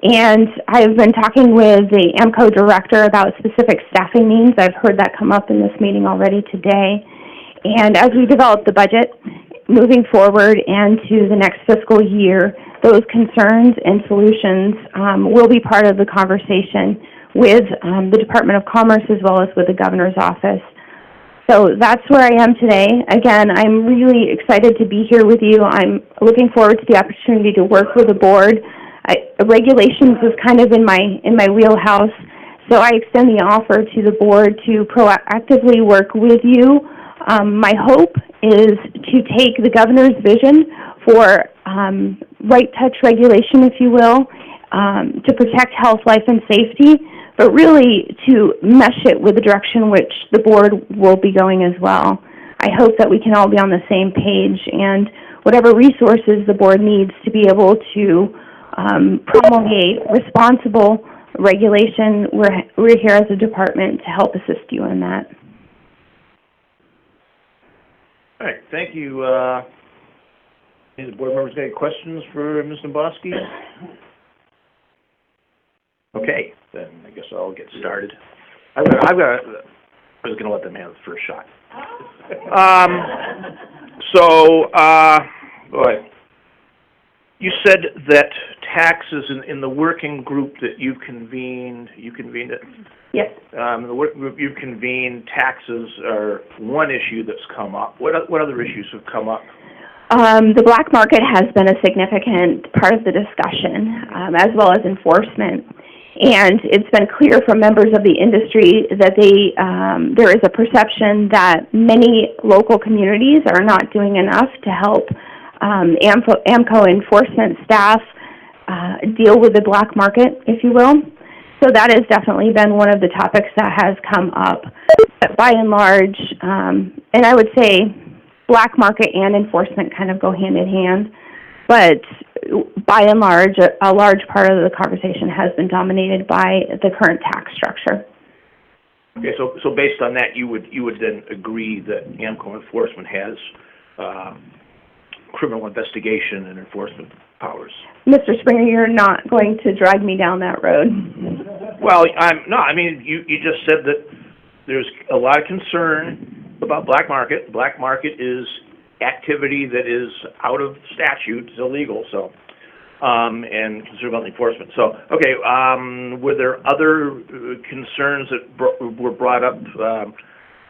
Speaker 9: And I've been talking with the AMCO director about specific staffing needs. I've heard that come up in this meeting already today. And as we develop the budget moving forward and to the next fiscal year, those concerns and solutions will be part of the conversation with the Department of Commerce as well as with the governor's office. So that's where I am today. Again, I'm really excited to be here with you. I'm looking forward to the opportunity to work with the board. Regulations is kind of in my wheelhouse, so I extend the offer to the board to proactively work with you. My hope is to take the governor's vision for right touch regulation, if you will, to protect health, life, and safety, but really to mesh it with the direction which the board will be going as well. I hope that we can all be on the same page, and whatever resources the board needs to be able to promulgate responsible regulation, we're here as a department to help assist you in that.
Speaker 3: All right, thank you. Any of the board members got any questions for Ms. Nabosky? Okay, then I guess I'll get started. I was going to let them have the first shot. Boy, you said that taxes in the working group that you convened it?
Speaker 9: Yes.
Speaker 3: The working group you've convened, taxes are one issue that's come up. What other issues have come up?
Speaker 9: The black market has been a significant part of the discussion, as well as enforcement. And it's been clear from members of the industry that there is a perception that many local communities are not doing enough to help AMCO enforcement staff deal with the black market, if you will. So that has definitely been one of the topics that has come up. But by and large, and I would say black market and enforcement kind of go hand in hand, but by and large, a large part of the conversation has been dominated by the current tax structure.
Speaker 3: Okay, so based on that, you would then agree that AMCO enforcement has criminal investigation and enforcement powers?
Speaker 9: Mr. Springer, you're not going to drag me down that road.
Speaker 3: Well, you just said that there's a lot of concern about black market. Black market is activity that is out of statute, it's illegal, so, and concern about enforcement. So, okay, were there other concerns that were brought up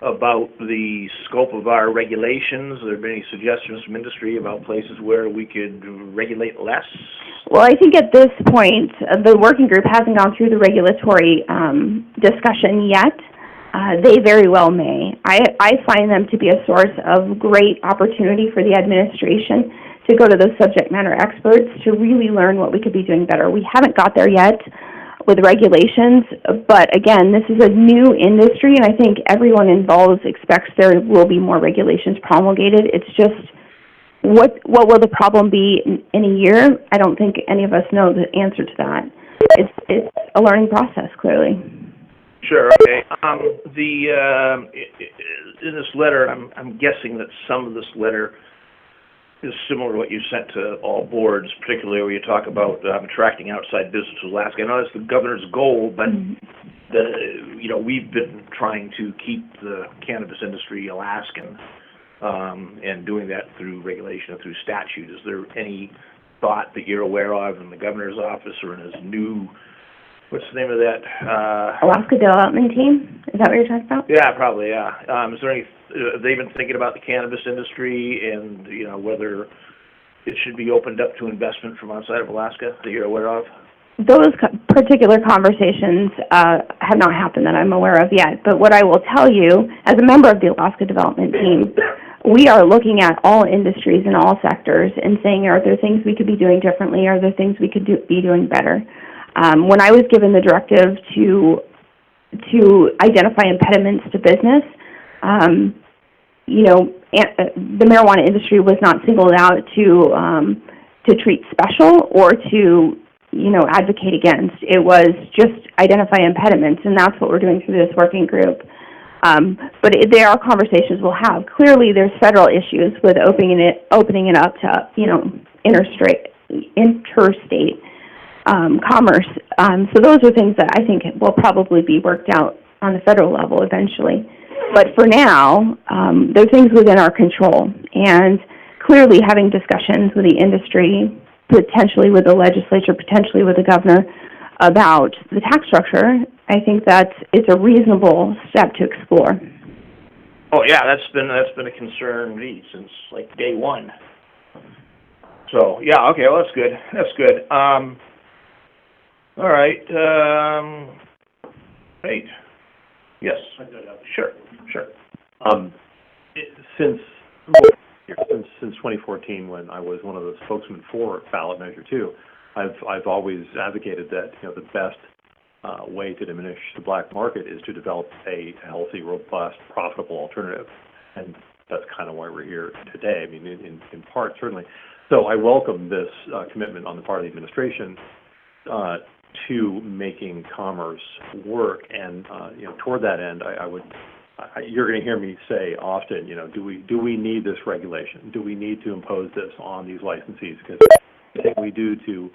Speaker 3: about the scope of our regulations? Have there been any suggestions from industry about places where we could regulate less?
Speaker 9: Well, I think at this point, the working group hasn't gone through the regulatory discussion yet. They very well may. I find them to be a source of great opportunity for the administration to go to those subject matter experts to really learn what we could be doing better. We haven't got there yet with regulations, but again, this is a new industry, and I think everyone involved expects there will be more regulations promulgated. It's just, what will the problem be in a year? I don't think any of us know the answer to that. It's a learning process, clearly.
Speaker 3: Sure. Okay. In this letter, I'm guessing that some of this letter is similar to what you sent to all boards, particularly where you talk about attracting outside business to Alaska. I know that's the governor's goal, but we've been trying to keep the cannabis industry Alaskan, and doing that through regulation and through statute. Is there any thought that you're aware of in the governor's office or in his new, what's the name of that?
Speaker 9: Alaska Development Team? Is that what you're talking about?
Speaker 3: Yeah, probably, yeah. Is there any, have they been thinking about the cannabis industry and, whether it should be opened up to investment from outside of Alaska that you're aware of?
Speaker 9: Those particular conversations have not happened that I'm aware of yet. But what I will tell you, as a member of the Alaska Development Team, we are looking at all industries and all sectors and saying, are there things we could be doing differently? Are there things we could be doing better? When I was given the directive to identify impediments to business, the marijuana industry was not singled out to treat special or to advocate against. It was just identify impediments, and that's what we're doing through this working group. But there are conversations we'll have. Clearly, there's federal issues with opening it up to interstate commerce. So those are things that I think will probably be worked out on the federal level eventually. But for now, there are things within our control. And clearly having discussions with the industry, potentially with the legislature, potentially with the governor about the tax structure, I think it's a reasonable step to explore.
Speaker 3: Oh yeah, that's been a concern since like day one. So yeah, okay, well that's good. That's good. All right. Great. Yes. Sure.
Speaker 5: Since 2014, when I was one of the spokesmen for ballot measure 2, I've always advocated that the best way to diminish the black market is to develop a healthy, robust, profitable alternative, and that's kind of why we're here today. I mean, in part, certainly. So I welcome this commitment on the part of the administration to making commerce work, and toward that end, you're going to hear me say often, do we need this regulation? Do we need to impose this on these licensees? Because anything we do to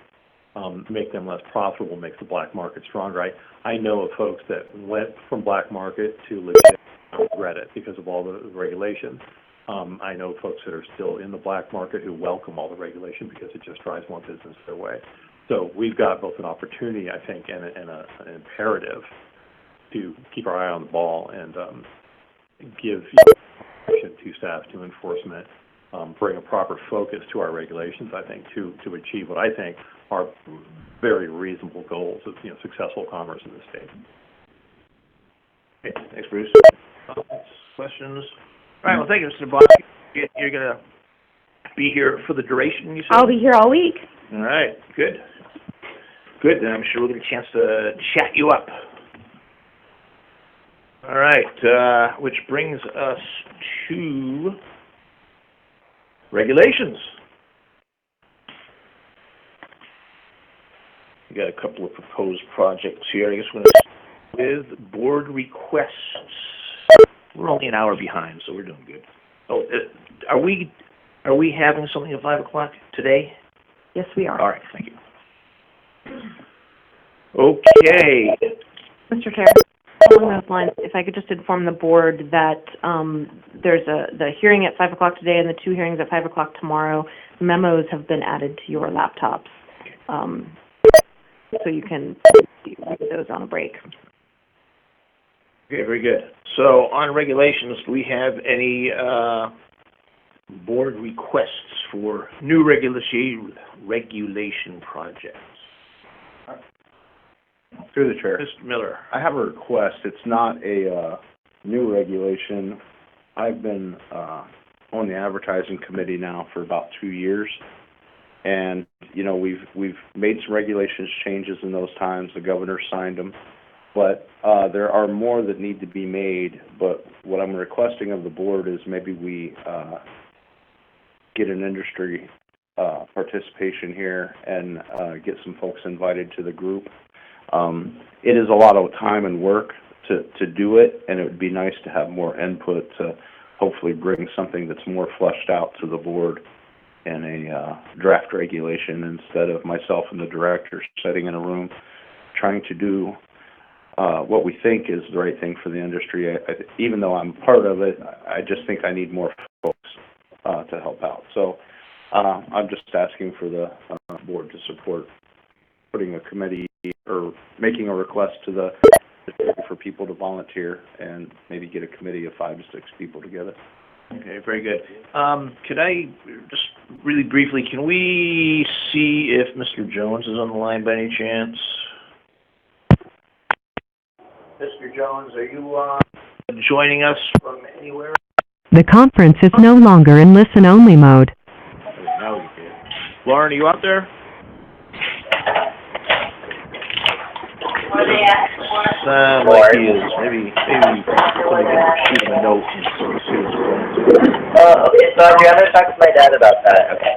Speaker 5: make them less profitable makes the black market stronger. I know of folks that went from black market to legit and regret it because of all the regulations. I know folks that are still in the black market who welcome all the regulation because it just drives more business their way. So we've got both an opportunity, I think, and an imperative to keep our eye on the ball and give to staff, to enforcement, bring a proper focus to our regulations, I think, to achieve what I think are very reasonable goals of successful commerce in the state.
Speaker 3: Okay, thanks, Bruce. Questions? All right, well, thank you, Mr. Bosky. You're going to be here for the duration, you said?
Speaker 9: I'll be here all week.
Speaker 3: All right, good. Good, then I'm sure we'll get a chance to chat you up. All right, which brings us to regulations. We got a couple of proposed projects here. I guess we're going to start with board requests. We're only an hour behind, so we're doing good. Oh, are we having something at 5 o'clock today?
Speaker 13: Yes, we are.
Speaker 3: All right, thank you. Okay.
Speaker 13: Mr. Chair, along those lines, if I could just inform the board that there's the hearing at 5 o'clock today and the 2 hearings at 5 o'clock tomorrow. Memos have been added to your laptops, so you can read those on a break.
Speaker 3: Okay, very good. So on regulations, do we have any board requests for new regulation projects?
Speaker 14: Through the chair.
Speaker 3: Mr. Miller.
Speaker 14: I have a request. It's not a new regulation. I've been on the advertising committee now for about 2 years, and you know we've made some regulations changes in those times. The governor signed them, but there are more that need to be made. But what I'm requesting of the board is maybe we get an industry participation here and get some folks invited to the group. It is a lot of time and work to do it, and it would be nice to have more input to hopefully bring something that's more fleshed out to the board in a draft regulation instead of myself and the director sitting in a room trying to do what we think is the right thing for the industry. Even though I'm part of it, I just think I need more folks to help out. So I'm just asking for the board to support putting a committee or making a request to the for people to volunteer and maybe get a committee of 5 to 6 people together.
Speaker 3: Okay, very good. Could I just really briefly, can we see if Mr. Jones is on the line by any chance? Mr. Jones, are you joining us from anywhere?
Speaker 2: The conference is no longer in listen-only mode.
Speaker 3: Now we can. Lauren, are you out there? Sound like he is. Maybe somebody can shoot him a note and sort of see what's going on.
Speaker 16: Okay, so I'm going to talk to my dad about that. Okay.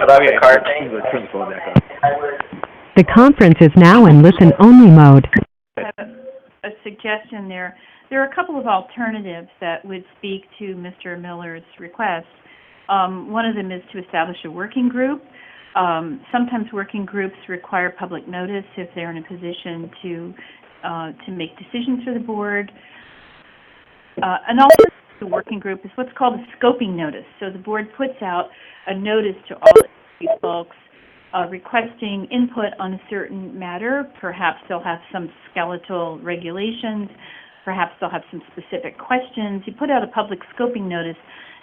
Speaker 16: About the car thing?
Speaker 3: Turn the phone back on.
Speaker 2: The conference is now in listen-only mode.
Speaker 6: I have a suggestion there. There are a couple of alternatives that would speak to Mr. Miller's request. One of them is to establish a working group. Sometimes working groups require public notice if they're in a position to make decisions for the board. An alternative to a working group is what's called a scoping notice. So the board puts out a notice to all these folks requesting input on a certain matter. Perhaps they'll have some skeletal regulations. Perhaps they'll have some specific questions. You put out a public scoping notice,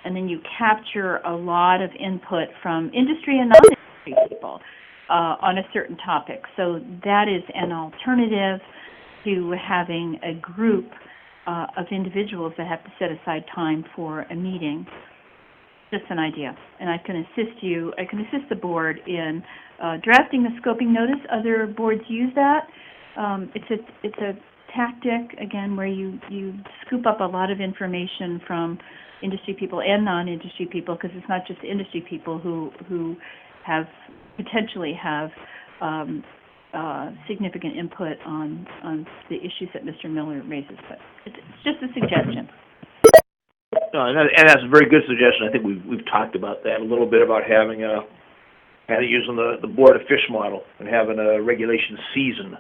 Speaker 6: and then you capture a lot of input from industry and non-industry people on a certain topic. So that is an alternative to having a group of individuals that have to set aside time for a meeting. Just an idea. And I can assist the board in drafting a scoping notice. Other boards use that. It's a tactic, again, where you scoop up a lot of information from industry people and non-industry people, because it's not just industry people who potentially have significant input on the issues that Mr. Miller raises. But it's just a suggestion.
Speaker 3: No, and that's a very good suggestion. I think we've talked about that a little bit, about having using the board of fish model and having a regulation season,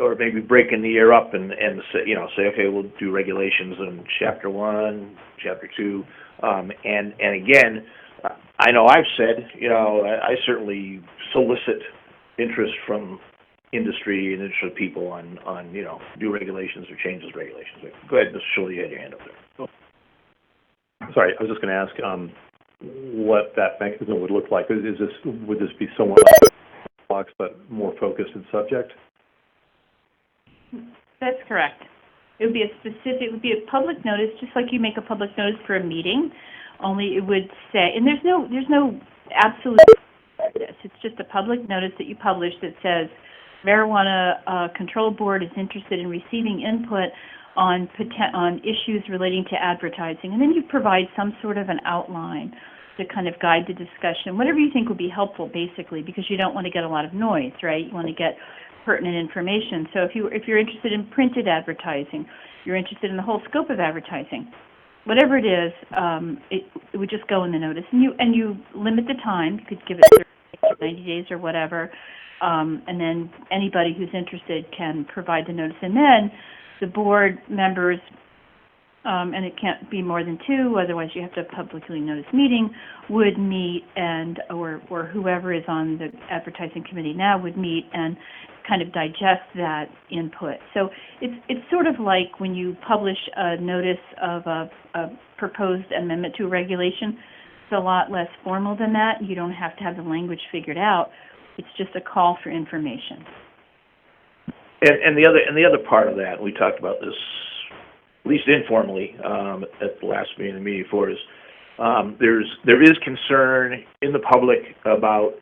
Speaker 3: or maybe breaking the year up and say okay, we'll do regulations in chapter 1, chapter 2, and again, I know I've said I certainly solicit interest from industry and interested people on new regulations or changes regulations. Go ahead, Mr. Schuller, you had your hand up there.
Speaker 5: Sorry, I was just going to ask what that mechanism would look like. Would this be somewhat like but more focused in subject?
Speaker 6: That's correct. It would be a public notice, just like you make a public notice for a meeting. Only it would say, and there's no absolute. It's just a public notice that you publish that says, Marijuana Control Board is interested in receiving input on issues relating to advertising, and then you provide some sort of an outline to kind of guide the discussion, whatever you think would be helpful, basically, because you don't want to get a lot of noise, right? You want to get pertinent information. So if you're interested in printed advertising, you're interested in the whole scope of advertising, whatever it is, it would just go in the notice, and you limit the time. You could give it 30 or 90 days or whatever, and then anybody who's interested can provide the notice, and then the board members, and it can't be more than 2, otherwise you have to have a publicly noticed meeting, would meet or whoever is on the advertising committee now would meet and kind of digest that input. So it's sort of like when you publish a notice of a proposed amendment to a regulation. It's a lot less formal than that. You don't have to have the language figured out. It's just a call for information.
Speaker 3: And the other part of that, we talked about this at least informally at the last meeting, the meeting before, is there is concern in the public about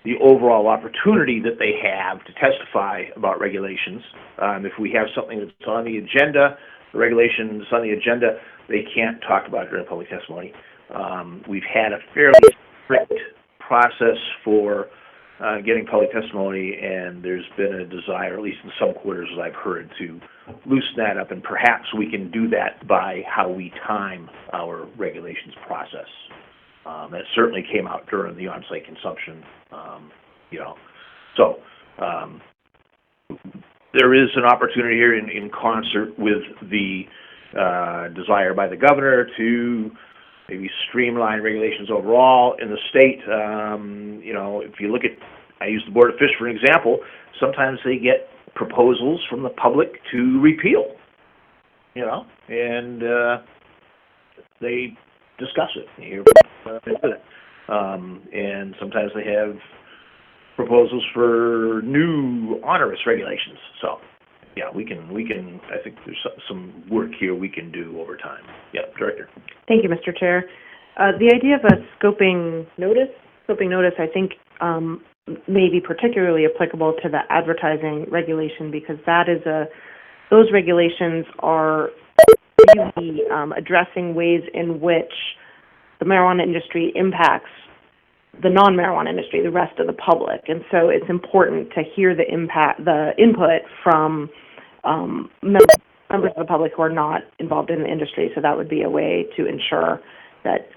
Speaker 3: the overall opportunity that they have to testify about regulations. If we have something that's on the agenda, the regulations on the agenda, they can't talk about it during public testimony. We've had a fairly strict process for getting public testimony, and there's been a desire, at least in some quarters as I've heard, to loosen that up, and perhaps we can do that by how we time our regulations process. That certainly came out during the on-site consumption, So there is an opportunity here in concert with the desire by the governor to maybe streamline regulations overall in the state. If you look at, I use the Board of Fish for an example, sometimes they get proposals from the public to repeal, and they discuss it. And sometimes they have proposals for new onerous regulations. So, yeah, we can. I think there's some work here we can do over time. Yeah, Director.
Speaker 13: Thank you, Mr. Chair. The idea of a scoping notice, I think may be particularly applicable to the advertising regulation, because those regulations are really addressing ways in which the marijuana industry impacts the non-marijuana industry, the rest of the public. And so it's important to hear the input from members of the public who are not involved in the industry. So that would be a way to ensure that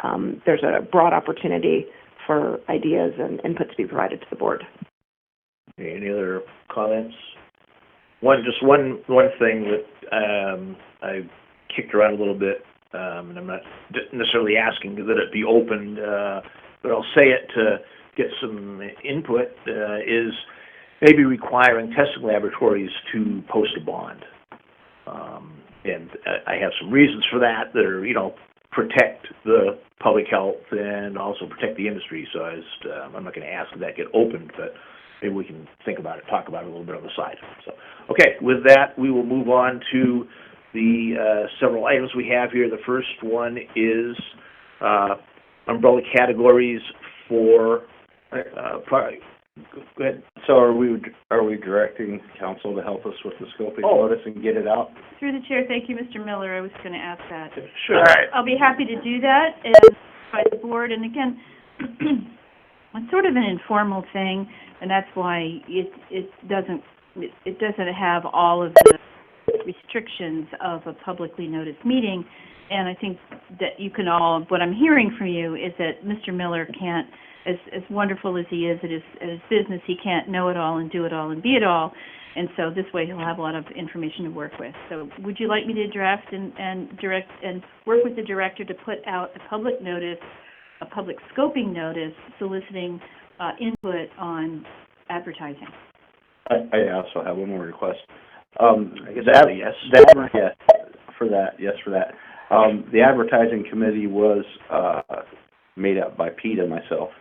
Speaker 13: there's a broad opportunity for ideas and input to be provided to the board.
Speaker 3: Any other comments? One thing that I kicked around a little bit, and I'm not necessarily asking that it be opened, but I'll say it to get some input, is maybe requiring testing laboratories to post a bond. And I have some reasons for that are, protect the public health and also protect the industry. So I'm not going to ask that get opened, but maybe we can think about it, talk about it a little bit on the side. So, okay, with that, we will move on to the several items we have here. The first one is umbrella categories for product. Go ahead.
Speaker 14: So are we directing council to help us with the scoping notice and get it out?
Speaker 6: Through the chair, thank you, Mr. Miller. I was going to ask that.
Speaker 3: Sure. All right.
Speaker 6: I'll be happy to do that by the board. And again, it's sort of an informal thing, and that's why it doesn't have all of the restrictions of a publicly noticed meeting. And I think that you can all, what I'm hearing from you is that Mr. Miller can't, as wonderful as he is at his business, he can't know it all and do it all and be it all. And so this way he'll have a lot of information to work with. So would you like me to draft and direct and work with the director to put out a public notice, a public scoping notice, soliciting input on advertising?
Speaker 14: I also have one more request.
Speaker 3: I guess that's a yes.
Speaker 14: Yes, for that. The advertising committee was made up by Pete and myself.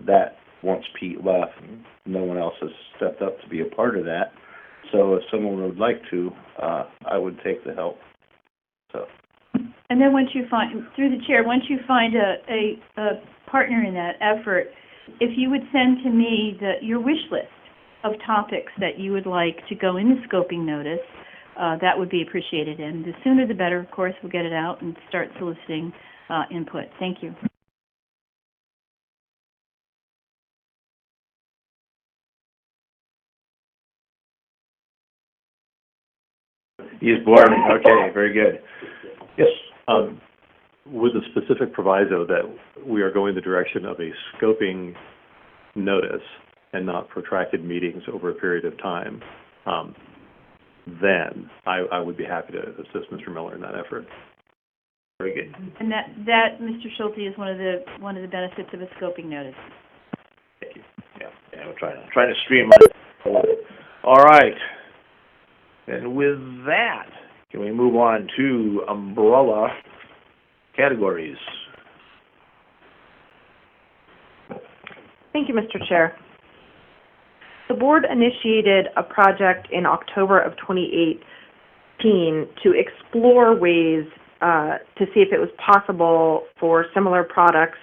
Speaker 14: That once Pete left, no one else has stepped up to be a part of that. So if someone would like to, I would take the help. So.
Speaker 6: And then once you find, through the chair, once you find a partner in that effort, if you would send to me your wish list of topics that you would like to go in the scoping notice, that would be appreciated. And the sooner the better, of course, we'll get it out and start soliciting input. Thank you.
Speaker 3: He's bored. Okay, very good. Yes.
Speaker 5: With the specific proviso that we are going the direction of a scoping notice and not protracted meetings over a period of time, then I would be happy to assist Mr. Miller in that effort.
Speaker 3: Very good.
Speaker 6: And that Mr. Schulte, is one of the benefits of a scoping notice.
Speaker 3: Thank you. Yeah, we're trying to streamline it. All right. And with that, can we move on to umbrella categories?
Speaker 13: Thank you, Mr. Chair. The board initiated a project in October of 2018 to explore ways to see if it was possible for similar products,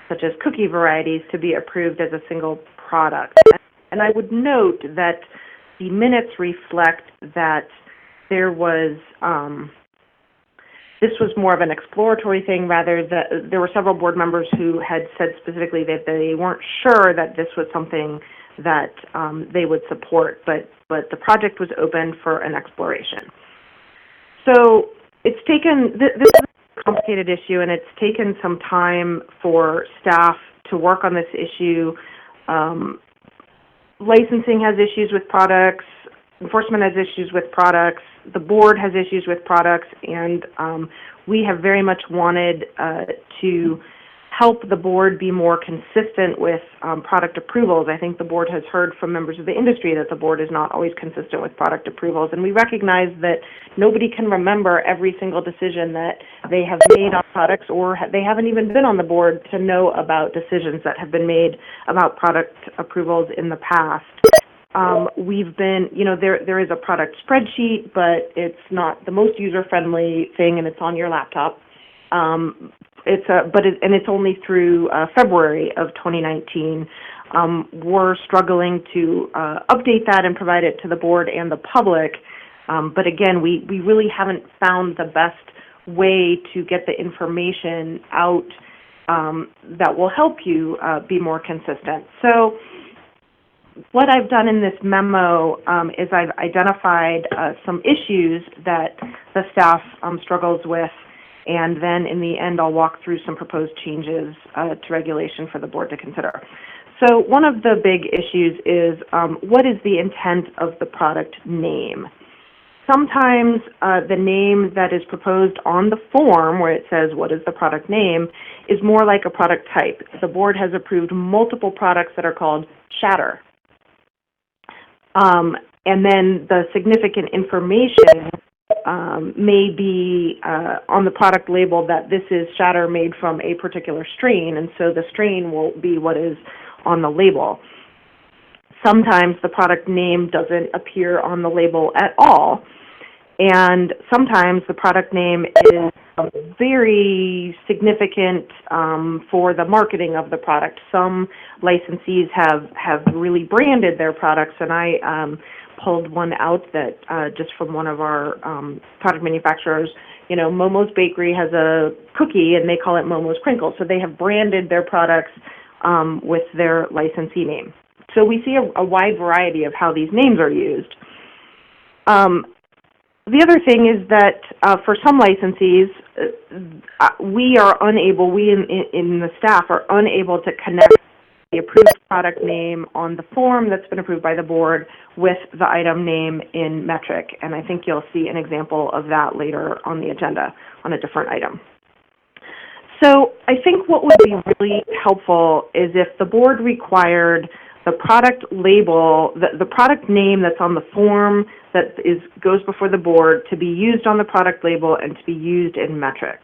Speaker 13: such as cookie varieties, to be approved as a single product. And I would note that the minutes reflect that there was, this was more of an exploratory thing rather than, there were several board members who had said specifically that they weren't sure that this was something that they would support, but the project was open for an exploration. So it's taken, this is a complicated issue, and it's taken some time for staff to work on this issue. Licensing has issues with products, enforcement has issues with products, the board has issues with products, and we have very much wanted to help the board be more consistent with product approvals. I think the board has heard from members of the industry that the board is not always consistent with product approvals, and we recognize that nobody can remember every single decision that they have made on products, or they haven't even been on the board to know about decisions that have been made about product approvals in the past. We've been, there is a product spreadsheet, but it's not the most user-friendly thing, and it's on your laptop. It's only through February of 2019. We're struggling to update that and provide it to the board and the public. But again, we really haven't found the best way to get the information out that will help you be more consistent. So what I've done in this memo is I've identified some issues that the staff struggles with, and then in the end I'll walk through some proposed changes to regulation for the board to consider. So one of the big issues is what is the intent of the product name? Sometimes the name that is proposed on the form where it says what is the product name is more like a product type. The board has approved multiple products that are called shatter. And then the significant information may be on the product label that this is shatter made from a particular strain, and so the strain will be what is on the label. Sometimes the product name doesn't appear on the label at all, and sometimes the product name is very significant for the marketing of the product. Some licensees have really branded their products, and I pulled one out that just from one of our product manufacturers. Momo's Bakery has a cookie, and they call it Momo's Crinkle, so they have branded their products with their licensee name. So we see a wide variety of how these names are used. The other thing is that for some licensees, we in the staff are unable to connect the approved product name on the form that's been approved by the board with the item name in metric. And I think you'll see an example of that later on the agenda on a different item. So I think what would be really helpful is if the board required the product label, the product name that's on the form that goes before the board to be used on the product label and to be used in metric.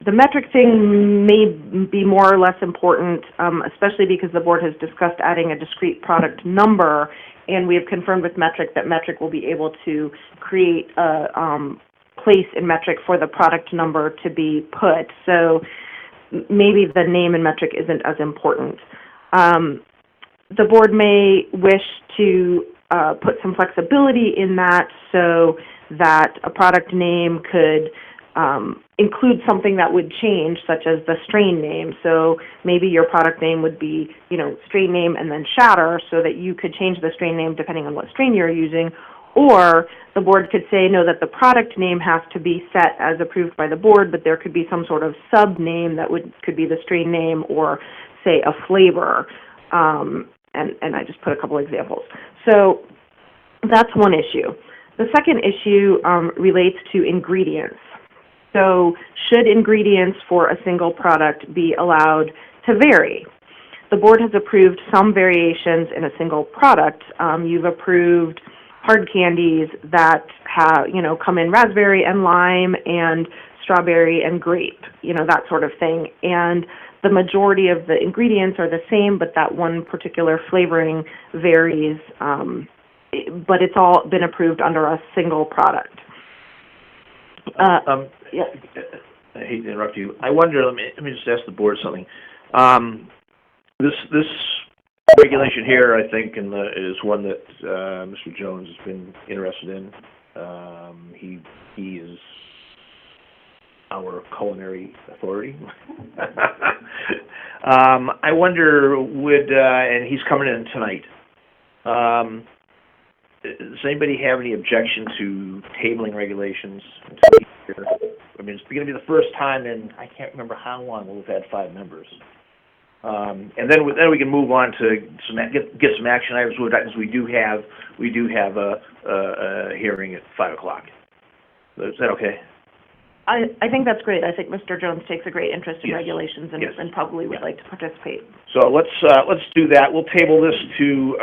Speaker 13: The metric thing may be more or less important, especially because the board has discussed adding a discrete product number, and we have confirmed with metric that metric will be able to create a place in metric for the product number to be put. So maybe the name in metric isn't as important. The board may wish to put some flexibility in that so that a product name could include something that would change, such as the strain name. So maybe your product name would be, strain name and then shatter, so that you could change the strain name depending on what strain you're using. Or the board could say, no, that the product name has to be set as approved by the board, but there could be some sort of sub-name that could be the strain name or, say, a flavor. And I just put a couple examples. So that's one issue. The second issue relates to ingredients. So should ingredients for a single product be allowed to vary? the board has approved some variations in a single product. You've approved hard candies that have, come in raspberry and lime and strawberry and grape, that sort of thing. And the majority of the ingredients are the same, but that one particular flavoring varies. But it's all been approved under a single product.
Speaker 3: Yeah. I hate to interrupt you. I wonder, let me just ask the board something. This regulation here, I think, is one that Mr. Jones has been interested in. He is our culinary authority. I wonder, and he's coming in tonight. Does anybody have any objection to tabling regulations until he's here? I mean, it's going to be the first time in, I can't remember how long we've had 5 members. And then we can move on to get some action items, because we do have a hearing at 5 o'clock. Is that okay?
Speaker 13: I think that's great. I think Mr. Jones takes a great interest in
Speaker 3: Yes.
Speaker 13: regulations and,
Speaker 3: Yes.
Speaker 13: and probably would like to participate.
Speaker 3: So let's do that. We'll table this to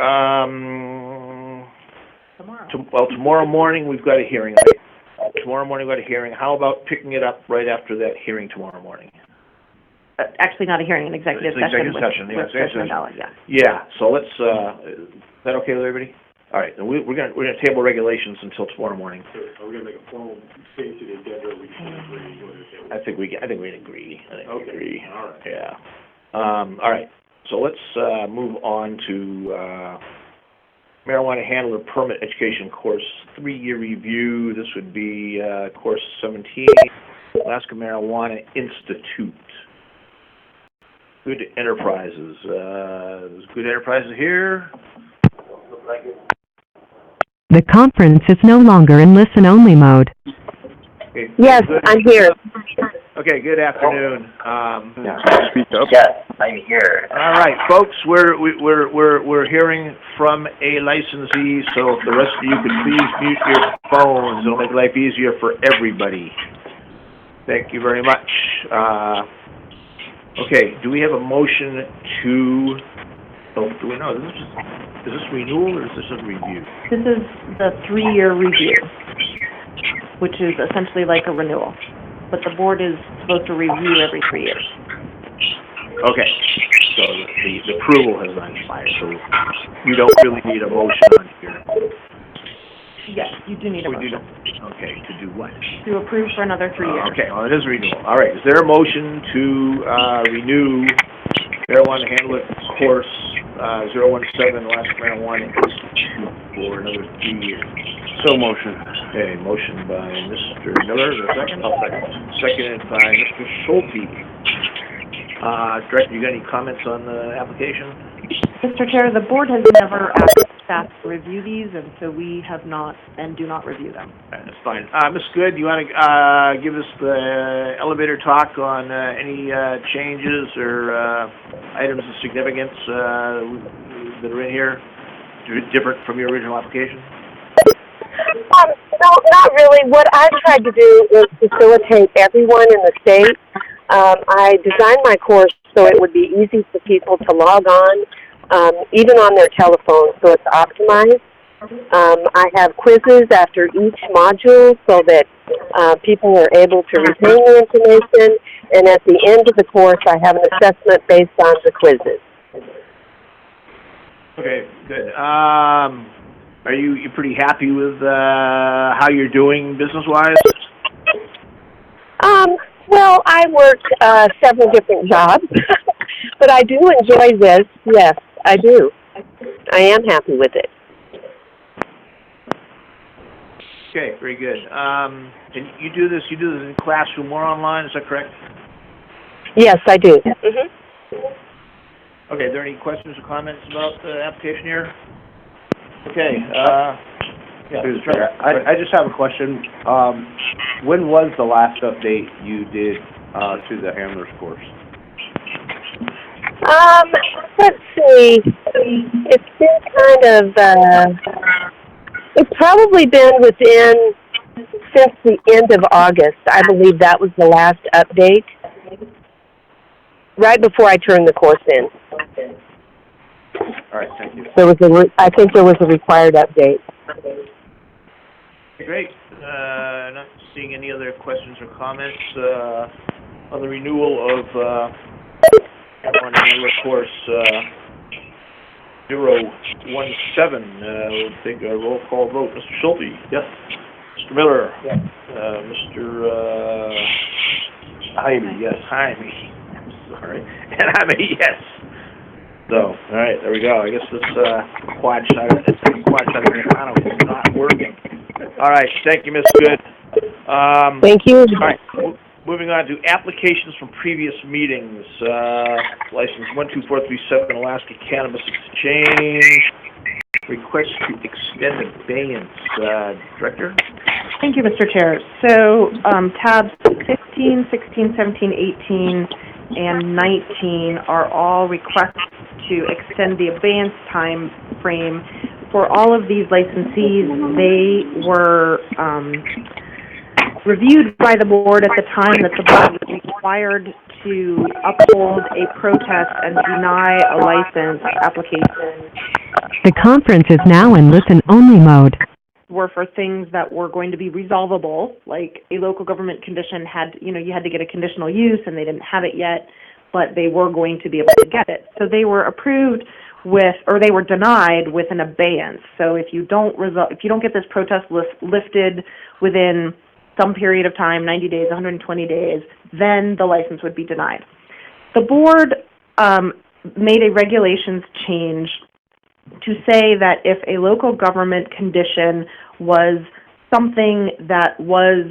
Speaker 3: tomorrow morning. We've got a hearing. Tomorrow morning we've got a hearing. How about picking it up right after that hearing tomorrow morning?
Speaker 13: Actually, not a hearing, an executive session.
Speaker 3: Executive session.
Speaker 13: With Judge Mandela, yeah.
Speaker 3: Yeah. So let's. Is that okay with everybody? All right. Then we're gonna table regulations until tomorrow morning.
Speaker 5: Are we gonna make a formal change to the agenda, or we can agree?
Speaker 3: I think we can agree. We agree.
Speaker 5: All right.
Speaker 3: Yeah. All right. So let's move on to marijuana handler permit education course 3-year review. This would be course 17, Alaska Marijuana Institute. Good Enterprises. Is Good Enterprises here?
Speaker 2: The conference is no longer in listen-only mode.
Speaker 3: Okay,
Speaker 17: Yes,
Speaker 3: good.
Speaker 17: I'm here.
Speaker 3: Okay, good afternoon.
Speaker 16: Speak up. Yes, I'm here.
Speaker 3: All right, folks, we're hearing from a licensee, so if the rest of you could please mute your phones, it'll make life easier for everybody. Thank you very much. Okay, do we have a motion to? Oh, do we know? Is this renewal or is this a review?
Speaker 13: This is the 3-year review, which is essentially like a renewal. But the board is supposed to review every 3 years.
Speaker 3: Okay, so the approval has not expired, so we don't really need a motion on here.
Speaker 13: Yes, you do need a motion.
Speaker 3: Okay, to do what?
Speaker 13: To approve for another 3 years.
Speaker 3: Okay, well, it is a renewal. All right, is there a motion to renew marijuana handler course 017 Alaska Marijuana Institute for another 3 years?
Speaker 14: So motion.
Speaker 3: Okay, motion by Mr. Miller, is there a second? I'll second. Seconded by Mr. Schulte. Director, you got any comments on the application?
Speaker 13: Mr. Chair, the board has never asked staff to review these, and so we have not and do not review them.
Speaker 3: That's fine. Ms. Good, you want to give us the elevator talk on any changes or items of significance that are in here, different from your original application?
Speaker 17: No, not really. What I've tried to do is facilitate everyone in the state. I designed my course so it would be easy for people to log on, even on their telephone, so it's optimized. I have quizzes after each module so that people are able to retain the information, and at the end of the course I have an assessment based on the quizzes.
Speaker 3: Okay, good. Are you pretty happy with how you're doing business-wise?
Speaker 17: Well, I work several different jobs, but I do enjoy this. Yes, I do. I am happy with it.
Speaker 3: Okay, very good. And you do this in classroom or online, is that correct?
Speaker 17: Yes, I do. Mm-hmm.
Speaker 3: Okay, are there any questions or comments about the application here? Okay,
Speaker 14: I just have a question. When was the last update you did to the handler's course?
Speaker 17: Let's see. It's been kind of, it's probably been since the end of August. I believe that was the last update, right before I turned the course in.
Speaker 3: All right, thank you.
Speaker 17: I think there was a required update.
Speaker 3: Great. Not seeing any other questions or comments on the renewal of on annual course 017. We'll take a roll call vote. Mr. Schulte?
Speaker 5: Yes.
Speaker 3: Mr. Miller?
Speaker 12: Yes.
Speaker 3: Mr.
Speaker 12: Jaime, yes.
Speaker 3: Jaime. I'm sorry. And I'm a yes. So, all right, there we go. I guess this quad shot is not working. All right, thank you, Ms. Good.
Speaker 17: Thank you.
Speaker 3: All right, moving on to applications from previous meetings. License 12437, Alaska Cannabis Exchange. Request to extend abeyance. Director?
Speaker 13: Thank you, Mr. Chair. So tabs 15, 16, 17, 18, and 19 are all requests to extend the abeyance time frame. For all of these licensees, they were reviewed by the board at the time that the board was required to uphold a protest and deny a license application.
Speaker 2: The conference is now in listen-only mode.
Speaker 13: Were for things that were going to be resolvable, like a local government condition had, you had to get a conditional use and they didn't have it yet, but they were going to be able to get it. So they were approved with, or they were denied with an abeyance. So if you don't get this protest lifted within some period of time, 90 days, 120 days, then the license would be denied. The board made a regulations change to say that if a local government condition was something that was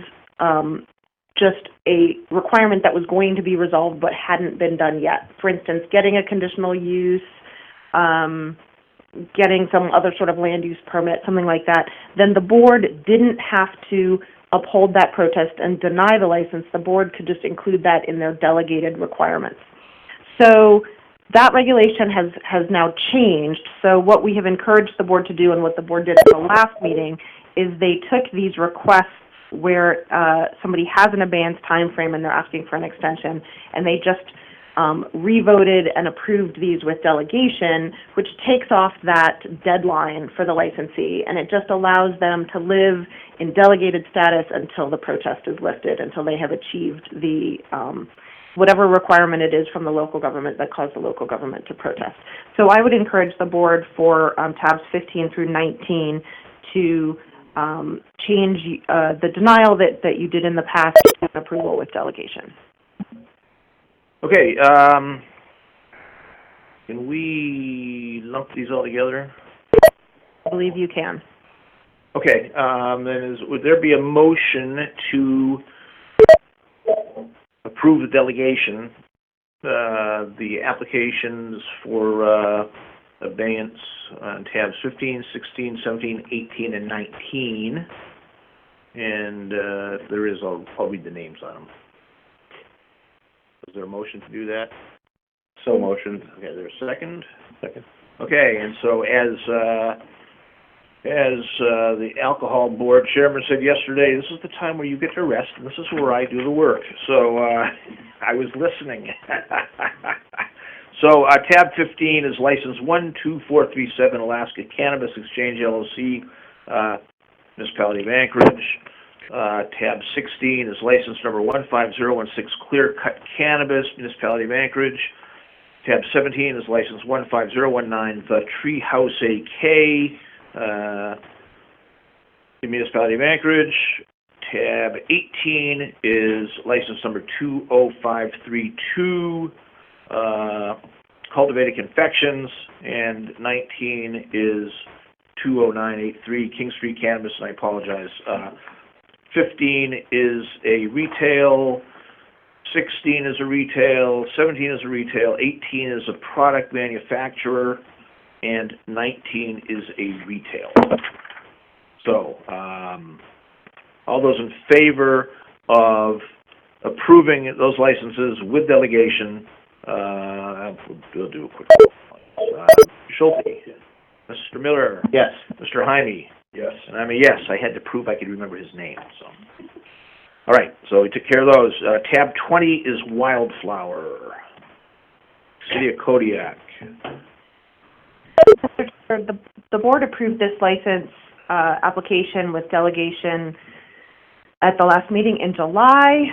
Speaker 13: just a requirement that was going to be resolved but hadn't been done yet, for instance, getting a conditional use, getting some other sort of land use permit, something like that, then the board didn't have to uphold that protest and deny the license. The board could just include that in their delegated requirements. So that regulation has now changed. So what we have encouraged the board to do and what the board did at the last meeting is they took these requests where somebody has an abeyance time frame and they're asking for an extension, and they just revoted and approved these with delegation, which takes off that deadline for the licensee, and it just allows them to live in delegated status until the protest is lifted, until they have achieved the whatever requirement it is from the local government that caused the local government to protest. So I would encourage the board for tabs 15 through 19 to change the denial that you did in the past to approval with delegation.
Speaker 3: Okay, can we lump these all together?
Speaker 13: I believe you can.
Speaker 3: Okay, then would there be a motion to approve the delegation, the applications for abeyance on tabs 15, 16, 17, 18, and 19. And if there is, I'll read the names on them. Is there a motion to do that?
Speaker 14: So motioned.
Speaker 3: Okay, there's a second?
Speaker 5: Second.
Speaker 3: Okay, and so as the alcohol board chairman said yesterday, this is the time where you get to rest, and this is where I do the work. So I was listening. So tab 15 is license 12437 Alaska Cannabis Exchange LLC, Municipality of Anchorage. Tab 16 is license number 15016 Clear Cut Cannabis, Municipality of Anchorage. Tab 17 is license 15019 The Treehouse AK, the Municipality of Anchorage. Tab 18 is license number 20532, Cultivated Confections, and 19 is 20983 King Street Cannabis, and I apologize. 15 is a retail, 16 is a retail, 17 is a retail, 18 is a product manufacturer, and 19 is a retail. So, all those in favor of approving those licenses with delegation, we'll do a quick roll. Schulte. Mr. Miller.
Speaker 14: Yes.
Speaker 3: Mr. Jaime.
Speaker 12: Yes.
Speaker 3: And I'm a yes. I had to prove I could remember his name. So, all right. So we took care of those. Tab 20 is Wildflower. City of Kodiak.
Speaker 13: Mr. Chair, the board approved this license application with delegation at the last meeting in July.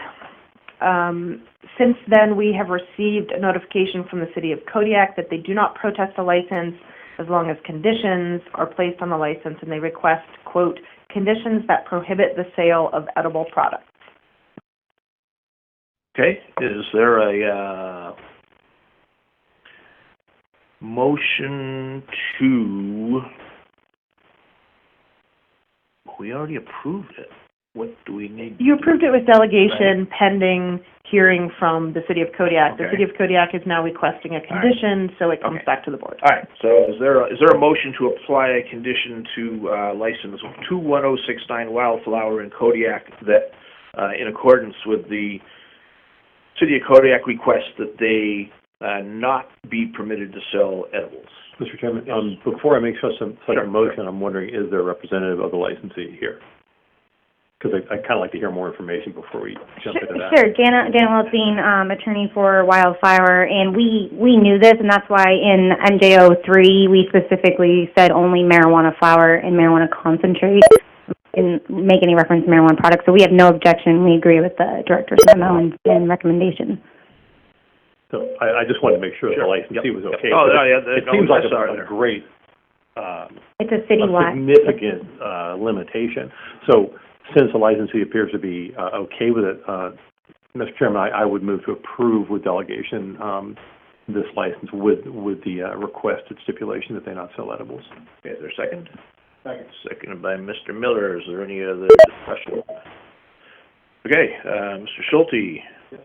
Speaker 13: Since then, we have received a notification from the City of Kodiak that they do not protest the license as long as conditions are placed on the license, and they request, quote, conditions that prohibit the sale of edible products.
Speaker 3: Okay, is there a motion to, we already approved it. What do we need?
Speaker 13: You approved it with delegation pending hearing from the City of Kodiak.
Speaker 3: Okay.
Speaker 13: The City of Kodiak is now requesting a condition, so it comes back to the board.
Speaker 3: All right, so is there a motion to apply a condition to license 21069 Wildflower in Kodiak that, in accordance with the City of Kodiak request that they not be permitted to sell edibles?
Speaker 5: Mr. Chairman, before I make such a motion, I'm wondering, is there a representative of the licensee here? Because I'd kind of like to hear more information before we jump into that.
Speaker 9: Sure, Janet Wellstein, attorney for Wildflower, and we knew this, and that's why in MJO 3 we specifically said only marijuana flower and marijuana concentrate, and make any reference to marijuana products. So we have no objection. We agree with the director's memo and recommendation.
Speaker 5: So I just wanted to make sure the licensee was okay.
Speaker 3: Oh, no, yeah,
Speaker 5: it seems like a great,
Speaker 9: it's a citywide,
Speaker 5: significant limitation. So since the licensee appears to be okay with it, Mr. Chairman, I would move to approve with delegation this license with the requested stipulation that they not sell edibles.
Speaker 3: Okay, is there a second? Second. Seconded by Mr. Miller. Is there any other discussion? Okay, Mr. Schulte. Yes.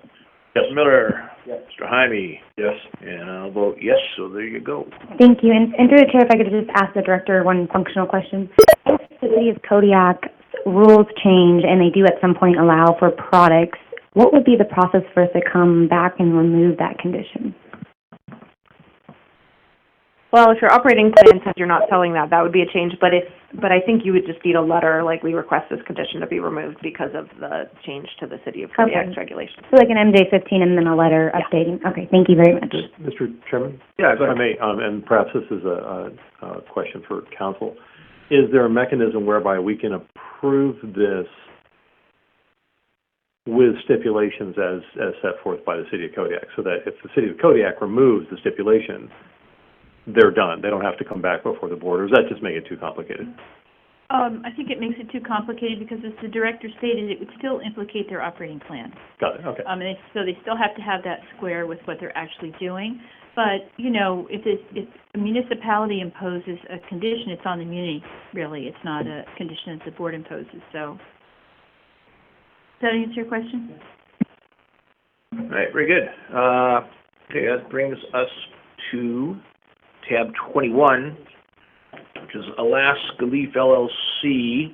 Speaker 3: Mr. Miller. Yes. Mr. Jaime. Yes. And I'll vote yes, so there you go.
Speaker 9: Thank you. And through the chair, if I could just ask the director one functional question. If the City of Kodiak rules change and they do at some point allow for products, what would be the process for us to come back and remove that condition?
Speaker 13: Well, if your operating plan says you're not selling that, that would be a change, but I think you would just need a letter, like we request this condition to be removed because of the change to the City of Kodiak's regulations.
Speaker 9: So like an MJ15 and then a letter updating. Okay, thank you very much.
Speaker 5: Mr. Chairman?
Speaker 3: Yeah,
Speaker 5: if I may, and perhaps this is a question for council. Is there a mechanism whereby we can approve this with stipulations as set forth by the City of Kodiak, so that if the City of Kodiak removes the stipulation, they're done, they don't have to come back before the board, or does that just make it too complicated?
Speaker 6: I think it makes it too complicated because, as the director stated, it would still implicate their operating plan.
Speaker 5: Got it, okay.
Speaker 6: So they still have to have that square with what they're actually doing. But, you know, if a municipality imposes a condition, it's on the muni, really. It's not a condition that the board imposes, so. Does that answer your question?
Speaker 3: All right, very good. Okay, that brings us to tab 21, which is Alaska Leaf LLC,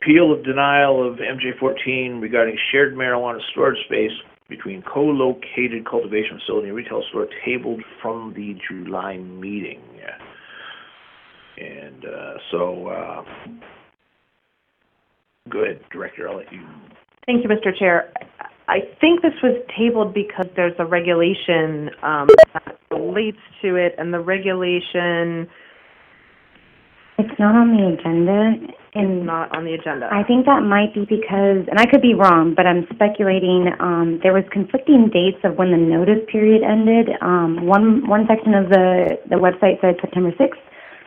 Speaker 3: appeal of denial of MJ14 regarding shared marijuana storage space between co-located cultivation facility and retail store, tabled from the July meeting. And go ahead, Director, I'll let you.
Speaker 13: Thank you, Mr. Chair. I think this was tabled because there's a regulation that relates to it, and the regulation...
Speaker 9: It's not on the agenda.
Speaker 13: It's not on the agenda.
Speaker 9: I think that might be because, and I could be wrong, but I'm speculating, there was conflicting dates of when the notice period ended. One section of the website said September 6th,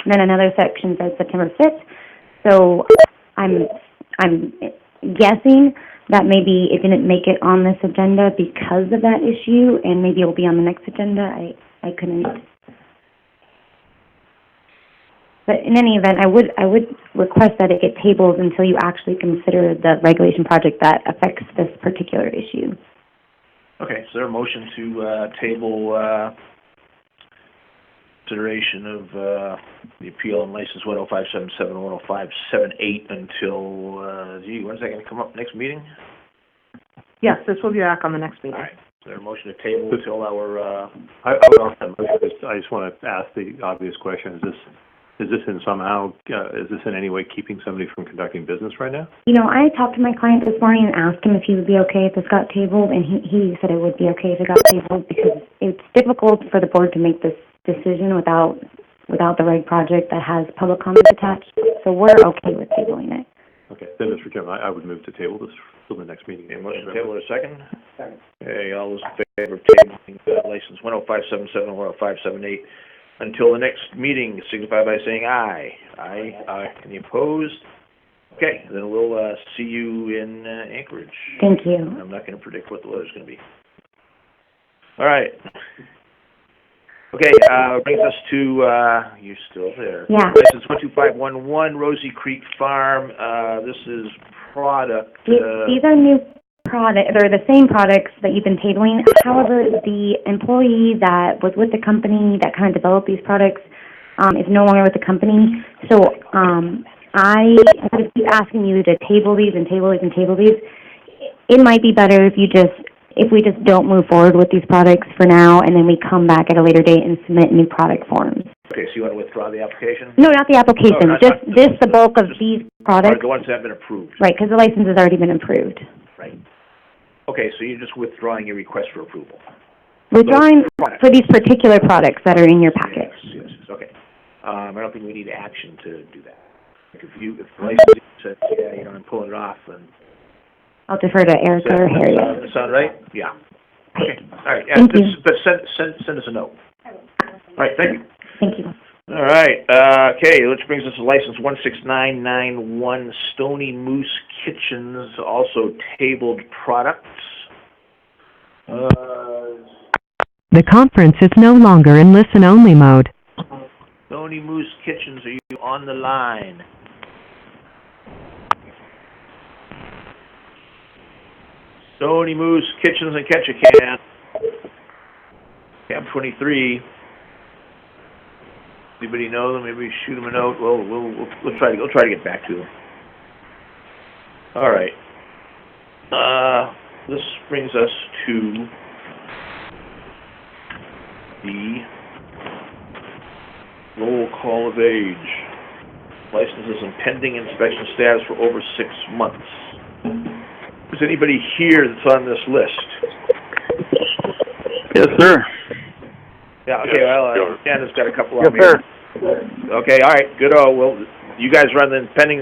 Speaker 9: and then another section said September 5th. So I'm guessing that maybe it didn't make it on this agenda because of that issue, and maybe it will be on the next agenda. I couldn't. But in any event, I would request that it get tabled until you actually consider the regulation project that affects this particular issue.
Speaker 3: Okay, so there a motion to table consideration of the appeal on license 10577 10578 until, when's that going to come up next meeting?
Speaker 13: Yes, this will be back on the next meeting.
Speaker 3: All right. Is there a motion to table until our...
Speaker 5: I just want to ask the obvious question. Is this in any way keeping somebody from conducting business right now?
Speaker 9: You know, I talked to my client this morning and asked him if he would be okay if this got tabled, and he said it would be okay if it got tabled because it's difficult for the board to make this decision without without the reg project that has public comments attached. So we're okay with tabling it.
Speaker 5: Okay, then, Mr. Chairman, I would move to table this till the next meeting.
Speaker 3: Okay, motion to table in a second? Second. Okay, all those in favor of tabling license 10577, 10578 until the next meeting, signify by saying aye. Aye. Any opposed? Okay, then we'll see you in Anchorage.
Speaker 9: Thank you.
Speaker 3: I'm not going to predict what the weather's going to be. All right. Okay, brings us to, you're still there.
Speaker 9: Yeah.
Speaker 3: License 12511, Rosie Creek Farm. This is product.
Speaker 9: These are new products. They're the same products that you've been tabling. However, the employee that was with the company that kind of developed these products is no longer with the company. So I just keep asking you to table these and table these and table these. It might be better if we just don't move forward with these products for now, and then we come back at a later date and submit new product forms.
Speaker 3: Okay, so you want to withdraw the application?
Speaker 9: No, not the application. Just the bulk of these products.
Speaker 3: The ones that have been approved.
Speaker 9: Right, because the license has already been approved.
Speaker 3: Right. Okay, so you're just withdrawing your request for approval.
Speaker 9: Withdrawing for these particular products that are in your packet.
Speaker 3: Yes, okay. I don't think we need action to do that. If the licensee says, yeah, I'm pulling it off, then...
Speaker 9: I'll defer to Erica or Harriet.
Speaker 3: Does that sound right? Yeah. Okay, all right. Yeah,
Speaker 9: Thank you.
Speaker 3: But send us a note. All right, thank you.
Speaker 9: Thank you.
Speaker 3: All right, okay, which brings us to license 16991, Stony Moose Kitchens, also tabled products.
Speaker 2: The conference is no longer in listen-only mode.
Speaker 3: Stony Moose Kitchens, are you on the line? Stony Moose Kitchens and Ketchikan. Camp 23. Anybody know them? Maybe shoot them a note. We'll try to get back to them. All right. This brings us to the roll call of age. Licenses and pending inspection status for over 6 months. Is anybody here that's on this list?
Speaker 15: Yes, sir.
Speaker 3: Yeah, okay, well, Dan has got a couple
Speaker 15: Yes,
Speaker 3: of them here. Okay, all right, good. Well, you guys run the pending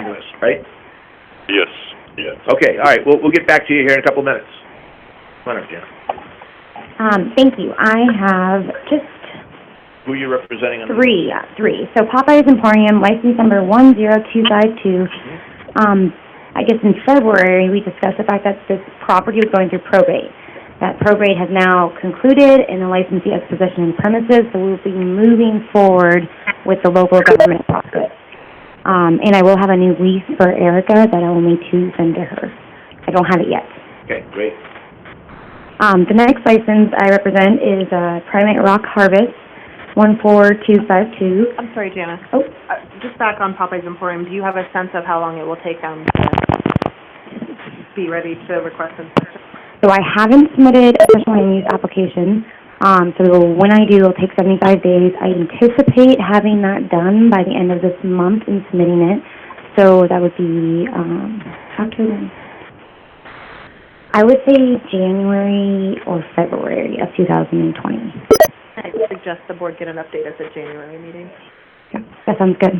Speaker 3: list, right?
Speaker 18: Yes.
Speaker 3: Okay, all right, we'll get back to you here in a couple minutes. Come on up, Jan.
Speaker 9: Thank you. I have just
Speaker 3: Who are you representing on
Speaker 9: three. So Popeye's Emporium, license number 10252. I guess in February, we discussed the fact that this property was going through probate. That probate has now concluded, and the licensee has possession of premises, so we'll be moving forward with the local government process. And I will have a new lease for Erica that I will need to send to her. I don't have it yet.
Speaker 3: Okay, great.
Speaker 9: The next license I represent is Primate Rock Harvest, 14252.
Speaker 13: I'm sorry, Jana.
Speaker 9: Oh.
Speaker 13: Just back on Popeye's Emporium, do you have a sense of how long it will take them to be ready to request inspection?
Speaker 9: So I haven't submitted a special land use application. So when I do, it'll take 75 days. I anticipate having that done by the end of this month and submitting it. So that would be October. I would say January or February of 2020.
Speaker 13: I suggest the board get an update at the January meeting.
Speaker 9: That sounds good.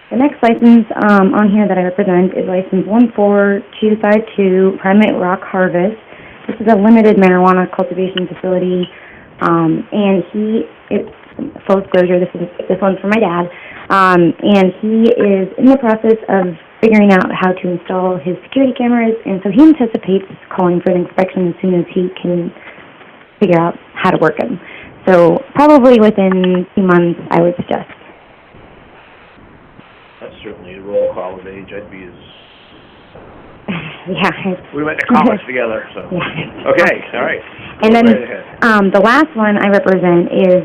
Speaker 9: The next license on here that I represent is license 14252, Primate Rock Harvest. This is a limited marijuana cultivation facility, and full disclosure, this one's for my dad, and he is in the process of figuring out how to install his security cameras, and so he anticipates calling for an inspection as soon as he can figure out how to work them. So probably within 2 months, I would suggest.
Speaker 3: That's certainly a roll call of age. I'd be as...
Speaker 9: Yeah.
Speaker 3: We went to college together, so...
Speaker 9: Yeah.
Speaker 3: Okay, all right.
Speaker 9: And then
Speaker 3: right ahead.
Speaker 9: the last one I represent is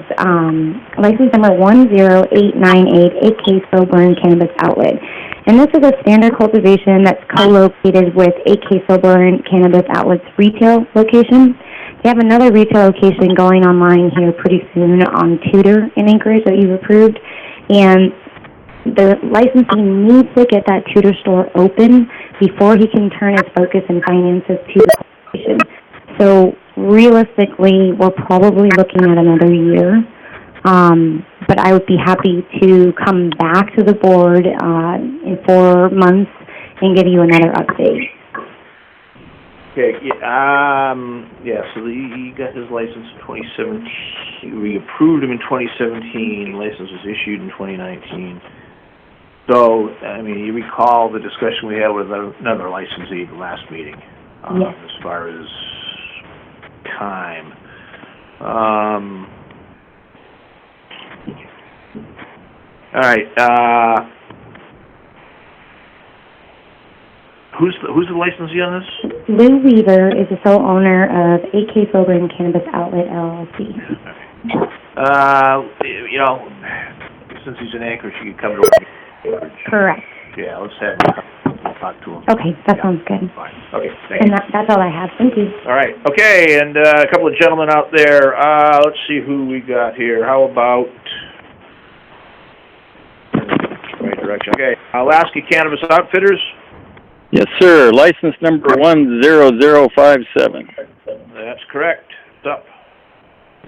Speaker 9: license number 10898, AK Soburn Cannabis Outlet. And this is a standard cultivation that's co-located with AK Soburn Cannabis Outlet's retail location. They have another retail location going online here pretty soon on Tudor in Anchorage that you've approved. And the licensee needs to get that Tudor store open before he can turn his focus and finances to the cultivation. So realistically, we're probably looking at another year But I would be happy to come back to the board in 4 months and give you another update.
Speaker 3: Okay, so he got his license in 2017. We approved him in 2017. License was issued in 2019. So, I mean, you recall the discussion we had with another licensee at the last meeting,
Speaker 9: yes.
Speaker 3: As far as time. All right. Who's the licensee on this?
Speaker 9: Lou Weaver is the sole owner of AK Sobering Cannabis Outlet, LLC.
Speaker 3: You know, since he's in Anchorage, you can come to Anchorage.
Speaker 9: Correct.
Speaker 3: Yeah, let's have him talk to him.
Speaker 9: Okay, that sounds good.
Speaker 3: Fine. Okay, thank
Speaker 9: And
Speaker 3: you.
Speaker 9: that's all I have. Thank you.
Speaker 3: All right. Okay, and a couple of gentlemen out there. Let's see who we got here. How about... Right direction. Okay, Alaska Cannabis Outfitters.
Speaker 18: Yes, sir. License number 10057.
Speaker 3: That's correct. What's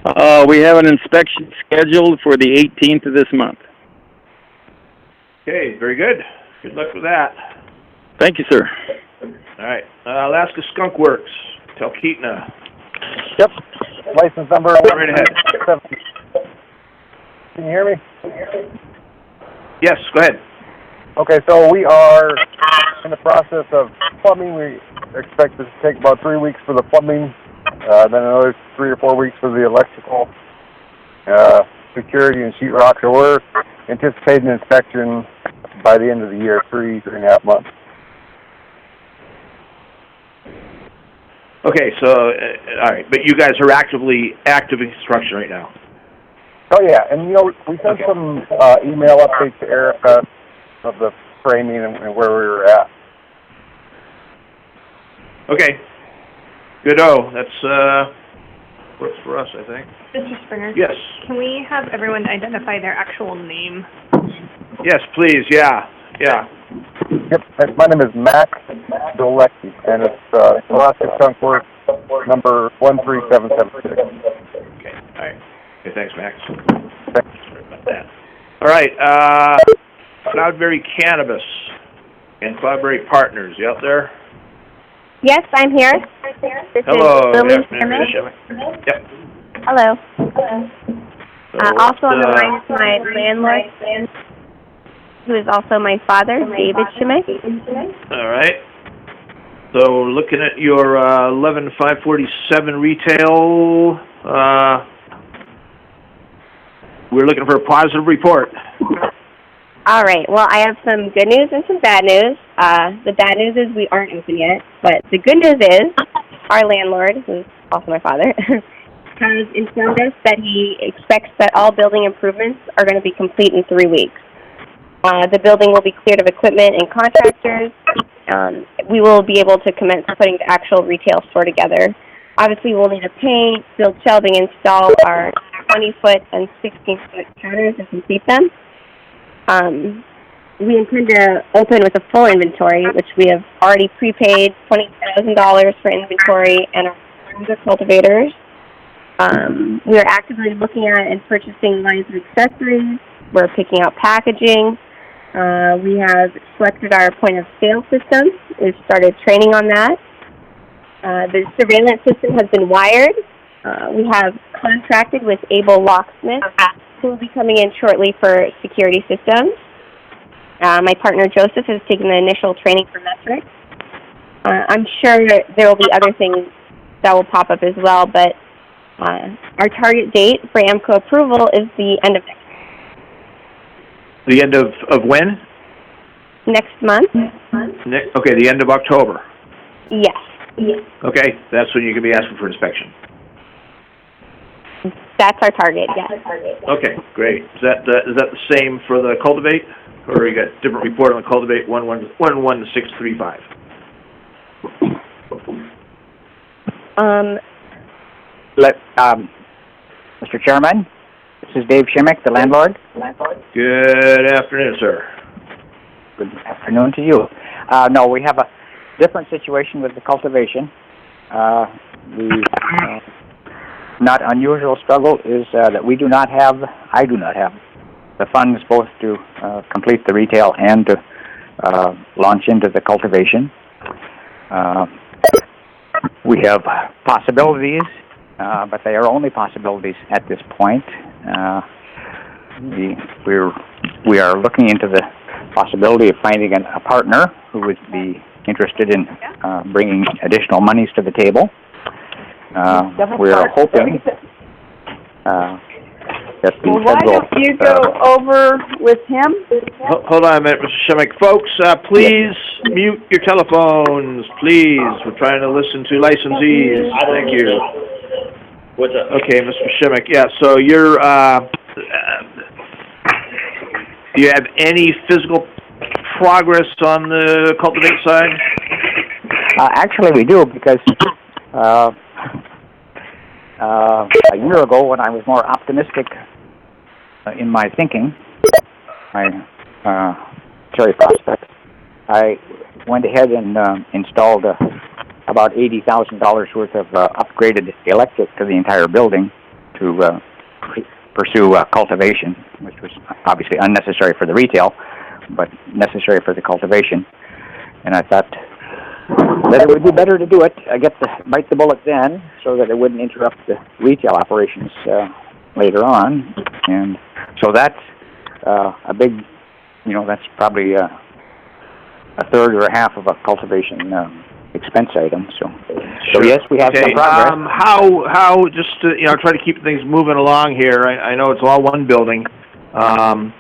Speaker 3: up?
Speaker 18: We have an inspection scheduled for the 18th of this month.
Speaker 3: Okay, very good. Good luck with that.
Speaker 18: Thank you, sir.
Speaker 3: All right. Alaska Skunk Works, Talkeetna.
Speaker 19: Yep. License number.
Speaker 3: Right ahead.
Speaker 19: Can you hear me?
Speaker 3: Yes, go ahead.
Speaker 19: Okay, so we are in the process of plumbing. We expect it to take about 3 weeks for the plumbing, then another 3 or 4 weeks for the electrical, security, and sheetrock. So we're anticipating inspection by the end of the year, 3.5 months.
Speaker 3: Okay, so, all right, but you guys are active in construction right now.
Speaker 19: Oh, yeah, and, you know, we sent some email updates to Erica of the framing and where we were at.
Speaker 3: Okay. Good-o. That's, works for us, I think.
Speaker 4: Mr. Springer?
Speaker 3: Yes.
Speaker 4: Can we have everyone identify their actual name?
Speaker 3: Yes, please, yeah.
Speaker 19: Yep, my name is Max Dolecki, and it's Alaska Skunk Works, number 13776.
Speaker 3: Okay, all right. Okay, thanks, Max. Sorry about that. All right, Cloudberry Cannabis and Cloudberry Partners, you out there?
Speaker 20: Yes, I'm here. This
Speaker 3: Hello.
Speaker 20: is Lily
Speaker 3: Shimmick. Yep.
Speaker 20: Hello.
Speaker 3: So
Speaker 20: also on the line is my landlord, who is also my father, David Shimmick.
Speaker 3: All right. So looking at your 11547 retail, we're looking for a positive report.
Speaker 20: All right. Well, I have some good news and some bad news. The bad news is we aren't open yet, but the good news is our landlord, who's also my father, has informed us that he expects that all building improvements are going to be complete in 3 weeks. The building will be cleared of equipment and contractors. We will be able to commence putting the actual retail store together. Obviously, we'll need to paint, build shelving, install our 20-foot and 16-foot counters and complete them. We intend to open with a full inventory, which we have already prepaid $20,000 for inventory and our cultivators. We are actively looking at and purchasing lines of accessories. We're picking out packaging. We have selected our point-of-sale system. We've started training on that. The surveillance system has been wired. We have contracted with Able Locksmith, who will be coming in shortly for security systems. My partner Joseph has taken the initial training for metrics. I'm sure there will be other things that will pop up as well, but our target date for AMCO approval is the end of next month.
Speaker 3: The end of when?
Speaker 20: Next month.
Speaker 3: Okay, the end of October.
Speaker 20: Yes.
Speaker 3: Okay, that's when you're going to be asking for inspection.
Speaker 20: That's our target, yes.
Speaker 3: Okay, great. Is that the same for the cultivate? Or you got different report on the cultivate 11635?
Speaker 21: Mr. Chairman, this is Dave Shimmick, the landlord.
Speaker 3: Good afternoon, sir.
Speaker 21: Good afternoon to you. No, we have a different situation with the cultivation. The not unusual struggle is that I do not have the funds both to complete the retail and to launch into the cultivation. We have possibilities, but they are only possibilities at this point. We are looking into the possibility of finding a partner who would be interested in bringing additional monies to the table. We are hoping that the
Speaker 1: Well, why
Speaker 21: federal...
Speaker 1: don't you go over with him?
Speaker 3: Hold on a minute, Mr. Shemick. Folks, please mute your telephones, please. We're trying to listen to licensees. Thank you.
Speaker 16: What's up?
Speaker 3: Okay, Mr. Shemick, yeah, so you're, do you have any physical progress on the cultivate side?
Speaker 21: Actually, we do, because a year ago, when I was more optimistic in my thinking, my cherry prospect, I went ahead and installed about $80,000 worth of upgraded electric to the entire building to pursue cultivation, which was obviously unnecessary for the retail, but necessary for the cultivation. And I thought that it would be better to do it, bite the bullet then, so that it wouldn't interrupt the retail operations later on. And so that's a big, that's probably a third or a half of a cultivation expense item. So yes, we have some progress.
Speaker 3: How just to, try to keep things moving along here. I know it's all one building, and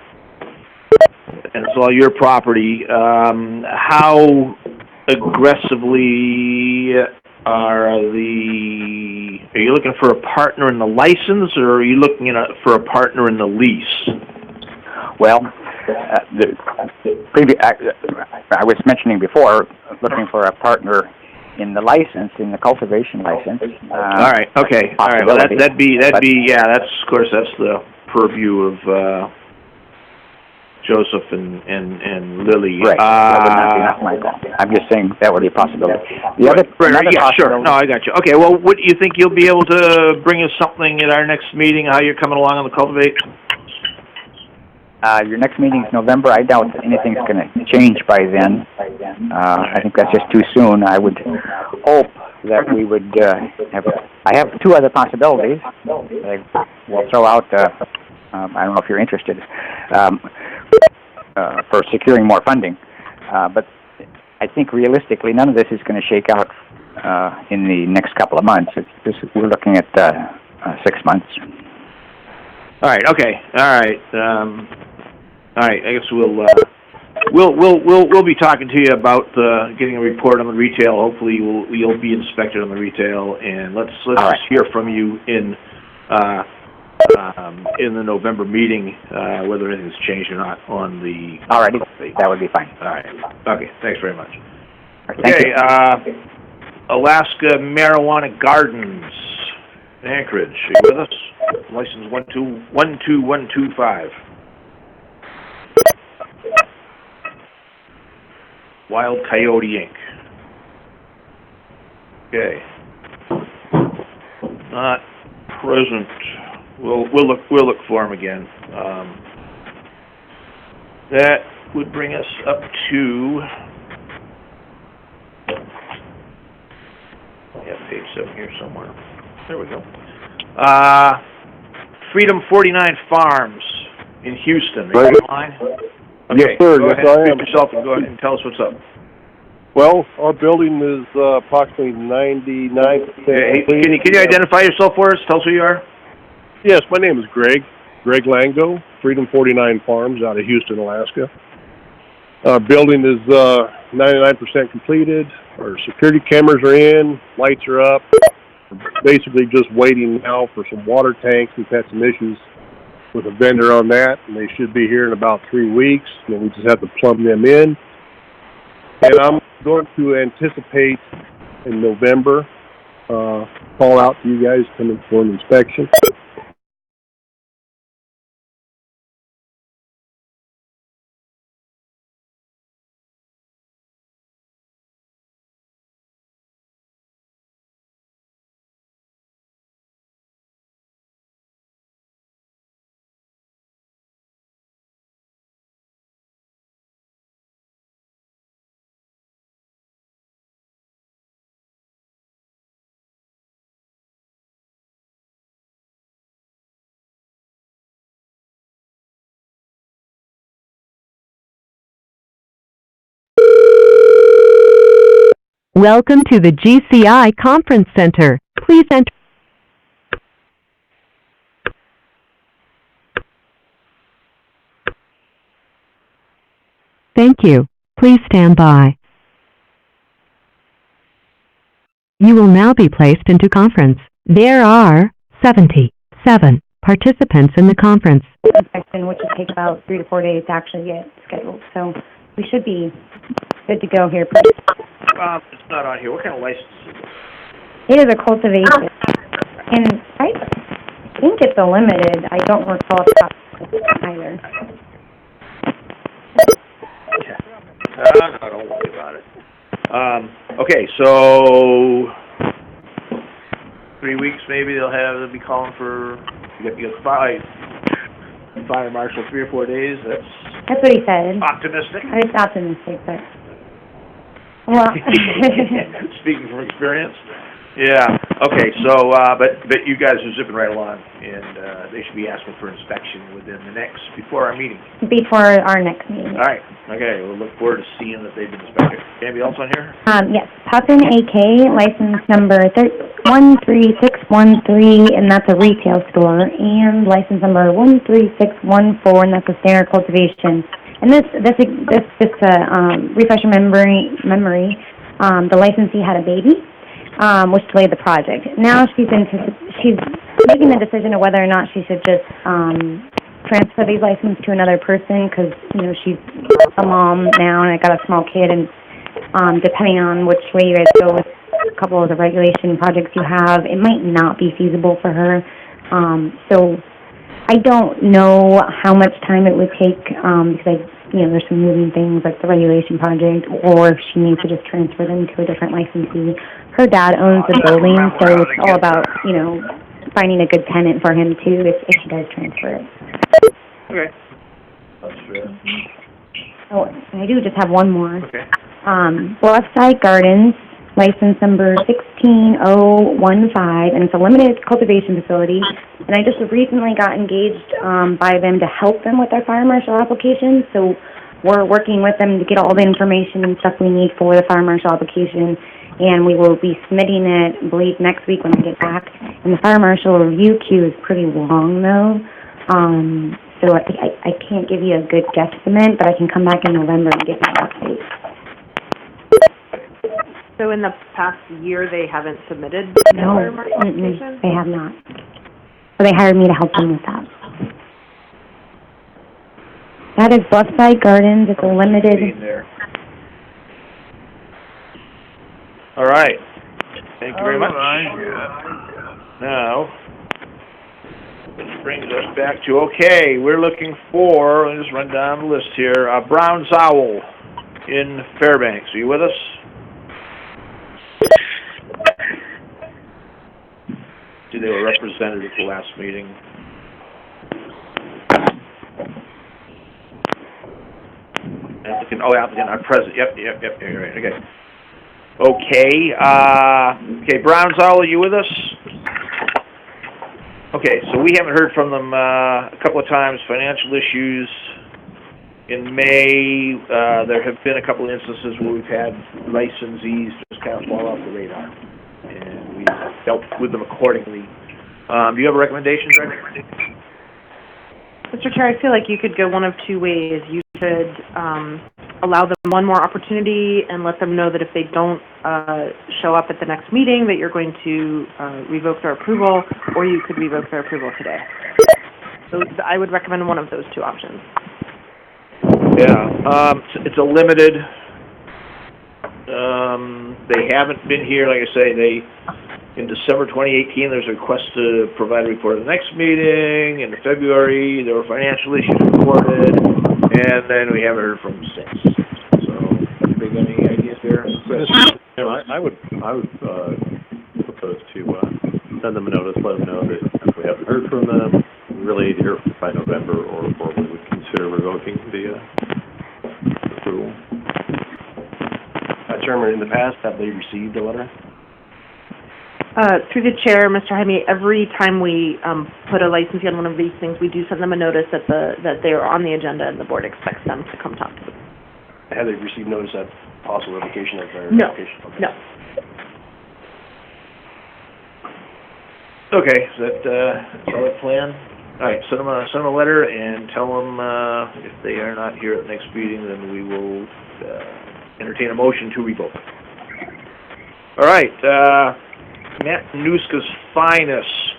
Speaker 3: it's all your property. How aggressively are you looking for a partner in the license, or are you looking for a partner in the lease?
Speaker 21: Well, I was mentioning before, looking for a partner in the license, in the cultivation license.
Speaker 3: All right. Okay. All right. Well, that'd be yeah. That's of course that's the purview of Joseph and Lily.
Speaker 21: Right. That would not be my fault. I'm just saying that would be a possibility.
Speaker 3: Yeah, sure. No, I got you. Okay. Well, what do you think you'll be able to bring us something at our next meeting? How you're coming along on the cultivate?
Speaker 21: Your next meeting is November. I doubt that anything's going to change by then. I think that's just too soon. I would hope that we would I have two other possibilities. We'll throw out, I don't know if you're interested, for securing more funding. But I think realistically, none of this is going to shake out in the next couple of months. We're looking at 6 months.
Speaker 3: All right. Okay. All right. All right. I guess we'll be talking to you about getting a report on the retail. Hopefully, you'll be inspected on the retail, and let's just hear from you in the November meeting whether anything's changed or not on the.
Speaker 21: All righty. That would be fine.
Speaker 3: All right. Okay. Thanks very much.
Speaker 21: Right, thank you.
Speaker 3: Alaska Marijuana Gardens, Anchorage. Are you with us? License 121125. Wild Coyote Inc. Okay. Not present. We'll look for him again. That would bring us up to page 7 here somewhere. There we go. Freedom 49 Farms in Houston. Are you online? Okay,
Speaker 19: yes, sir.
Speaker 3: Go
Speaker 19: yes,
Speaker 3: ahead,
Speaker 19: I
Speaker 3: introduce
Speaker 19: am.
Speaker 3: yourself and go ahead and tell us what's up.
Speaker 19: Well, our building is approximately 99%.
Speaker 3: Hey, can you identify yourself for us? Tell us who you are.
Speaker 19: Yes, my name is Greg Lango, Freedom 49 Farms out of Houston, Alaska. Our building is 99% completed. Our security cameras are in, lights are up. We're basically just waiting now for some water tanks. We've had some issues with a vendor on that, and they should be here in about 3 weeks, and then we just have to plumb them in. And I'm going to anticipate in November, call out to you guys coming for an inspection.
Speaker 2: Welcome to the GCI Conference Center. Please enter. Thank you. Please stand by. You will now be placed into conference. There are 77 participants in the conference.
Speaker 9: Inspection, which will take about 3 to 4 days to actually get scheduled. So we should be good to go here.
Speaker 3: It's not on here. What kind of license is it?
Speaker 9: It is a cultivation, and I think it's a limited. I don't recall if that's either.
Speaker 3: No, don't worry about it. Okay, so 3 weeks maybe they'll be calling for, you get fire marshal 3 or 4 days.
Speaker 9: That's what he said.
Speaker 3: Optimistic.
Speaker 9: It's optimistic, but well.
Speaker 3: Speaking from experience. Yeah. Okay. So, but you guys are zipping right along, and they should be asking for inspection before our meeting.
Speaker 9: Before our next meeting.
Speaker 3: All right. Okay. We'll look forward to seeing that they've been inspected. Anybody else on here?
Speaker 9: Yes. Poppin AK, license number 13613, and that's a retail store, and license number 13614, and that's a standard cultivation. And this just to refresh your memory, the licensee had a baby, which delayed the project. Now she's making the decision of whether or not she should just transfer these licenses to another person, because she's a mom now and I got a small kid, and depending on which way you guys go with a couple of the regulation projects you have, it might not be feasible for her. So I don't know how much time it would take, because there's some moving things like the regulation project, or if she needs to just transfer them to a different licensee. Her dad owns the building, so it's all about, finding a good tenant for him too, if she does transfer it.
Speaker 3: Okay. That's fair.
Speaker 9: Oh, and I do just have one more.
Speaker 3: Okay.
Speaker 9: Bluffside Gardens, license number 16015, and it's a limited cultivation facility. And I just recently got engaged by them to help them with their fire marshal application. So we're working with them to get all the information and stuff we need for the fire marshal application. And we will be submitting it, I believe, next week when I get back. And the fire marshal review queue is pretty long, though. So I can't give you a good guesstimate, but I can come back in November and give you an update.
Speaker 13: So in the past year, they haven't submitted
Speaker 9: No,
Speaker 13: fire marshal application?
Speaker 9: they have not. So they hired me to help them with that. That is Bluffside Gardens. It's a limited.
Speaker 3: All right. Thank you very much. Now, this brings us back to, we're looking for, let me just run down the list here, Brown's Owl in Fairbanks. Are you with us? See, they were represented at the last meeting. Applicant, not present. Yep, you're right, okay. Okay, Brown's Owl, are you with us? Okay, so we haven't heard from them a couple of times. Financial issues. In May, there have been a couple of instances where we've had licensees just kind of fall off the radar, and we've dealt with them accordingly. Do you have a recommendation, Greg?
Speaker 13: Mr. Chair, I feel like you could go one of two ways. You could allow them one more opportunity and let them know that if they don't show up at the next meeting that you're going to revoke their approval, or you could revoke their approval today. So I would recommend one of those two options.
Speaker 3: Yeah, it's a limited, they haven't been here, like I say, in December 2018, there's a request to provide a report at the next meeting. In February, there were financial issues reported, and then we haven't heard from them since. So, anybody got any ideas there?
Speaker 5: I would propose to send them a notice, let them know that if we haven't heard from them, we really need to hear by November, or we would consider revoking the approval.
Speaker 12: Chairman, in the past, have they received a letter?
Speaker 13: Through the chair, Mr. Jaime, every time we put a licensee on one of these things, we do send them a notice that they are on the agenda and the board expects them to come talk to them.
Speaker 12: Have they received notice that possible implication of their
Speaker 13: No,
Speaker 12: application? Okay.
Speaker 13: no.
Speaker 3: Okay, is that, solid plan? All right, send them a letter and tell them, if they are not here at the next meeting, then we will, entertain a motion to revoke. All right, Matt Nuska's Finest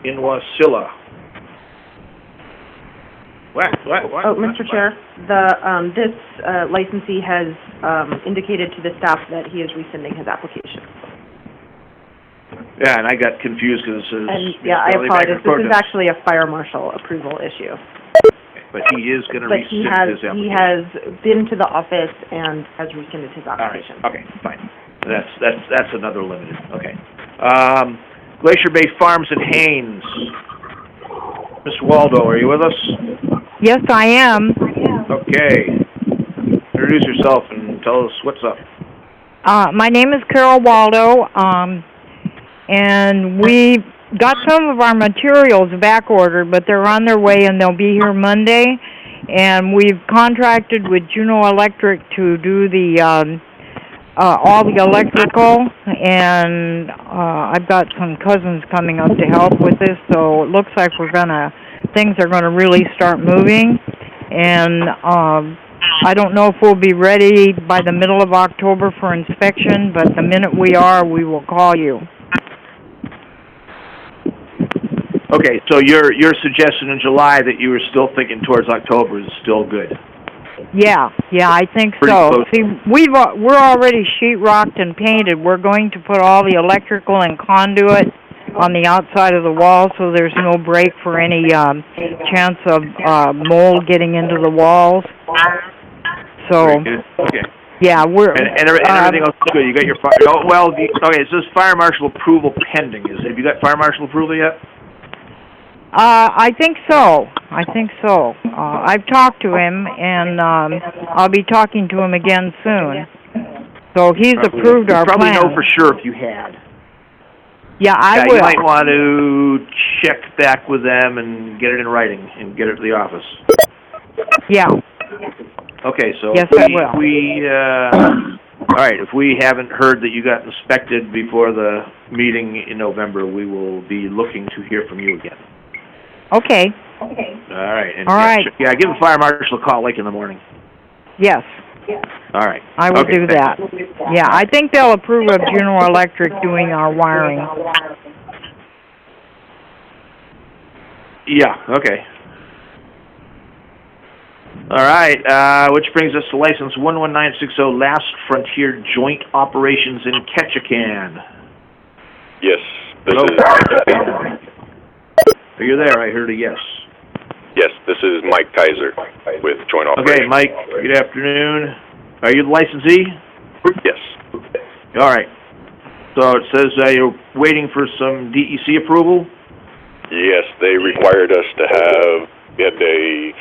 Speaker 3: in Wasilla. What?
Speaker 13: Oh, Mr. Chair, this licensee has indicated to the staff that he is rescinding his application.
Speaker 3: Yeah, and I got confused because it says...
Speaker 13: And, yeah, I apologize. This is actually a fire marshal approval issue.
Speaker 3: But he is going to
Speaker 13: But he
Speaker 3: rescind his
Speaker 13: he
Speaker 3: application.
Speaker 13: has been to the office and has rescinded his application.
Speaker 3: All right, okay, fine. That's another limited, okay. Glacier Bay Farms and Haynes. Mr. Waldo, are you with us?
Speaker 7: Yes, I am.
Speaker 3: Okay. Introduce yourself and tell us what's up.
Speaker 7: My name is Carol Waldo, and we got some of our materials back ordered, but they're on their way and they'll be here Monday. And we've contracted with Juneau Electric to do the all the electrical, and I've got some cousins coming up to help with this, so it looks like things are gonna really start moving. And I don't know if we'll be ready by the middle of October for inspection, but the minute we are, we will call you.
Speaker 3: Okay, so your suggestion in July that you were still thinking towards October is still good?
Speaker 7: Yeah, I think
Speaker 3: Pretty
Speaker 7: so.
Speaker 3: close.
Speaker 7: See, we're already sheetrocked and painted. We're going to put all the electrical and conduit on the outside of the wall, so there's no break for any chance of mold getting into the walls. So,
Speaker 3: Very good. Okay.
Speaker 7: yeah, we're
Speaker 3: And everything else is good. You got your fire. Oh, well, okay. It says fire marshal approval pending. Have you got fire marshal approval yet?
Speaker 7: I think so. I've talked to him, and I'll be talking to him again soon. So he's approved our plan.
Speaker 3: Probably know for sure if you had.
Speaker 7: Yeah, I will.
Speaker 3: You might want to check back with them and get it in writing and get it to the office.
Speaker 7: Yeah.
Speaker 3: Okay, so
Speaker 7: yes, I will.
Speaker 3: All right, if we haven't heard that you got inspected before the meeting in November, we will be looking to hear from you again.
Speaker 7: Okay.
Speaker 3: All right. And
Speaker 7: All right.
Speaker 3: Yeah, give the fire marshal a call like in the morning.
Speaker 7: Yes.
Speaker 3: All right.
Speaker 7: I will do that. Yeah, I think they'll approve of Juneau Electric doing our wiring.
Speaker 3: Yeah, okay. All right, which brings us to license 11960, Last Frontier Joint Operations in Ketchikan.
Speaker 22: Yes, this
Speaker 3: Hello?
Speaker 22: is Mike.
Speaker 3: Are you there? I heard a yes.
Speaker 22: Yes, this is Mike Kaiser with Joint Operations.
Speaker 3: Okay, Mike, good afternoon. Are you the licensee?
Speaker 22: Yes.
Speaker 3: All right. So it says you're waiting for some DEC approval?
Speaker 22: Yes, they required us to get a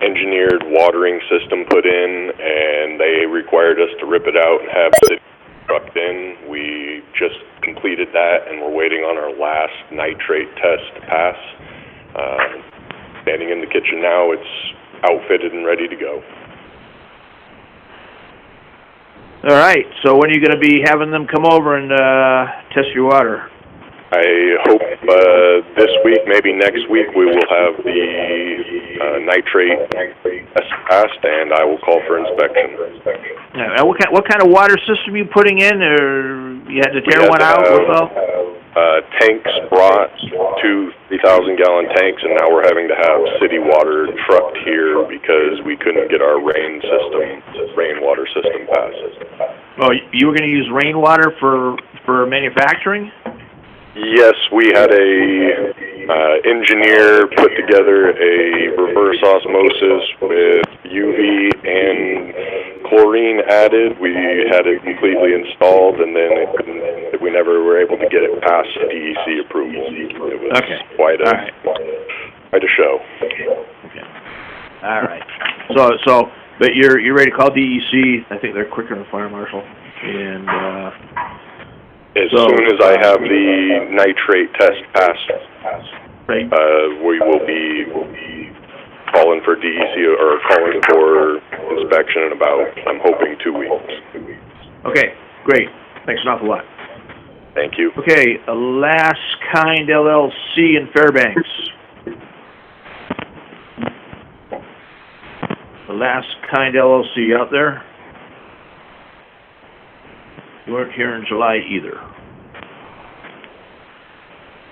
Speaker 22: engineered watering system put in, and they required us to rip it out and have city trucked in. We just completed that, and we're waiting on our last nitrate test to pass. Standing in the kitchen now, it's outfitted and ready to go.
Speaker 3: All right, so when are you going to be having them come over and test your water?
Speaker 22: I hope this week, maybe next week, we will have the nitrate test passed, and I will call for inspection.
Speaker 3: Now, what kind of water system are you putting in, or you had to tear one out?
Speaker 22: Tanks brought, 2 3,000-gallon tanks, and now we're having to have city water trucked here because we couldn't get our rainwater system passed.
Speaker 3: Oh, you were going to use rainwater for manufacturing?
Speaker 22: Yes, we had a engineer put together a reverse osmosis with UV and chlorine added. We had it completely installed, and then we never were able to get it past DEC approval. It was quite a show.
Speaker 3: Okay. All right. So, but you're ready to call DEC? I think they're quicker than fire marshal, and.
Speaker 22: As soon as I have the nitrate test passed, we will be calling for DEC or calling for inspection in about, I'm hoping, 2 weeks.
Speaker 3: Okay, great. Thanks an awful lot.
Speaker 22: Thank you.
Speaker 3: Okay, Last Kind LLC in Fairbanks. The Last Kind LLC out there? You weren't here in July either.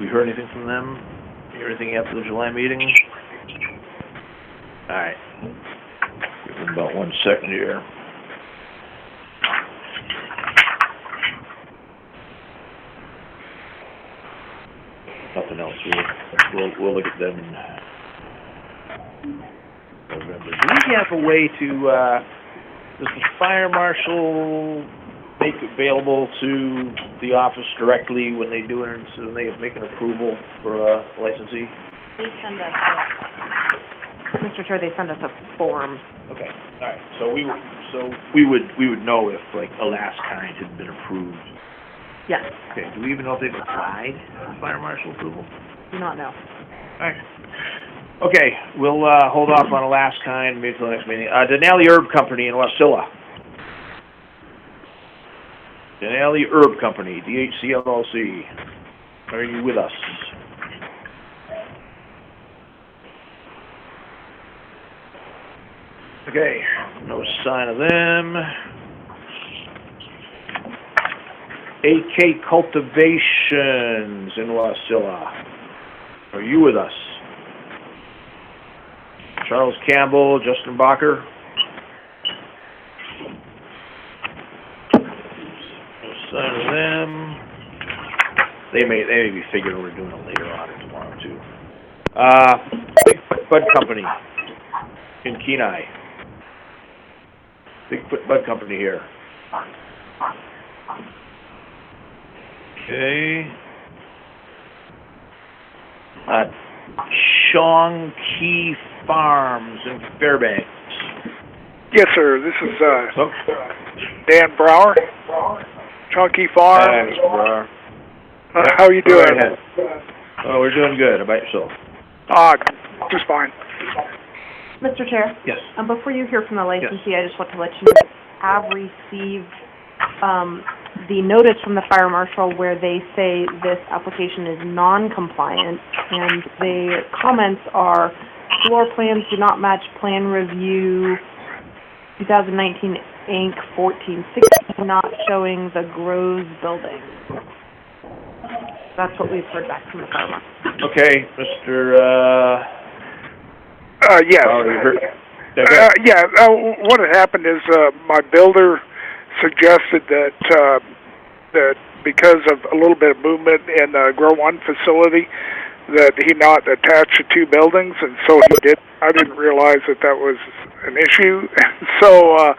Speaker 3: We heard anything from them? Hear anything after the July meeting? Alright. Give them about 1 second here. Nothing else. We'll look at them in November. Do we have a way to, does the fire marshal make available to the office directly when they do it, so they make an approval for a licensee?
Speaker 13: They send us Mr. Chair, they send us a form.
Speaker 3: Okay, all right. So we would know if like a Last Kind had been approved.
Speaker 13: Yes.
Speaker 3: Okay. Do we even know if they've applied for fire marshal approval?
Speaker 13: Do not know.
Speaker 3: All right. Okay, we'll hold off on a Last Kind maybe till the next meeting. Denali Herb Company in Wasilla. Denali Herb Company, DHC LLC. Are you with us? Okay, no sign of them. AK Cultivations in Wasilla. Are you with us? Charles Campbell, Justin Bacher. No sign of them. They may be figuring we're doing it later on or tomorrow too. Bigfoot Bud Company in Kenai. Bigfoot Bud Company here. Okay. Chong Key Farms in Fairbanks.
Speaker 8: Yes, sir. This is Dan Brower, Chunky Farm.
Speaker 3: Thanks, Brower.
Speaker 8: How are you doing?
Speaker 3: Go ahead. Oh, we're doing good. How about yourself?
Speaker 8: Just fine.
Speaker 13: Mr. Chair?
Speaker 3: Yes.
Speaker 13: Before you hear from the licensee, I just want to let you know that we have received the notice from the fire marshal where they say this application is non-compliant, and the comments are floor plans do not match plan review 2019 Inc. 1460, not showing the Groves building. That's what we've heard back from the fire marshal.
Speaker 3: Okay, Mr.
Speaker 8: Yes. What had happened is my builder suggested that that because of a little bit of movement in the Grow One facility, that he not attach the 2 buildings, and so he did. I didn't realize that was an issue, so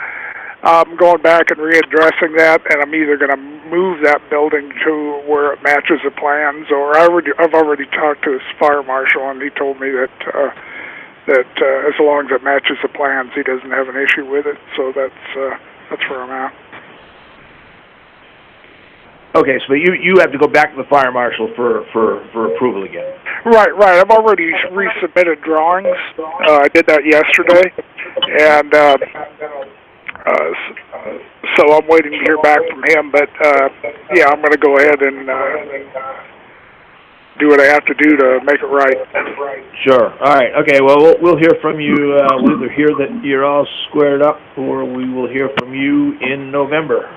Speaker 8: I'm going back and readdressing that, and I'm either going to move that building to where it matches the plans, or I've already talked to his fire marshal, and he told me that as long as it matches the plans, he doesn't have an issue with it. So that's where I'm at.
Speaker 3: Okay, so you have to go back to the fire marshal for approval again.
Speaker 8: Right. I've already resubmitted drawings. I did that yesterday, and so I'm waiting to hear back from him. But yeah, I'm going to go ahead and do what I have to do to make it right.
Speaker 3: Sure. All right. Okay. Well, we'll hear from you. We'll either hear that you're all squared up, or we will hear from you in November.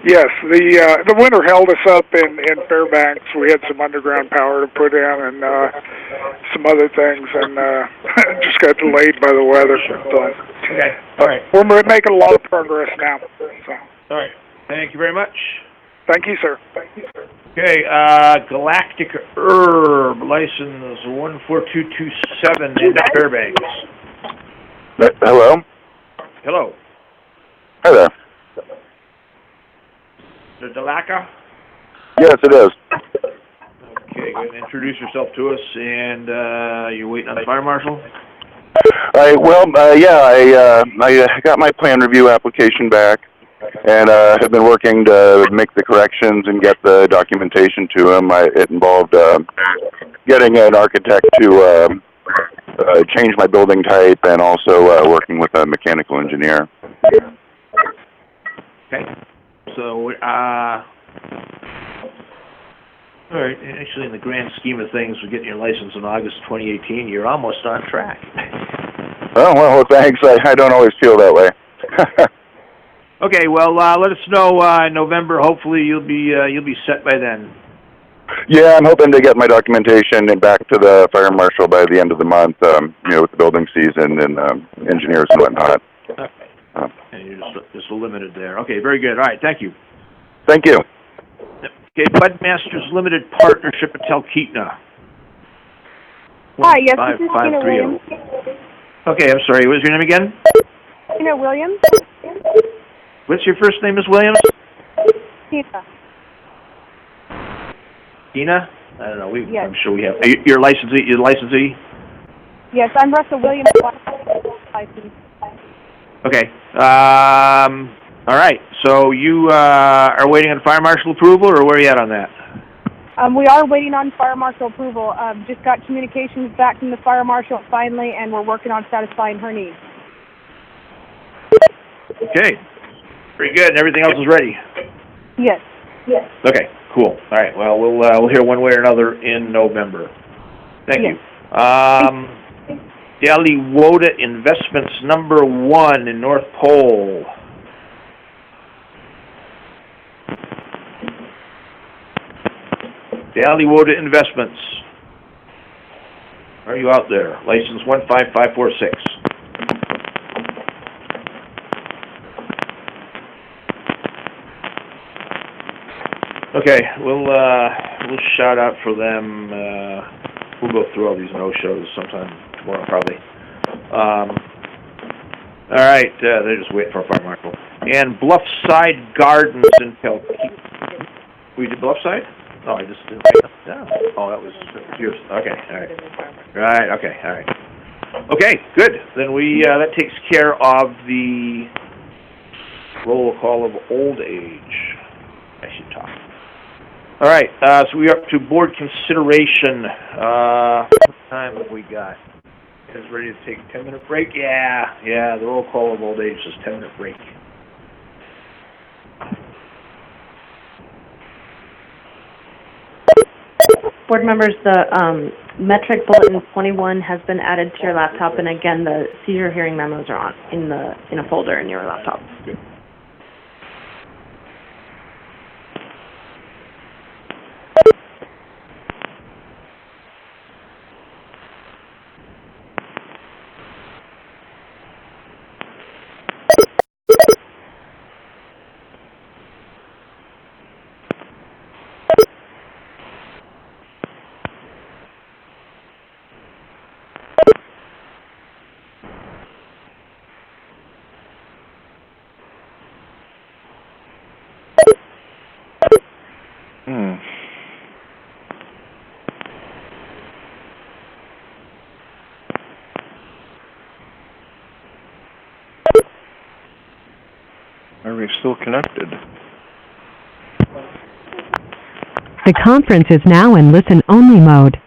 Speaker 8: Yes, the winter held us up in Fairbanks. We had some underground power to put in and some other things, and just got delayed by the weather. So,
Speaker 3: okay. All right.
Speaker 8: We're making a lot of progress now. So.
Speaker 3: All right. Thank you very much.
Speaker 8: Thank you, sir.
Speaker 3: Okay. Galactic Herb license 14227 in Fairbanks.
Speaker 10: Hello.
Speaker 3: Hello.
Speaker 10: Hi there.
Speaker 3: Mr. Dalaka?
Speaker 10: Yes, it is.
Speaker 3: Okay, go ahead and introduce yourself to us, and you're waiting on the fire marshal?
Speaker 10: I got my plan review application back, and have been working to make the corrections and get the documentation to him. It involved getting an architect to change my building type and also working with a mechanical engineer.
Speaker 3: Okay. So, all right, actually, in the grand scheme of things, we're getting your license in August 2018. You're almost on track.
Speaker 10: Oh, well, thanks. I don't always feel that way.
Speaker 3: Okay, well, let us know in November. Hopefully, you'll be set by then.
Speaker 10: Yeah, I'm hoping to get my documentation and back to the fire marshal by the end of the month. With the building season and engineers and whatnot.
Speaker 3: Okay. And you're just limited there. Okay, very good. All right, thank you.
Speaker 10: Thank you.
Speaker 3: Okay, Bud Masters Limited Partnership at Talkeetna.
Speaker 11: Hi, yes, this is Tina
Speaker 3: 5530.
Speaker 11: Williams.
Speaker 3: Okay, I'm sorry. What was your name again?
Speaker 11: Tina Williams?
Speaker 3: What's your first name, Miss Williams?
Speaker 11: Tina.
Speaker 3: Tina? I don't know.
Speaker 11: Yes.
Speaker 3: I'm sure we have. Your licensee? Your licensee?
Speaker 11: Yes, I'm Russell Williams. License.
Speaker 3: Okay. All right. So you are waiting on fire marshal approval, or where are you at on that?
Speaker 11: We are waiting on fire marshal approval. Just got communications back from the fire marshal finally, and we're working on satisfying her needs.
Speaker 3: Okay. Very good. And everything else is ready?
Speaker 11: Yes. Yes.
Speaker 3: Okay. Cool. All right. Well, we'll hear one way or another in November. Thank you. Daliwoda Investments number 1 in North Pole. Daliwoda Investments. Are you out there? License 15546. Okay, we'll shout out for them. We'll go through all these no-shows sometime tomorrow, probably. All right, they're just waiting for a fire marshal. And Bluffside Gardens in Talkeetna. We did Bluffside? Oh, I just didn't write that down. Oh, that was yours. Okay, all right. Right, okay, all right. Okay, good. Then that takes care of the roll call of old age. I should talk. All right, so we're up to board consideration. What time have we got? Is ready to take a 10-minute break? Yeah, the roll call of old age is 10-minute break.
Speaker 13: Board members, the metric bulletin 21 has been added to your laptop, and again, the seizure hearing memos are in a folder in your laptop.
Speaker 3: Good.
Speaker 17: Are we still connected?
Speaker 2: The conference is now in listen-only mode.